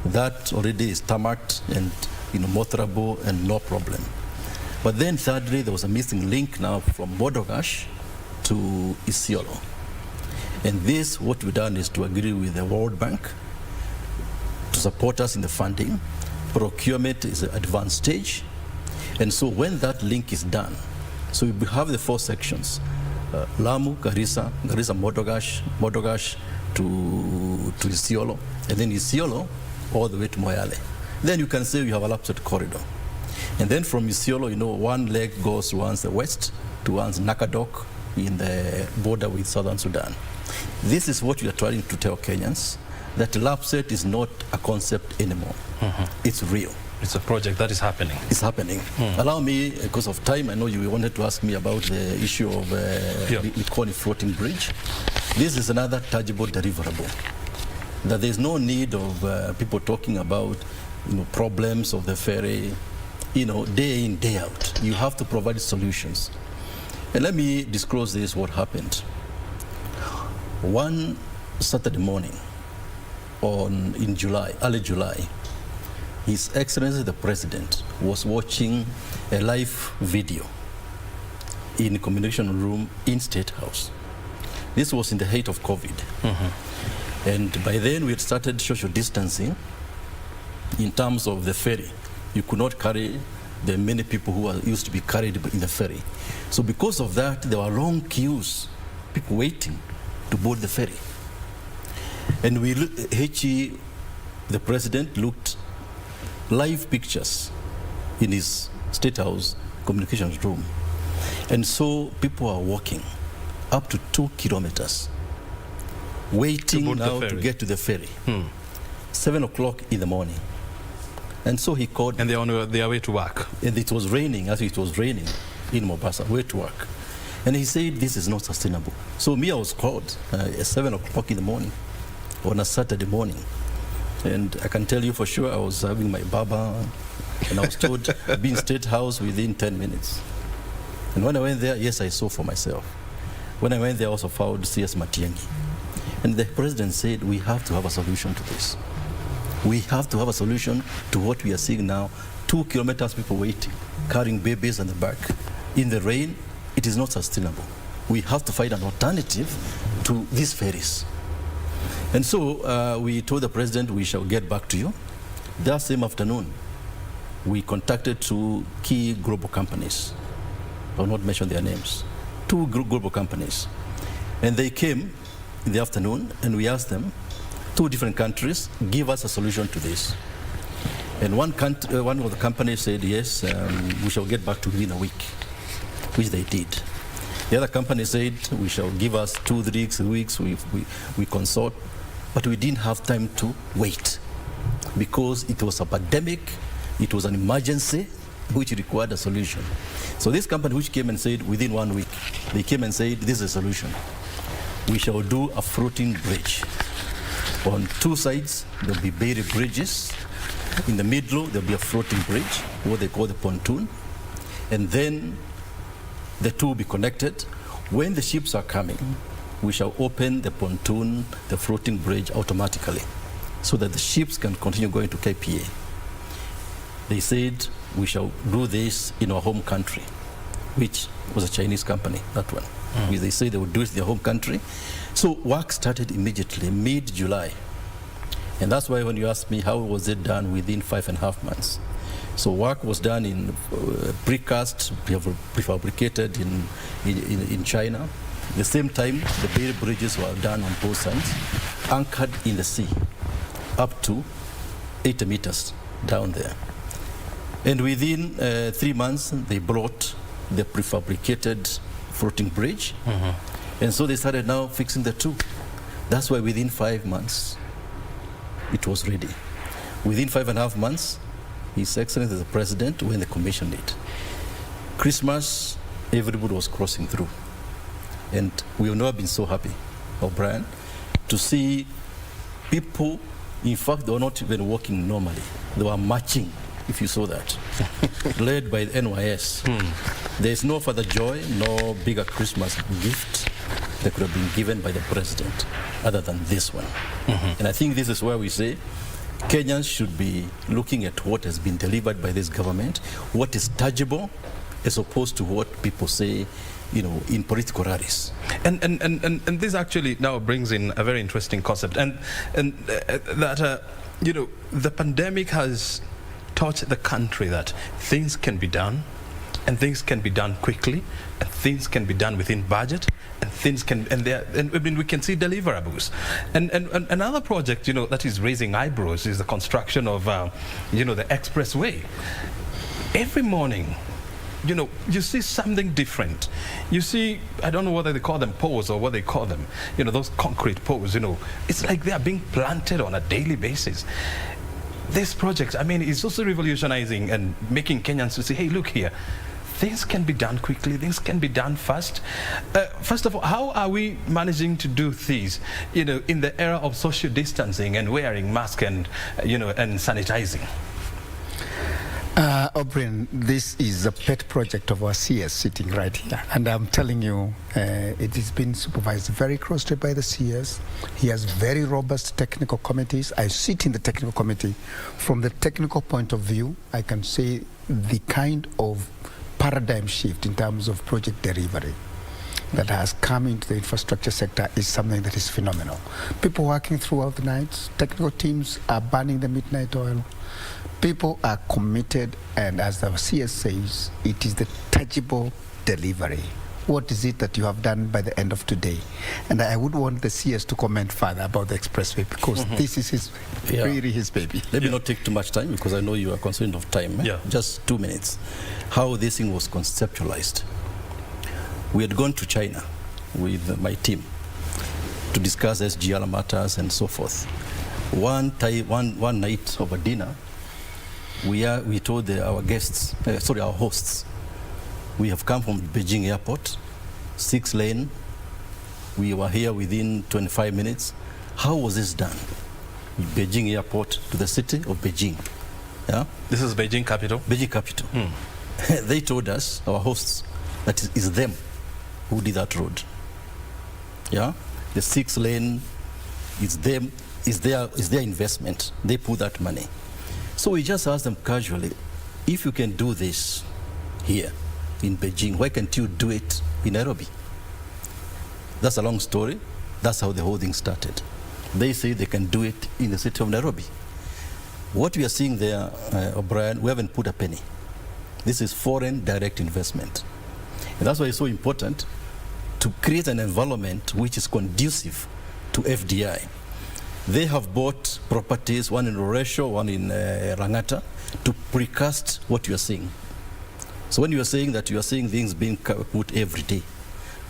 That already is tarmacked and motorable and no problem. But then thirdly, there was a missing link now from Modogash to Isiolo. And this, what we've done is to agree with the World Bank to support us in the funding. Procurement is an advanced stage. And so when that link is done, so we have the 4 sections, Lamu, Garissa, Modogash to Isiolo, and then Isiolo all the way to Moyale. Then you can say you have a LAPSET corridor. And then from Isiolo, one leg goes towards the west, towards Nakadok in the border with Southern Sudan. This is what we are trying to tell Kenyans, that LAPSET is not a concept anymore. It's real. It's a project that is happening. It's happening. Allow me, because of time, I know you wanted to ask me about the issue of the Likoni floating bridge. This is another tangible deliverable. That there's no need of people talking about problems of the ferry, day in, day out. You have to provide solutions. And let me disclose this, what happened. One Saturday morning in July, early July, His Excellency the President was watching a live video in the communication room in State House. This was in the height of COVID. And by then we had started social distancing in terms of the ferry. You could not carry there are many people who used to be carried in the ferry. So because of that, there were long queues, people waiting to board the ferry. And the president looked live pictures in his State House communications room. And so people are walking up to 2 kilometers, waiting now to get to the ferry. 7 o'clock in the morning. And so he called. And they're on their way to work. And it was raining, as it was raining in Mombasa, way to work. And he said, this is not sustainable. So me, I was called at 7 o'clock in the morning on a Saturday morning. And I can tell you for sure, I was having my baba, and I was told, be in State House within 10 minutes. And when I went there, yes, I saw for myself. When I went there, I also found CS Matiang'i. And the president said, we have to have a solution to this. We have to have a solution to what we are seeing now. 2 kilometers, people waiting, carrying babies on the back. In the rain, it is not sustainable. We have to find an alternative to these ferries. And so we told the president, we shall get back to you. That same afternoon, we contacted 2 key global companies. I will not mention their names. 2 global companies. And they came in the afternoon, and we asked them, 2 different countries, give us a solution to this. And one of the companies said, yes, we shall get back to you within a week, which they did. The other company said, we shall give us 2-3 weeks, we consult, but we didn't have time to wait because it was a pandemic, it was an emergency which required a solution. So this company which came and said within 1 week, they came and said, this is a solution. We shall do a floating bridge. On 2 sides, there'll be buried bridges. In the middle, there'll be a floating bridge, what they call the pontoon. And then the 2 will be connected. When the ships are coming, we shall open the pontoon, the floating bridge automatically, so that the ships can continue going to KPA. They said, we shall do this in our home country, which was a Chinese company, that one. They said they would do it in their home country. So work started immediately, mid-July. And that's why when you ask me how was it done within 5.5 months. So work was done in precast, prefabricated in China. At the same time, the buried bridges were done on both sides, anchored in the sea, up to 80 meters down there. And within 3 months, they brought the prefabricated floating bridge. And so they started now fixing the 2. That's why within 5 months, it was ready. Within 5.5 months, His Excellency the President, when they commissioned it, Christmas, everybody was crossing through. And we have never been so happy, O'Brien, to see people, in fact, they were not even walking normally. They were marching, if you saw that, led by the NYS. There is no further joy, no bigger Christmas gift that could have been given by the president other than this one. And I think this is where we say Kenyans should be looking at what has been delivered by this government, what is tangible, as opposed to what people say, you know, in political rallies. And this actually now brings in a very interesting concept, and that you know, the pandemic has taught the country that things can be done, and things can be done quickly, and things can be done within budget, and things can, and I mean, we can see deliverables. And another project, you know, that is raising eyebrows is the construction of, you know, the expressway. Every morning, you know, you see something different. You see, I don't know whether they call them poles or what they call them, you know, those concrete poles, you know, it's like they are being planted on a daily basis. This project, I mean, is also revolutionizing and making Kenyans to say, hey, look here, things can be done quickly, things can be done fast. First of all, how are we managing to do these, you know, in the era of social distancing and wearing masks and, you know, and sanitizing? O'Brien, this is a pet project of our CS sitting right here. And I'm telling you, it has been supervised very closely by the CS. He has very robust technical committees. I sit in the technical committee. From the technical point of view, I can say the kind of paradigm shift in terms of project delivery. that has come into the infrastructure sector is something that is phenomenal. People working throughout the nights, technical teams are burning the midnight oil. People are committed, and as the CS says, it is the tangible delivery. What is it that you have done by the end of today? And I would want the CS to comment further about the expressway, because this is really his baby. Let me not take too much time, because I know you are concerned of time. Just 2 minutes. How this thing was conceptualized. We had gone to China with my team to discuss SGR matters and so forth. One night of a dinner, we told our guests, our hosts, we have come from Beijing airport, 6-lane. We were here within 25 minutes. How was this done? Beijing airport to the city of Beijing. Yeah? This is Beijing capital? Beijing capital. They told us, our hosts, that it is them who did that road. Yeah? The 6-lane is them, is their investment. They put that money. So we just asked them casually, if you can do this here in Beijing, why can't you do it in Nairobi? That's a long story. That's how the whole thing started. They say they can do it in the city of Nairobi. What we are seeing there, O'Brien, we haven't put a penny. This is foreign direct investment. And that's why it's so important to create an environment which is conducive to FDI. They have bought properties, one in Roresho, one in Rangata, to precast what you are seeing. So when you are saying that you are seeing things being put every day,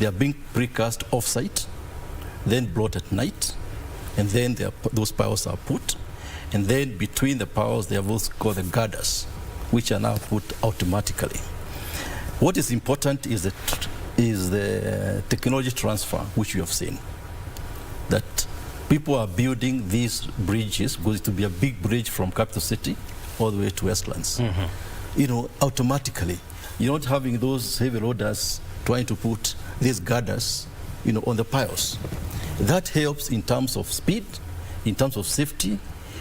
they are being precast off-site, then brought at night, and then those piles are put, and then between the piles they have what's called the girders, which are now put automatically. What is important is the technology transfer, which you have seen. That people are building these bridges, because it will be a big bridge from capital city all the way to Westlands. Automatically. You're not having those heavy loaders trying to put these girders, on the piles. That helps in terms of speed, in terms of safety,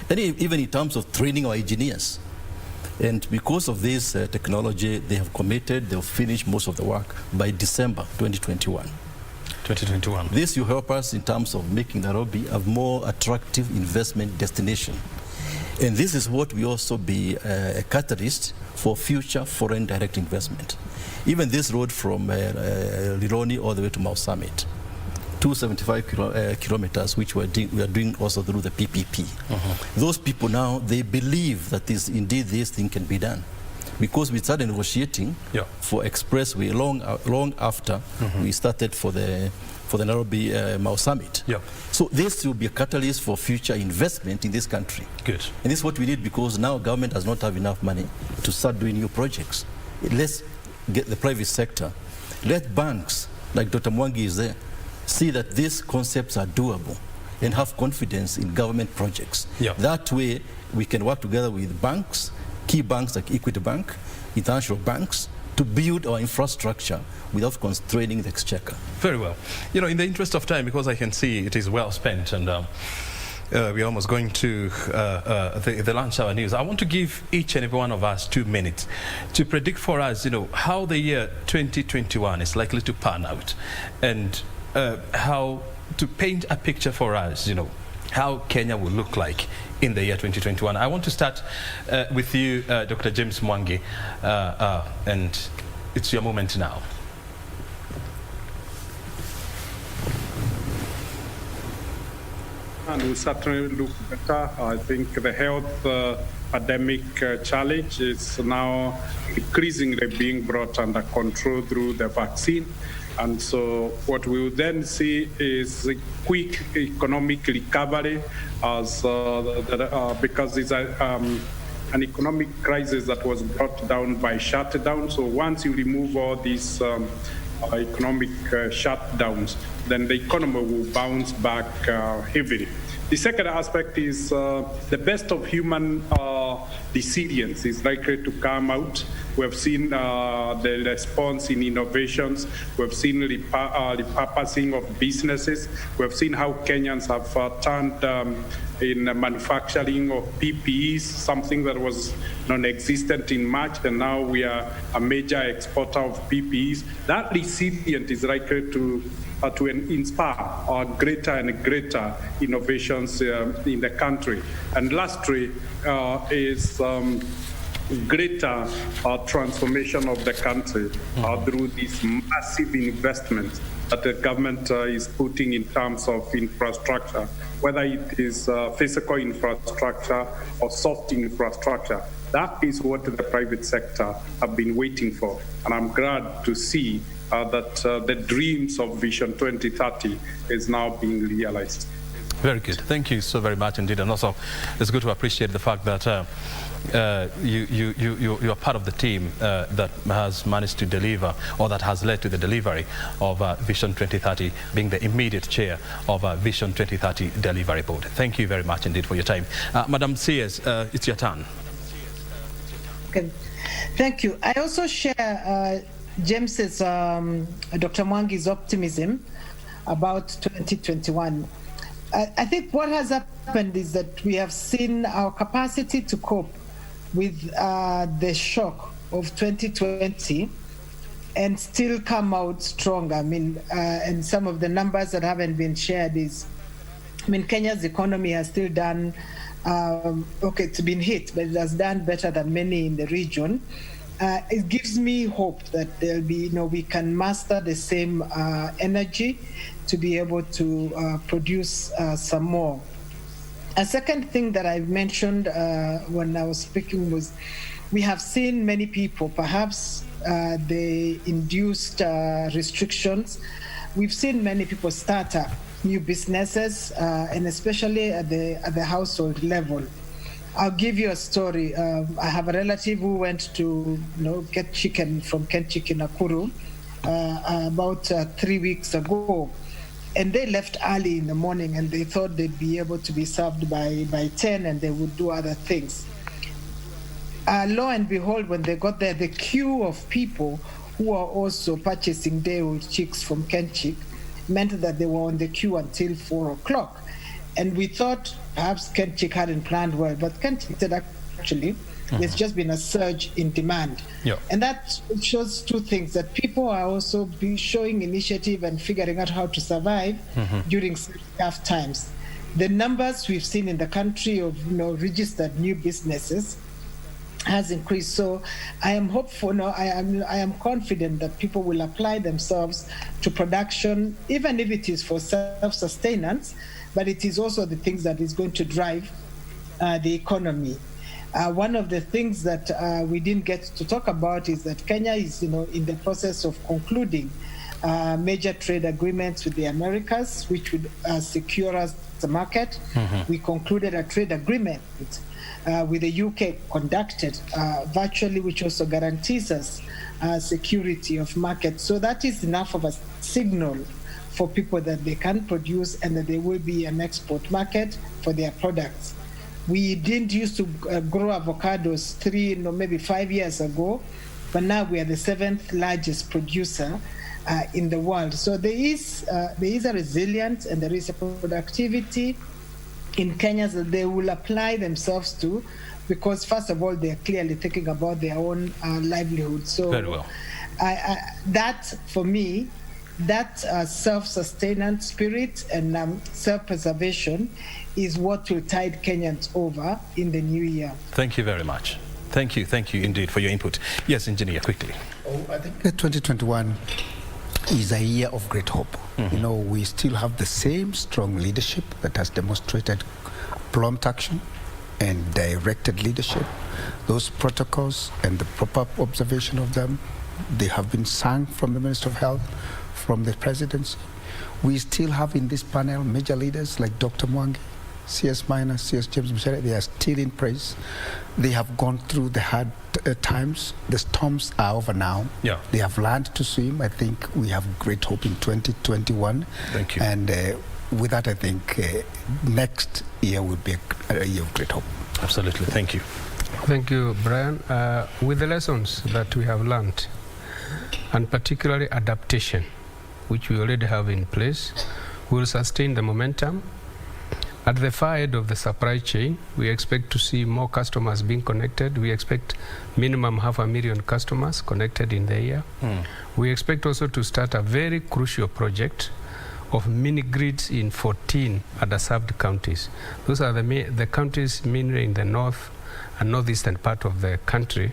and even in terms of training our engineers. And because of this technology, they have committed, they'll finish most of the work by December 2021. 2021. This will help us in terms of making Nairobi a more attractive investment destination. And this is what will also be a catalyst for future foreign direct investment. Even this road from Lironi all the way to Mau Summit, 275 kilometers, which we are doing also through the PPP. Those people now, they believe that indeed this thing can be done. Because we started negotiating for expressway long after we started for the Nairobi Mau Summit. So this will be a catalyst for future investment in this country. Good. And this is what we need, because now government does not have enough money to start doing new projects. Let's get the private sector. Let banks, like Dr. Mwangi is there, see that these concepts are doable and have confidence in government projects. That way we can work together with banks, key banks like Equity Bank, international banks, to build our infrastructure without constraining the exchequer. Very well. In the interest of time, because I can see it is well spent, and we're almost going to the lunch hour news, I want to give each and every one of us 2 minutes to predict for us, how the year 2021 is likely to pan out, and how to paint a picture for us, how Kenya will look like in the year 2021. I want to start with you, Dr. James Mwangi, and it's your moment now. And we certainly look better. I think the health pandemic challenge is now increasingly being brought under control through the vaccine. And so what we will then see is a quick economic recovery because it's an economic crisis that was brought down by shutdown. So once you remove all these economic shutdowns, then the economy will bounce back heavily. The second aspect is the best of human resilience is likely to come out. We have seen the response in innovations. We have seen repurposing of businesses. We have seen how Kenyans have turned in manufacturing of PPEs, something that was non-existent in March, and now we are a major exporter of PPEs. That resilience is likely to inspire greater and greater innovations in the country. And lastly is greater transformation of the country through these massive investments that the government is putting in terms of infrastructure, whether it is physical infrastructure or soft infrastructure. That is what the private sector have been waiting for. And I'm glad to see that the dreams of Vision 2030 is now being realized. Very good. Thank you so very much indeed. And also, it's good to appreciate the fact that you are part of the team that has managed to deliver, or that has led to the delivery of Vision 2030, being the immediate chair of Vision 2030 Delivery Board. Thank you very much indeed for your time. Madam CS, it's your turn. Okay. Thank you. I also share James's, Dr. Mwangi's optimism about 2021. I think what has happened is that we have seen our capacity to cope with the shock of 2020 and still come out stronger. I mean, and some of the numbers that haven't been shared is, I mean, Kenya's economy has still done, okay, it's been hit, but it has done better than many in the region. It gives me hope that there'll be, we can master the same energy to be able to produce some more. A second thing that I mentioned when I was speaking was, we have seen many people, perhaps the induced restrictions, we've seen many people start up new businesses, and especially at the household level. I'll give you a story. I have a relative who went to get chicken from Ken Chicken Nakuru about 3 weeks ago. And they left early in the morning, and they thought they'd be able to be served by 10, and they would do other things. Lo and behold, when they got there, the queue of people who are also purchasing day-old chicks from Kenchik meant that they were on the queue until 4 o'clock. And we thought perhaps Kenchik hadn't planned well, but Kenchik said actually, there's just been a surge in demand. Yeah. And that shows two things, that people are also showing initiative and figuring out how to survive during tough times. The numbers we've seen in the country of registered new businesses has increased. So I am hopeful, I am confident that people will apply themselves to production, even if it is for self-sustenance, but it is also the things that is going to drive the economy. One of the things that we didn't get to talk about is that Kenya is, in the process of concluding major trade agreements with the Americas, which would secure us the market. We concluded a trade agreement with the UK conducted virtually, which also guarantees us security of market. So that is enough of a signal for people that they can produce and that there will be an export market for their products. We didn't used to grow avocados 3, maybe 5 years ago, but now we are the 7th largest producer in the world. So there is a resilience and there is a productivity in Kenya that they will apply themselves to, because first of all, they're clearly thinking about their own livelihood. So very well. That, for me, that self-sustenance spirit and self-preservation is what will tide Kenyans over in the new year. Thank you very much. Thank you indeed for your input. Yes, Engineer, quickly. I think 2021 is a year of great hope. We still have the same strong leadership that has demonstrated prompt action and directed leadership. Those protocols and the proper observation of them, they have been sung from the Minister of Health, from the presidency. We still have in this panel major leaders like Dr. Mwangi, CS Minor, CS James Mshere. They are still in place. They have gone through the hard times. The storms are over now. Yeah. They have learned to swim. I think we have great hope in 2021. Thank you. And with that, I think next year will be a year of great hope. Absolutely. Thank you. Thank you, Brian. With the lessons that we have learned, and particularly adaptation, which we already have in place, we will sustain the momentum. At the far end of the supply chain, we expect to see more customers being connected. We expect minimum 500,000 customers connected in the year. We expect also to start a very crucial project of mini grids in 14 underserved counties. Those are the counties mainly in the north and northeastern part of the country,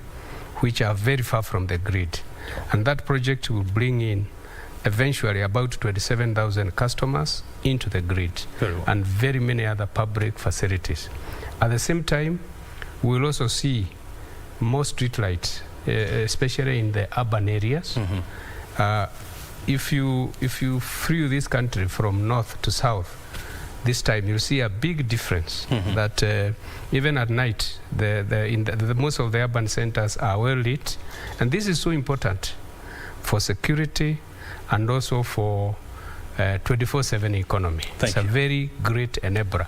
which are very far from the grid. And that project will bring in eventually about 27,000 customers into the grid and very many other public facilities. At the same time, we will also see more streetlights, especially in the urban areas. If you free this country from north to south, this time you'll see a big difference that even at night, most of the urban centers are well lit. And this is so important for security and also for 24/7 economy. It's a very great enabler.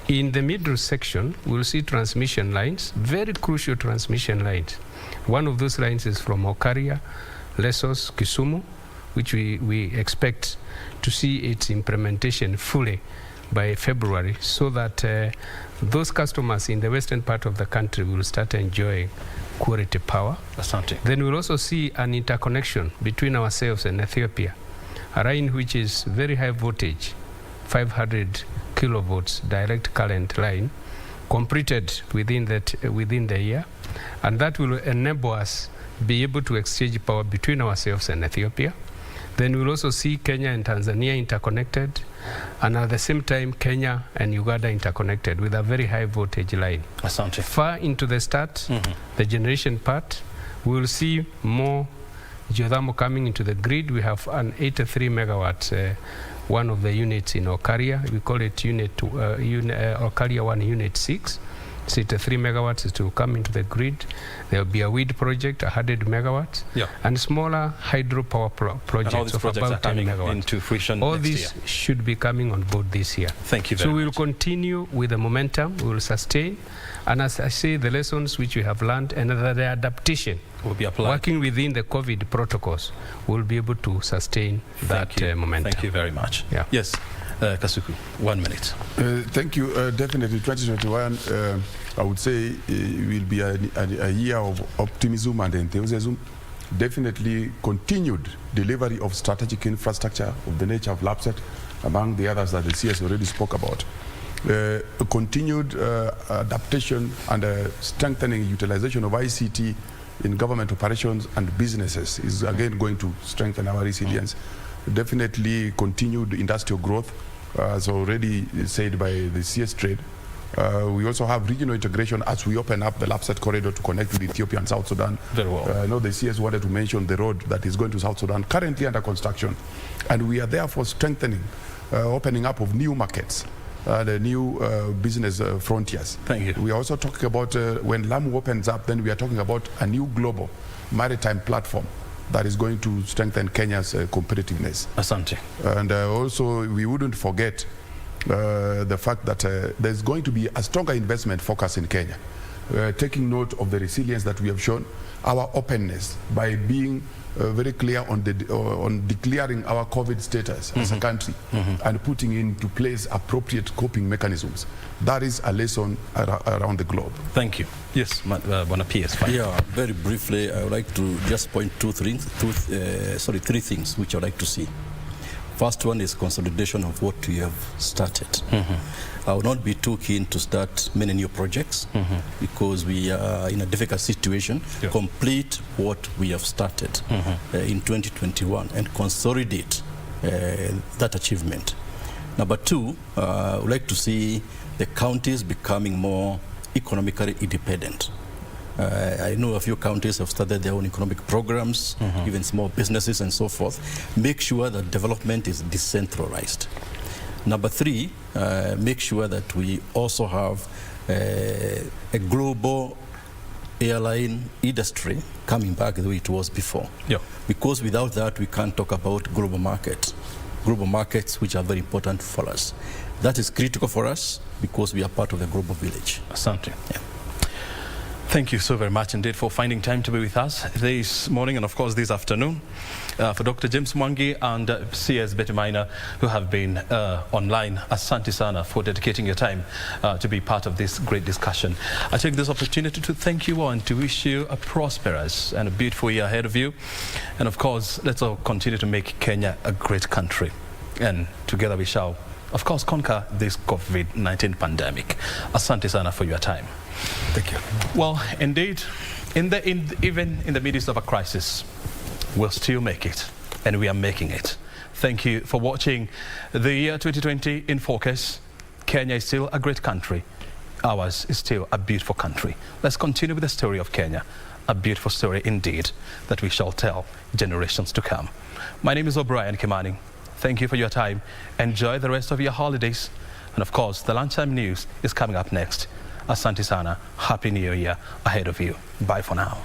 In the middle section, we'll see transmission lines, very crucial transmission lines. One of those lines is from Okaria, Lesos, Kisumu, which we expect to see its implementation fully by February, so that those customers in the western part of the country will start enjoying quality power. Then we'll also see an interconnection between ourselves and Ethiopia, a line which is very high voltage, 500 kilovolts direct current line, completed within the year, and that will enable us be able to exchange power between ourselves and Ethiopia. Then we'll also see Kenya and Tanzania interconnected, and at the same time Kenya and Uganda interconnected with a very high voltage line. Far into the start, the generation part, we will see more geothermal coming into the grid. We have an 83 megawatts, one of the units in Okaria. We call it Okaria 1 Unit 6. It's 83 megawatts is to come into the grid. There will be a wind project, 100 megawatts, and smaller hydropower projects and all these of projects about are 10 coming megawatts. into fruition all next these year. Should be coming on board this year. Thank you very much. So we will much. continue with the momentum, we will sustain, and as I say, the lessons which we have learned and the adaptation will be applied. Working within the COVID protocols, we'll be able to sustain that momentum. Thank you very much. Yeah. Yes, Kasuku, 1 minute. Thank you. Definitely 2021, I would say, will be a year of optimism and enthusiasm. Definitely continued delivery of strategic infrastructure of the nature of LAPSET, among the others that the CS already spoke about. Continued adaptation and strengthening utilization of ICT in government operations and businesses is again going to strengthen our resilience. Definitely continued industrial growth, as already said by the CS trade. We also have regional integration as we open up the LAPSET corridor to connect with Ethiopia and South Sudan. Very well. I know the CS wanted to mention the road that is going to South Sudan, currently under construction. And we are therefore strengthening, opening up of new markets, the new business frontiers. Thank you. We are also talking about when Lamu opens up, then we are talking about a new global maritime platform that is going to strengthen Kenya's competitiveness. Asante. And also we wouldn't forget the fact that there's going to be a stronger investment focus in Kenya, taking note of the resilience that we have shown, our openness by being very clear on declaring our COVID status as a country and putting into place appropriate coping mechanisms. That is a lesson around the globe. Thank you. Yes, PS. Yeah, very briefly, I would like to just point three things which I would like to see. First one is consolidation of what we have started. I will not be too keen to start many new projects because we are in a difficult situation. Complete what we have started in 2021 and consolidate that achievement. Number two, I would like to see the counties becoming more economically independent. I know a few counties have started their own economic programs, even small businesses and so forth. Make sure that development is decentralized. Number three, make sure that we also have a global airline industry coming back the way it was before. Because without that, we can't talk about global markets which are very important for us. That is critical for us because we are part of the global village. Asante. Thank you so very much indeed for finding time to be with us this morning and of course this afternoon. For Dr. James Mwangi and CS Betty Minor, who have been online, asante sana for dedicating your time to be part of this great discussion. I take this opportunity to thank you all and to wish you a prosperous and a beautiful year ahead of you. And of course, let's all continue to make Kenya a great country. And together we shall, of course, conquer this COVID-19 pandemic. Asante sana for your time. Thank you. Well, indeed, even in the midst of a crisis, we'll still make it, and we are making it. Thank you for watching the year 2020 in focus. Kenya is still a great country. Ours is still a beautiful country. Let's continue with the story of Kenya, a beautiful story indeed that we shall tell generations to come. My name is O'Brien Kimani. Thank you for your time. Enjoy the rest of your holidays. And of course, the lunchtime news is coming up next. Asante sana. Happy New Year ahead of you. Bye for now.